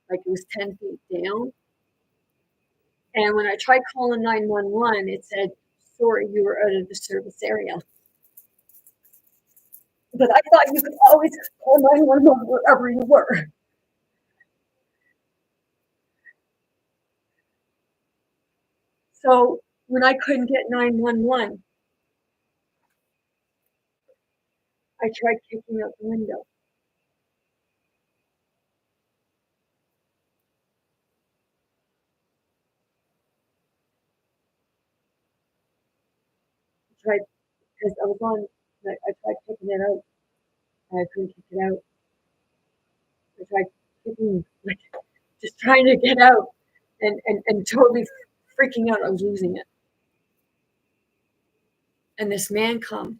Like it was 10 feet down. And when I tried calling 911, it said, sorry, you were out of the service area. But I thought you could always call 911 wherever you were. So when I couldn't get 911, I tried kicking out the window. I tried because I was on. I tried kicking it out. And I couldn't kick it out. I tried kicking, like just trying to get out, and totally freaking out. I was losing it. And this man come,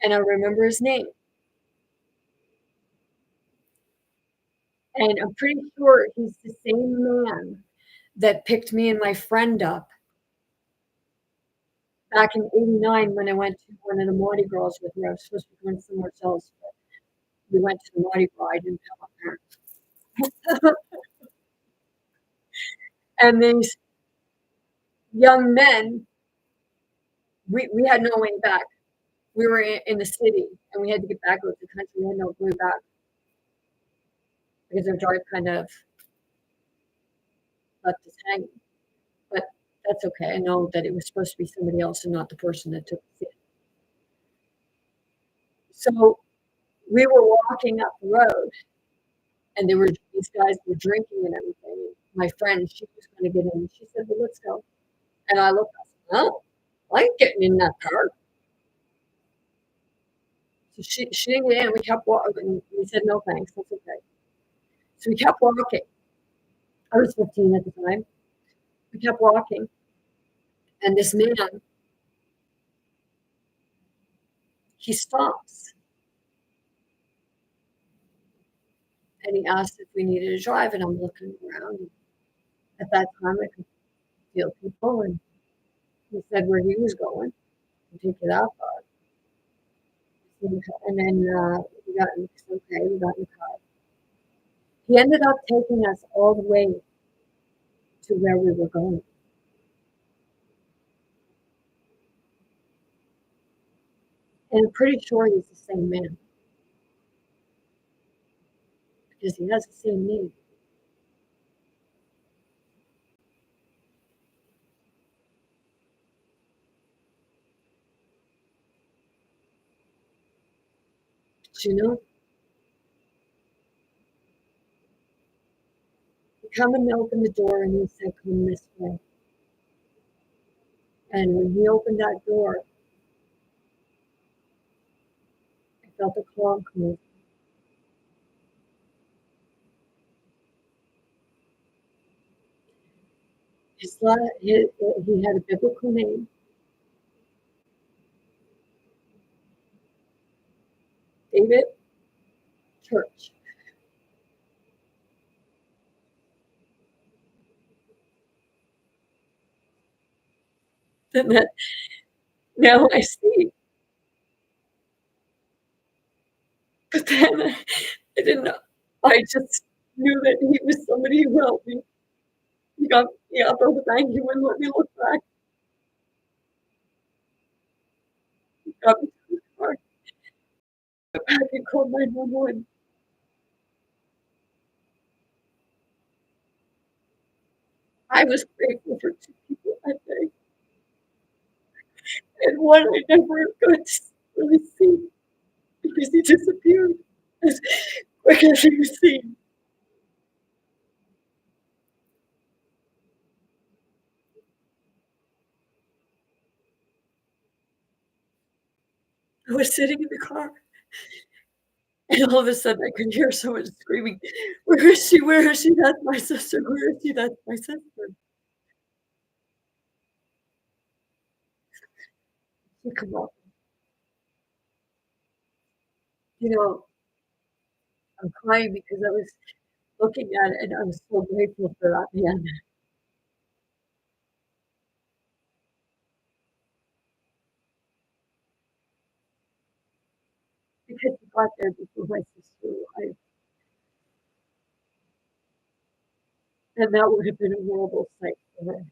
and I remember his name. And I'm pretty sure he's the same man that picked me and my friend up back in '89 when I went to one of the Mardi Gras with her. I was supposed to be going somewhere else, but we went to the Mardi Gras. I didn't tell my parents. And these young men, we had no way back. We were in the city, and we had to get back out to the country. We had no way back because our drive kind of left us hanging. But that's okay. I know that it was supposed to be somebody else and not the person that took us in. So we were walking up the road, and these guys were drinking and everything. My friend, she was going to get in. She said, "Well, let's go." And I looked. I said, "No, I ain't getting in that car." So she didn't get in. We kept walking. We said, "No, thanks. That's okay." So we kept walking. I was 15 at the time. We kept walking, and this man, he stops, and he asked if we needed a drive, and I'm looking around. At that time, I could feel people, and he said where he was going to take it out. And then we got in the car. He ended up taking us all the way to where we were going. And I'm pretty sure he's the same man. because he has the same name. But you know, he come and opened the door and he said, "Come this way." And when he opened that door, I felt a claw come over. He had a biblical name. David Church. And that now I see. But then I didn't know. I just knew that he was somebody who helped me. He got me up on the bank. He wouldn't let me look back. He got me to the car. Went back and called 911. I was grateful for two people that day. And one I never got to really see because he disappeared as quick as he was seen. I was sitting in the car, and all of a sudden I could hear someone screaming, "Where is she? Where is she? That's my sister. Where is she? That's my sister." She come up. You know, I'm crying because I was looking at it and I was so grateful for that man because he got there before my sister arrived. And that would have been a horrible sight for her.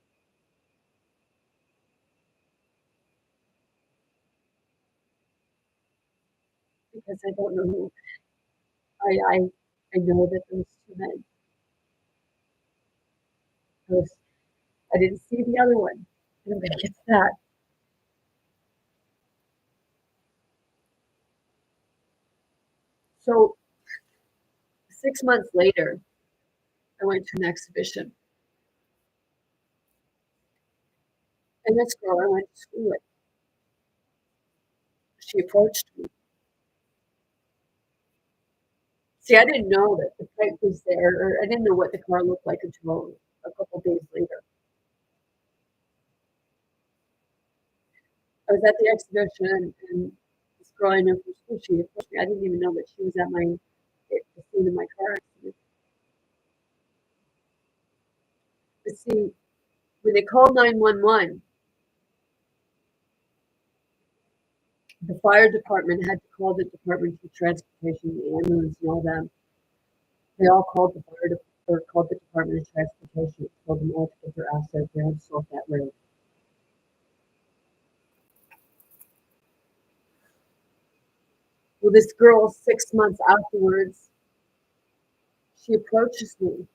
Because I don't know who I I know that those two men. Those I didn't see the other one. And I'm gonna get to that. So 6 months later, I went to an exhibition. And this girl I went to school with, she approached me. See, I didn't know that the pipe was there, or I didn't know what the car looked like until a couple days later. I was at the exhibition, and this girl I know from school, she approached me. I didn't even know that she was at the scene of my car accident. But see, when they called 911, the fire department had to call the Department of Transportation, the ambulance, and all them. They all called called the Department of Transportation, told them all to get their ass out there and sort that road. Well, this girl, 6 months afterwards, she approaches me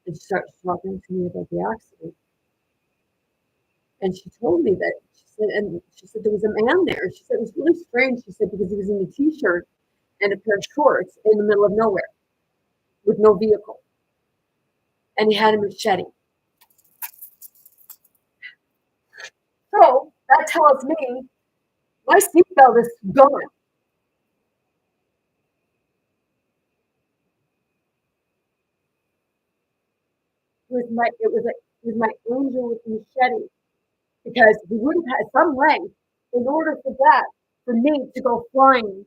and starts talking to me about the accident. And she told me that she said there was a man there. She said it was really strange. She said because he was in a t-shirt and a pair of shorts in the middle of nowhere with no vehicle, and he had a machete. So that tells me my seatbelt is gone. It was my angel with the machete because he would have had some length in order for me to go flying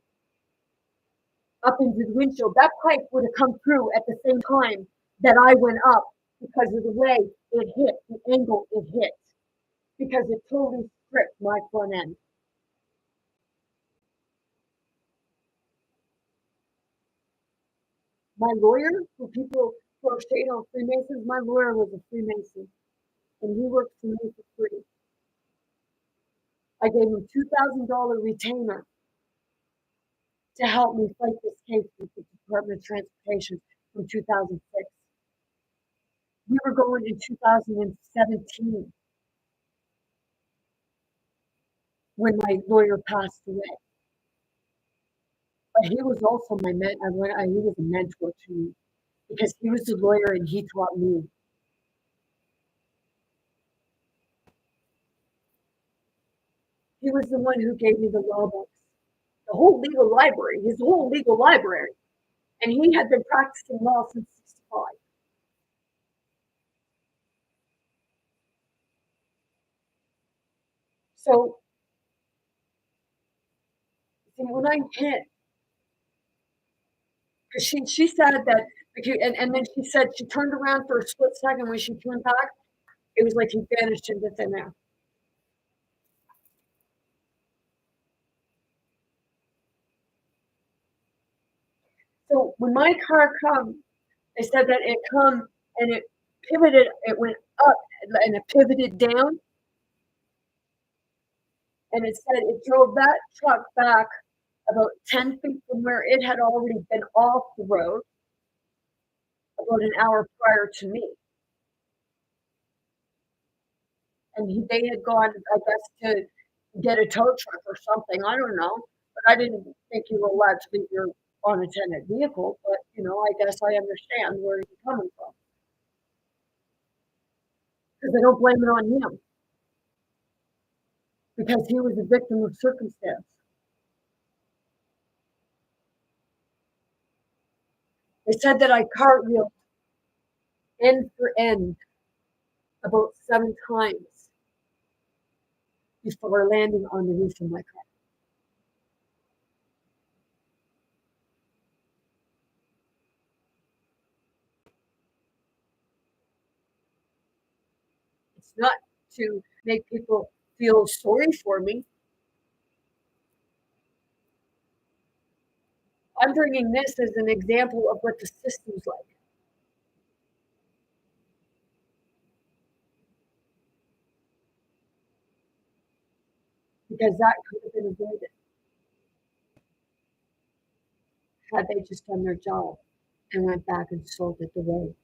up into the windshield. That pipe would have come through at the same time that I went up because of the way it hit, the angle it hit, because it totally stripped my front end. My lawyer, who people crochet on Freemasons, my lawyer was a Freemason, and he worked for me for free. I gave him $2,000 retainer to help me fight this case with the Department of Transportation from 2006. We were going in 2017 when my lawyer passed away. But he was also my he was a mentor to me because he was the lawyer and he taught me. He was the one who gave me the law books, the whole legal library, his whole legal library. And he had been practicing law since 65. So, see, when I hit, because she said that, and then she said she turned around for a split second. When she turned back, it was like he vanished into thin air. So when my car come, they said that it come and it pivoted, it went up and it pivoted down. And it said it drove that truck back about 10 feet from where it had already been off the road about an hour prior to me. And they had gone, I guess, to get a tow truck or something. I don't know. But I didn't think you were allowed to leave your unattended vehicle. But, I guess I understand where you're coming from. Because I don't blame it on him. Because he was a victim of circumstance. They said that I cartwheeled end for end about 7 times before landing on the roof of my car. It's not to make people feel sorry for me. I'm bringing this as an example of what the system's like. Because that could have been avoided had they just done their job and went back and sold it away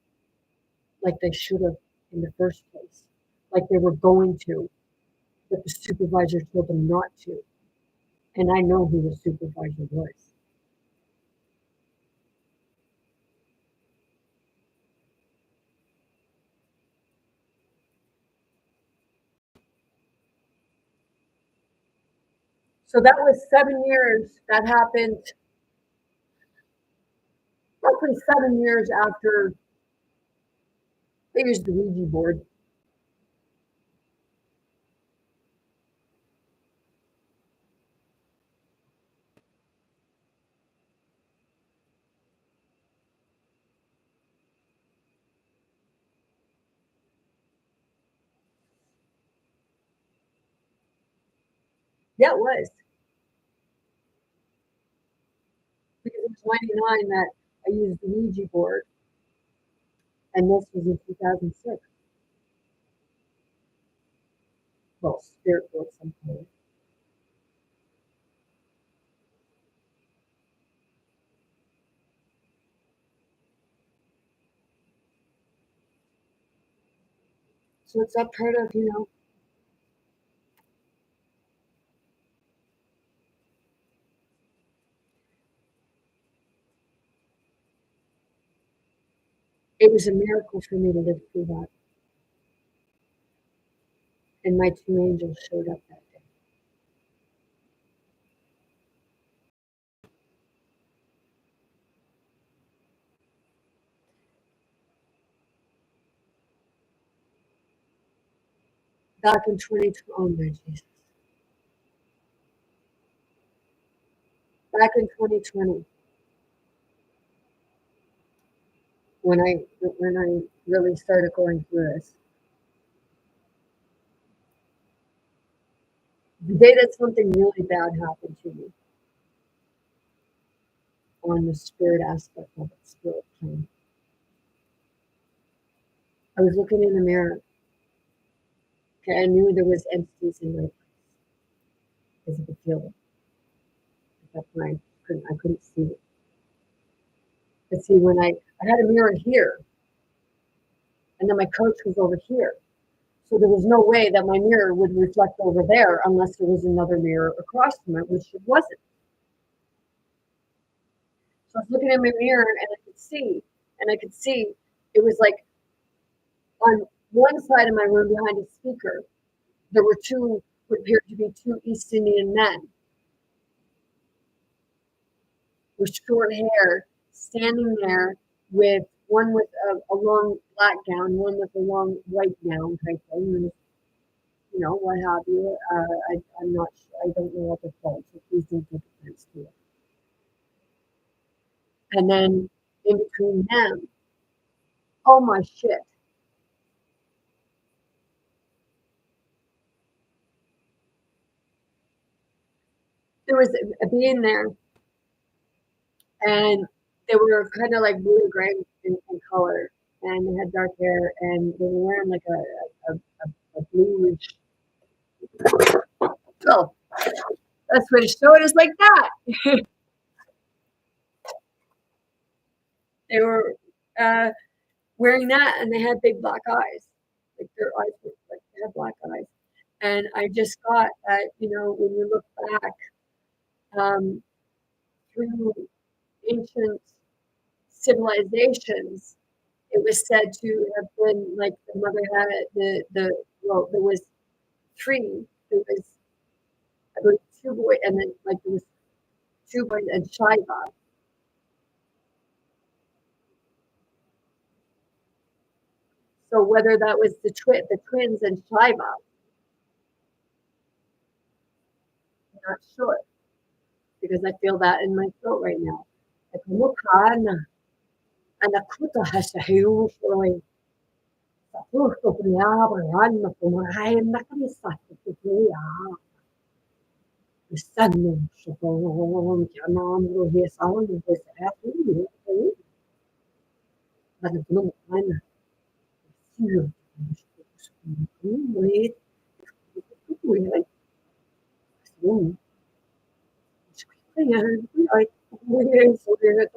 like they should have in the first place, like they were going to, but the supervisor told them not to. And I know who the supervisor was. So that was 7 years. That happened roughly 7 years after they used the Ouija board. Yeah, it was. Because it was 99 that I used the Ouija board, and this was in 2006. Well, spirit board sometime. So it's that part of, it was a miracle for me to live through that. And my 2 angels showed up that day. Back in 2020, oh my Jesus. Back in 2020, when I really started going through this, the day that something really bad happened to me on the spirit aspect of it, spirit plane, I was looking in the mirror. Okay, I knew there was entities in my place because I could feel them. At that point, I couldn't see it. But see, when I had a mirror here, and then my couch was over here. So there was no way that my mirror would reflect over there unless there was another mirror across from it, which it wasn't. So I was looking in my mirror and I could see it was like on one side of my room behind a speaker, there were what appeared to be two East Indian men with short hair standing there with one with a long black gown, one with a long white gown type thing, and what have you. I'm not sure. I don't know what they're called, so please don't take offense to it. And then in between them, oh my shit. There was a being there, and they were kind of like blue and gray in color, and they had dark hair, and they were wearing like a bluish. So that's what it showed us like that. They were wearing that, and they had big black eyes. Like their eyes were like they had black eyes. And I just got that, when you look back through ancient civilizations, it was said to have been like the mother had there was three. There was, I believe, two boys, and then like there was two boys and Shiva. So whether that was the twins and Shiva, I'm not sure, because I feel that in my throat right now. أنا كنت هسهيوش روي سطوح كبرياء برهان مكمرهاي مكريسة كبرياء استنوا شكوهم كان عمره هي صاون بسعاتي بدنا نقول أنا سير مش ويت ويت سير مش يعني ويت ويت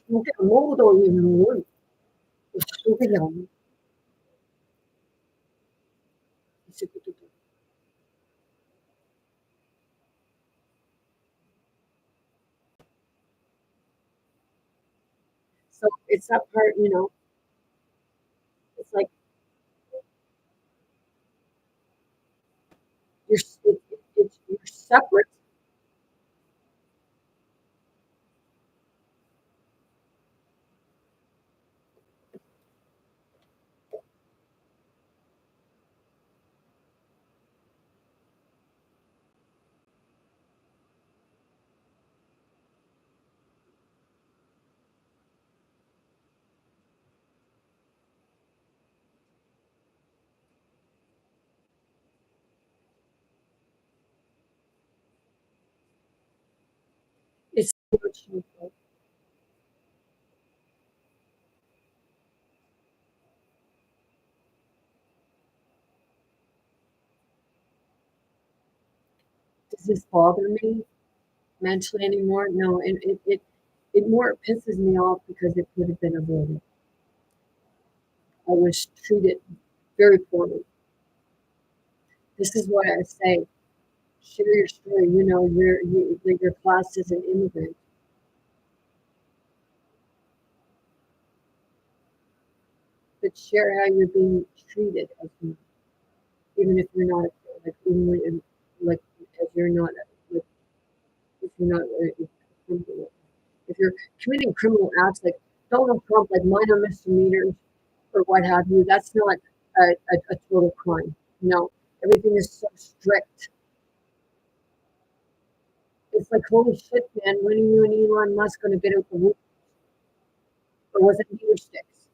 ممكن موضوع ينون مش يعني So it's that part, it's like you're separate. It's so much shameful. Does this bother me mentally anymore? No, it more pisses me off because it could have been avoided. I was treated very poorly. This is why I say, share your story. Your class is an immigrant, but share how you're being treated as me, even if you're not like even when, like as you're not like if you're not if you're committing criminal acts like Donald Trump, like minor misdemeanors or what have you, that's not a total crime. No, everything is so strict. It's like, holy shit, man, when are you and Elon Musk going to get out the roof? Or was it meter sticks?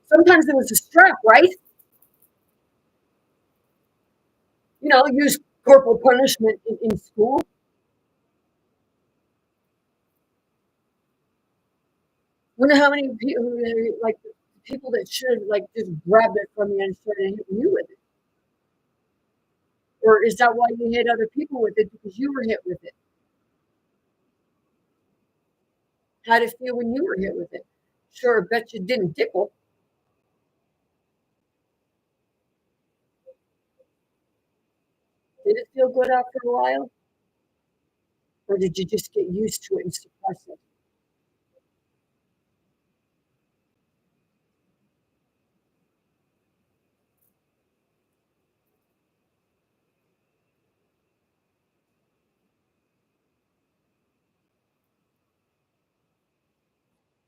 Sometimes it was a strap, right? Use corporal punishment in school. Wonder how many people, like people that should like just grabbed it from you and started hitting you with it. Or is that why you hit other people with it because you were hit with it? How'd it feel when you were hit with it? Sure, bet you didn't tickle. Did it feel good after a while? Or did you just get used to it and suppress it?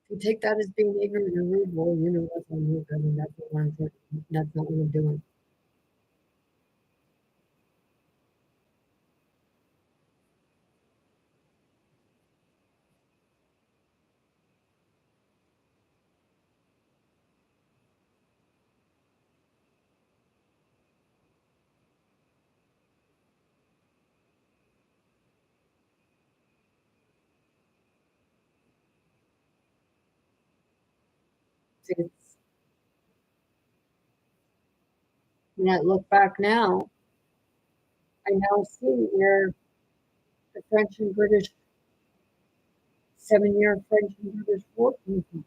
If you take that as being ignorant and rude, well, you know that's on you. I mean, that's what I'm doing. That's not what I'm doing. It's, when I look back now, I now see where the French and British 7-year French and British war came from.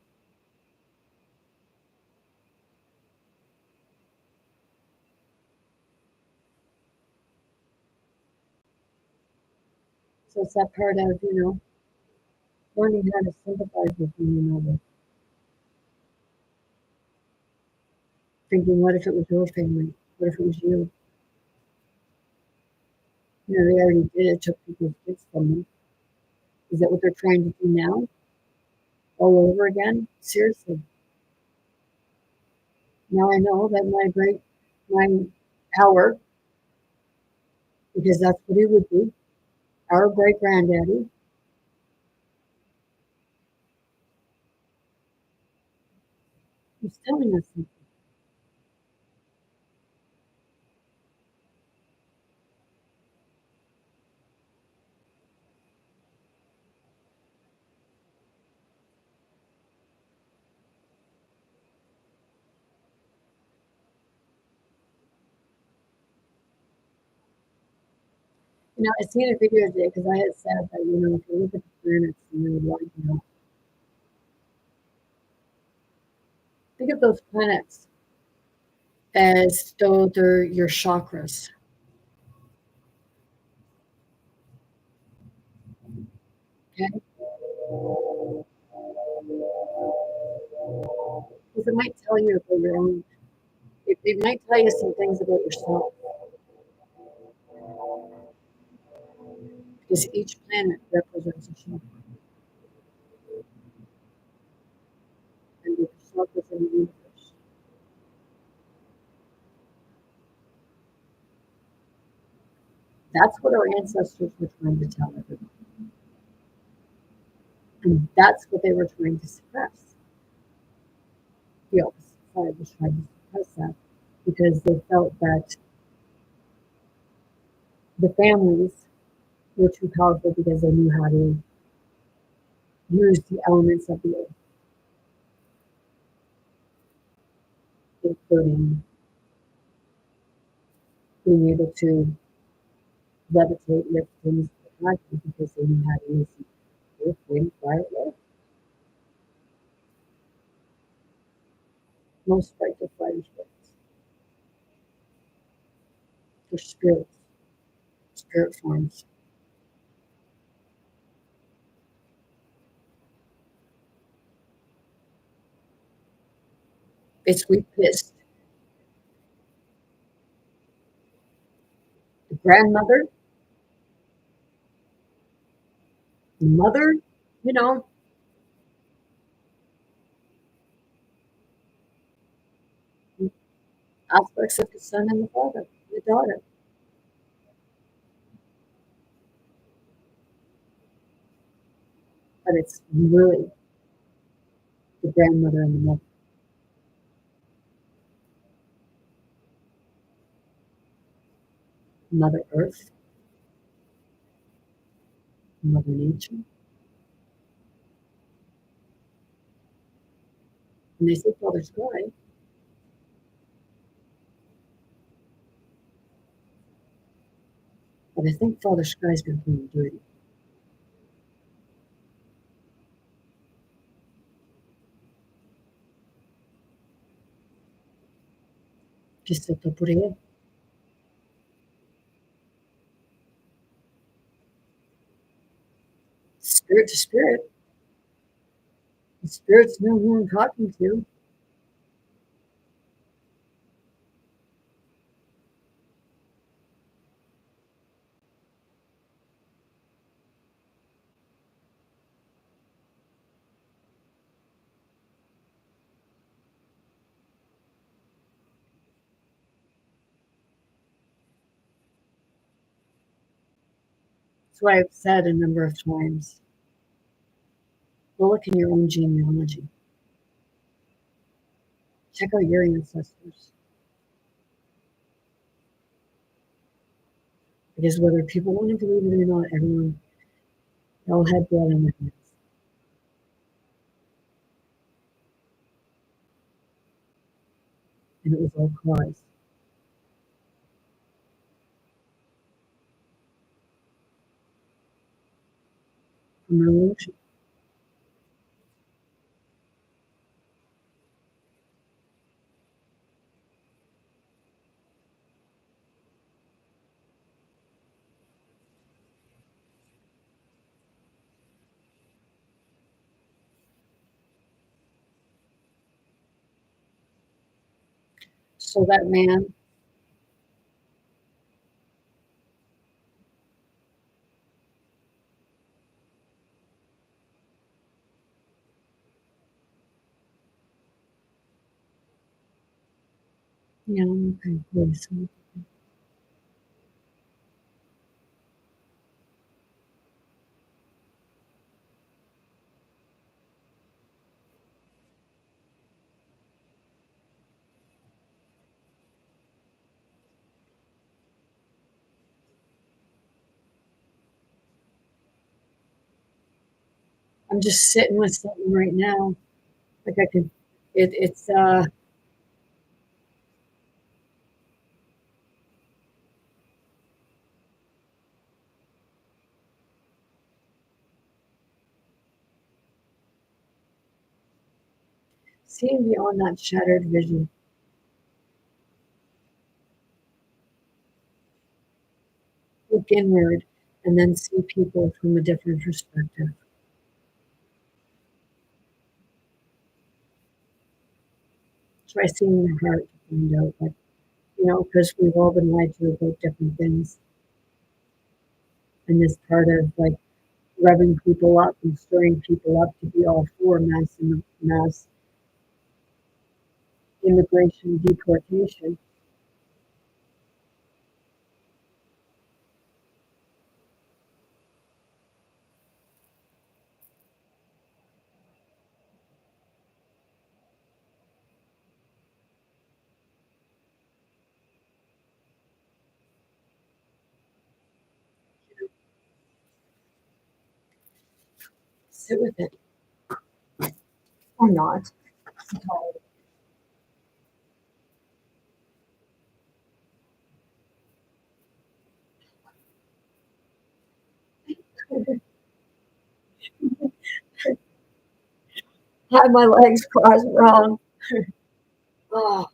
So it's that part of, learning how to sympathize with one another. Thinking, what if it was your family? What if it was you? They already did it, took people's kids from them. Is that what they're trying to do now? All over again? Seriously. Now I know that my Howard, because that's what he would be, our great granddaddy, was telling us something. I seen a video today because I had said that, if you look at the planets and you're like, think of those planets as though they're your chakras. Okay? Because it might tell you about your own, it might tell you some things about yourself. Because each planet represents a chakra. And the chakras in the universe. That's what our ancestors were trying to tell everybody. And that's what they were trying to suppress. The opposite side was trying to suppress that because they felt that the families were too powerful because they knew how to use the elements of the earth, including being able to levitate, lift things like that because they knew how to use the earth, wind, fire, air. Most fighter fighters were. They're spirits, spirit forms. Basically pissed. The grandmother, the mother, you know, aspects of the son and the father, the daughter. But it's really the grandmother and the mother. Mother Earth, Mother Nature. And they say Father Sky, but I think Father Sky's been playing dirty. que se está por aí. Spirit to spirit. The spirits know who I'm talking to. That's why I've said a number of times, go look in your own genealogy. Check out your ancestors. Because whether people want to believe it or not, everyone, they all had blood on their hands. And it was all caused from an illusion. So that man, yeah, okay, please. I'm just sitting with something right now. Like I could, it's seeing beyond that shattered vision. Look inward and then see people from a different perspective. Try seeing the heart to find out, like, because we've all been lied to about different things. And this part of like revving people up and stirring people up to be all for mass immigration deportation. Sit with it or not. Had my legs crossed wrong. Oh.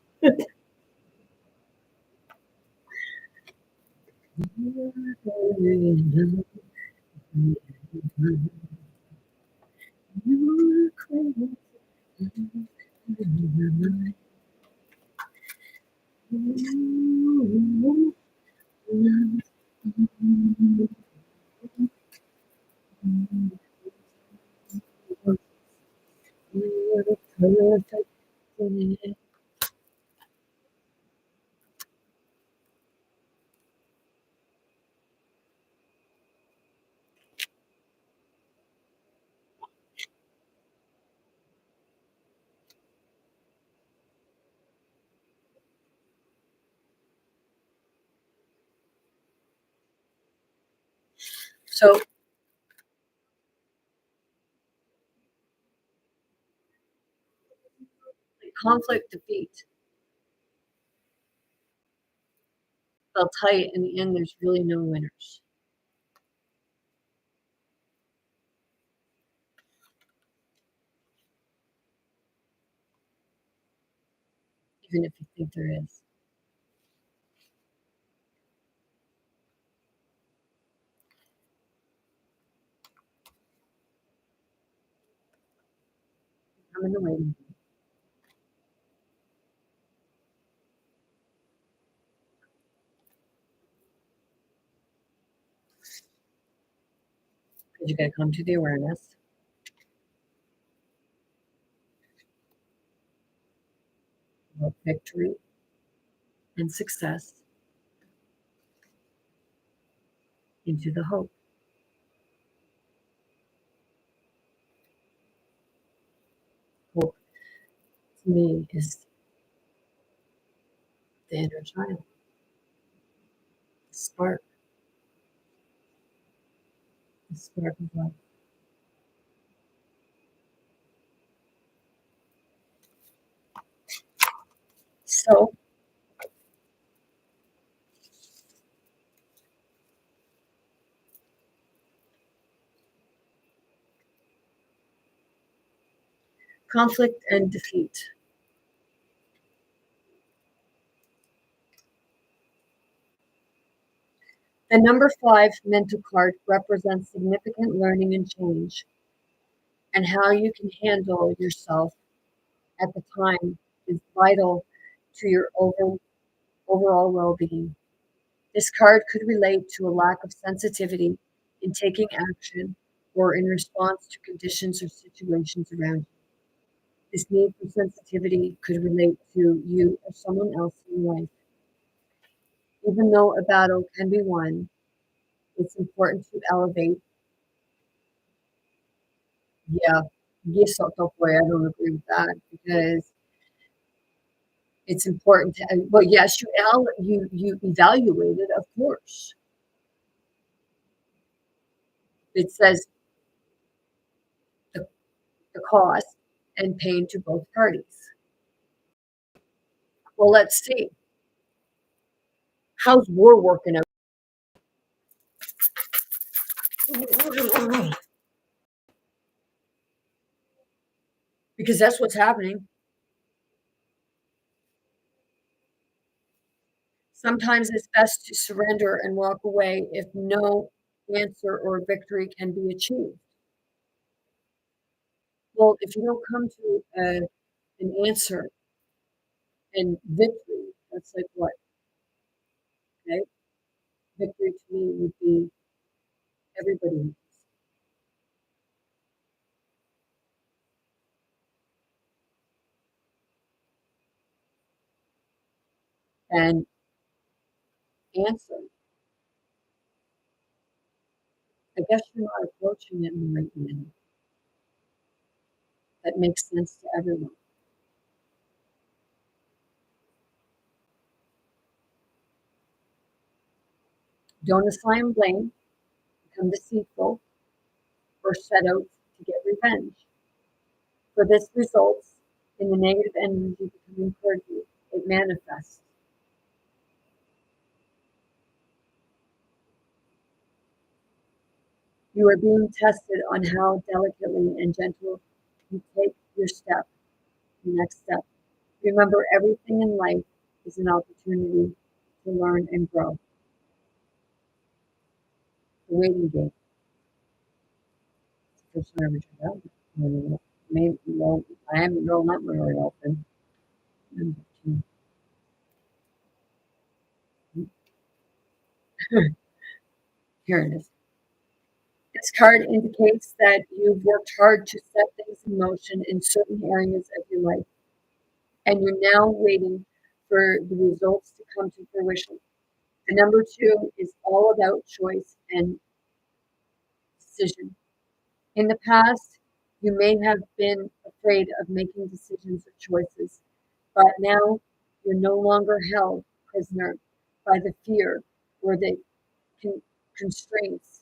So conflict defeat felt tight. In the end, there's really no winners. Even if you think there is. I'm in the waiting room. Because you got to come to the awareness of victory and success into the hope. Hope to me is the inner child, the spark of love. So, conflict and defeat. The number 5 mental card represents significant learning and change, and how you can handle yourself at the time is vital to your overall well being. This card could relate to a lack of sensitivity in taking action or in response to conditions or situations around you. This need for sensitivity could relate to you or someone else in your life. Even though a battle can be won, it's important to elevate. Yeah, yes, I don't agree with that because it's important to. Well, yes, you evaluate it, of course. It says the, the cost and pain to both parties. Well, let's see. How's war working out? Because that's what's happening. Sometimes it's best to surrender and walk away if no answer or victory can be achieved. Well, if you don't come to an answer and victory, that's like what? Okay. Victory to me would be everybody wins. And answer, I guess you're not approaching it in the right manner. That makes sense to everyone. Don't assign blame, become deceitful, or set out to get revenge. For this results in the negative energy becoming toward you. It manifests. You are being tested on how delicately and gentle you take your step, the next step. Remember, everything in life is an opportunity to learn and grow. The waiting game. It's the first time I ever tried that. Maybe, well, I haven't grown that very often. Number 2. Here it is. This card indicates that you've worked hard to set things in motion in certain areas of your life, and you're now waiting for the results to come to fruition. The number 2 is all about choice and decision. In the past, you may have been afraid of making decisions or choices, but now you're no longer held prisoner by the fear or the constraints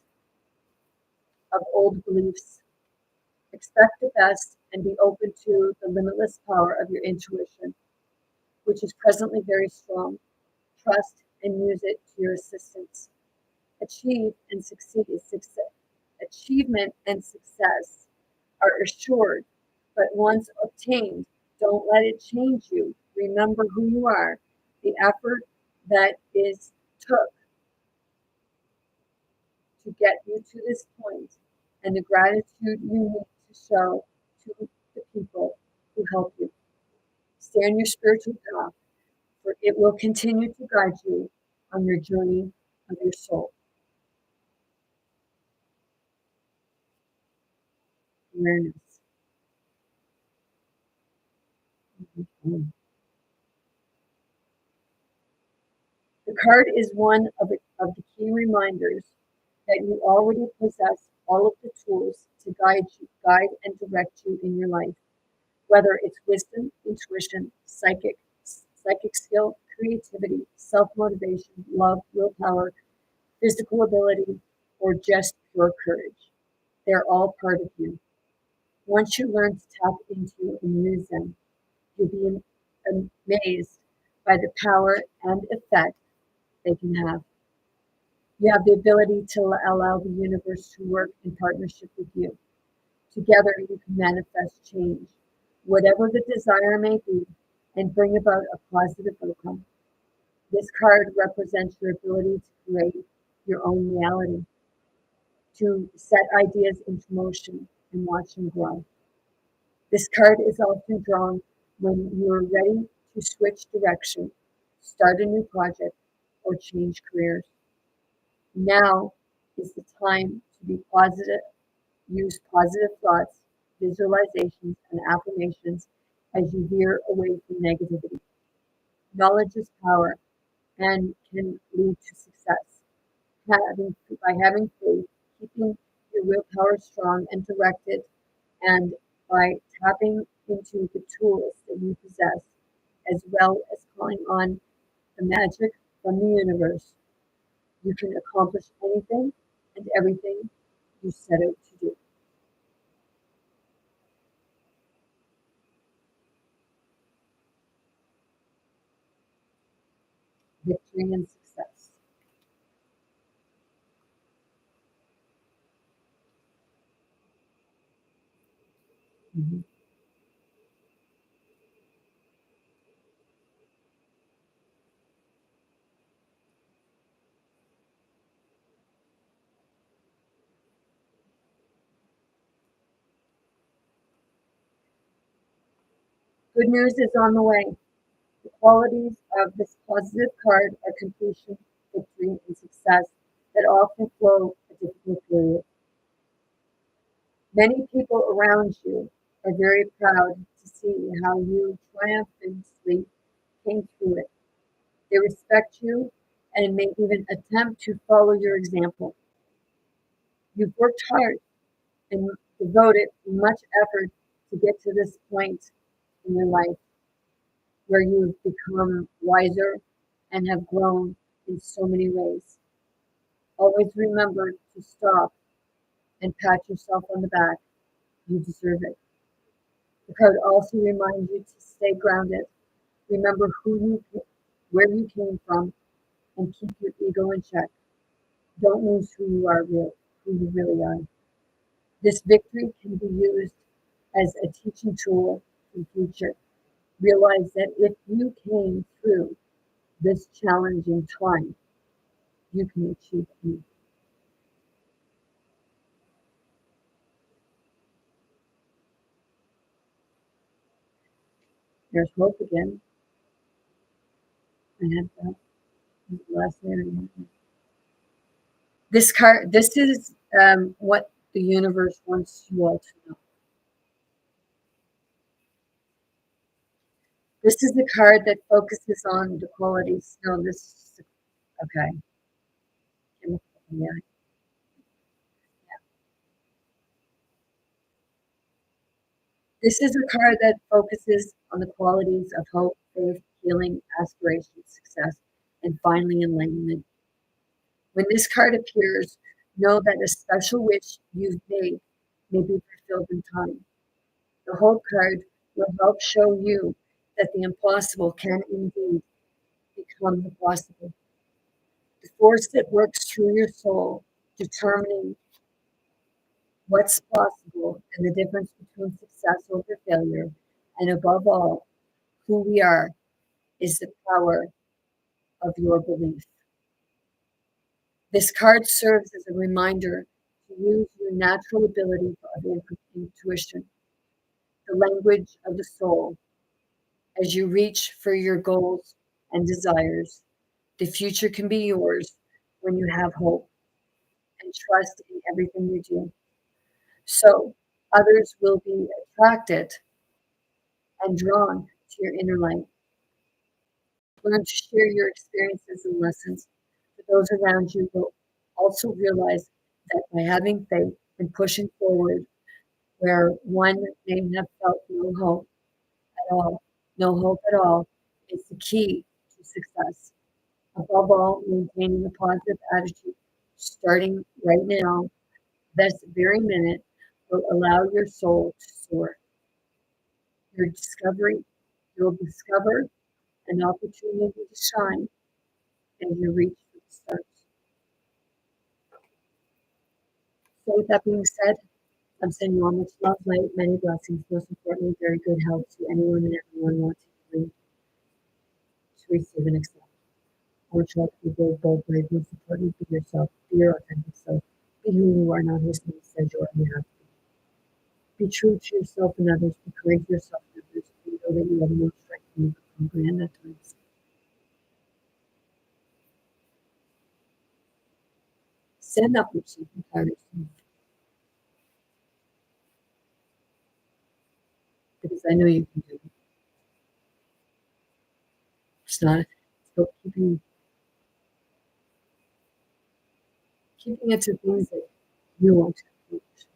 of old beliefs. Expect the best and be open to the limitless power of your intuition, which is presently very strong. Trust and use it to your assistance. Achieve and succeed is success. Achievement and success are assured, but once obtained, don't let it change you. Remember who you are, the effort that is took to get you to this point, and the gratitude you need to show to the people to help you. Stay on your spiritual path, for it will continue to guide you on your journey of your soul. Awareness. Mhm. The card is one of the key reminders that you already possess all of the tools to guide and direct you in your life, whether it's wisdom, intuition, psychic skill, creativity, self-motivation, love, willpower, physical ability, or just pure courage. They're all part of you. Once you learn to tap into and use them, you'll be amazed by the power and effect they can have. You have the ability to allow the universe to work in partnership with you. Together, you can manifest change, whatever the desire may be, and bring about a positive outcome. This card represents your ability to create your own reality, to set ideas into motion and watch them grow. This card is often drawn when you are ready to switch direction, start a new project, or change careers. Now is the time to be positive, use positive thoughts, visualizations, and affirmations as you veer away from negativity. Knowledge is power and can lead to success. By having faith, keeping your willpower strong and directed, and by tapping into the tools that you possess, as well as calling on the magic from the universe, you can accomplish anything and everything you set out to do. Victory and success. Mhm. Good news is on the way. The qualities of this positive card are completion, victory, and success that often flow a difficult period. Many people around you are very proud to see how you triumphantly came through it. They respect you and may even attempt to follow your example. You've worked hard and devoted much effort to get to this point in your life where you've become wiser and have grown in so many ways. Always remember to stop and pat yourself on the back. You deserve it. The card also reminds you to stay grounded. Remember where you came from, and keep your ego in check. Don't lose who you really are. This victory can be used as a teaching tool in the future. Realize that if you came through this challenging time, you can achieve anything. There's hope again. I had that last area. This is what the universe wants you all to know. This is the card that focuses on the qualities. No, this, okay. Yeah. This is a card that focuses on the qualities of hope, faith, healing, aspiration, success, and finally enlightenment. When this card appears, know that a special wish you've made may be fulfilled in time. The Hope card will help show you that the impossible can indeed become the possible. The force that works through your soul, determining what's possible and the difference between success over failure, and above all, who we are, is the power of your belief. This card serves as a reminder to use your natural ability of intuition. the language of the soul. As you reach for your goals and desires, the future can be yours when you have hope and trust in everything you do. So others will be attracted and drawn to your inner light. Learn to share your experiences and lessons. For those around you will also realize that by having faith and pushing forward where one may have felt no hope at all, no hope at all, is the key to success. Above all, maintaining a positive attitude, starting right now, this very minute, will allow your soul to soar. You'll discover an opportunity to shine as you reach for the stars. So with that being said, I'm sending you all much love, light, many blessings, most importantly, very good health to anyone and everyone wanting to receive and accept. I want you all to be bold, brave, most importantly, be yourself, be your authentic self, be who you are, not who someone says you are and you have to be. Be true to yourself and others, be courageous to yourself and others, and know that you have no strength and you become grand at times. Stand up for yourself and tell yourself, because I know you can do it. It's not, it's about keeping it to things that you want to accomplish.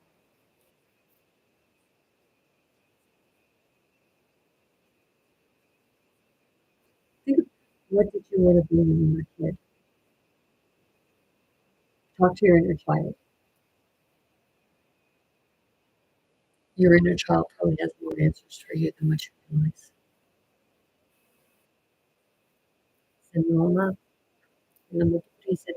Think of what did you want to be when you were a kid? Talk to your inner child. Your inner child probably has more answers for you than what you realize. Send you all love. And I'm going to please say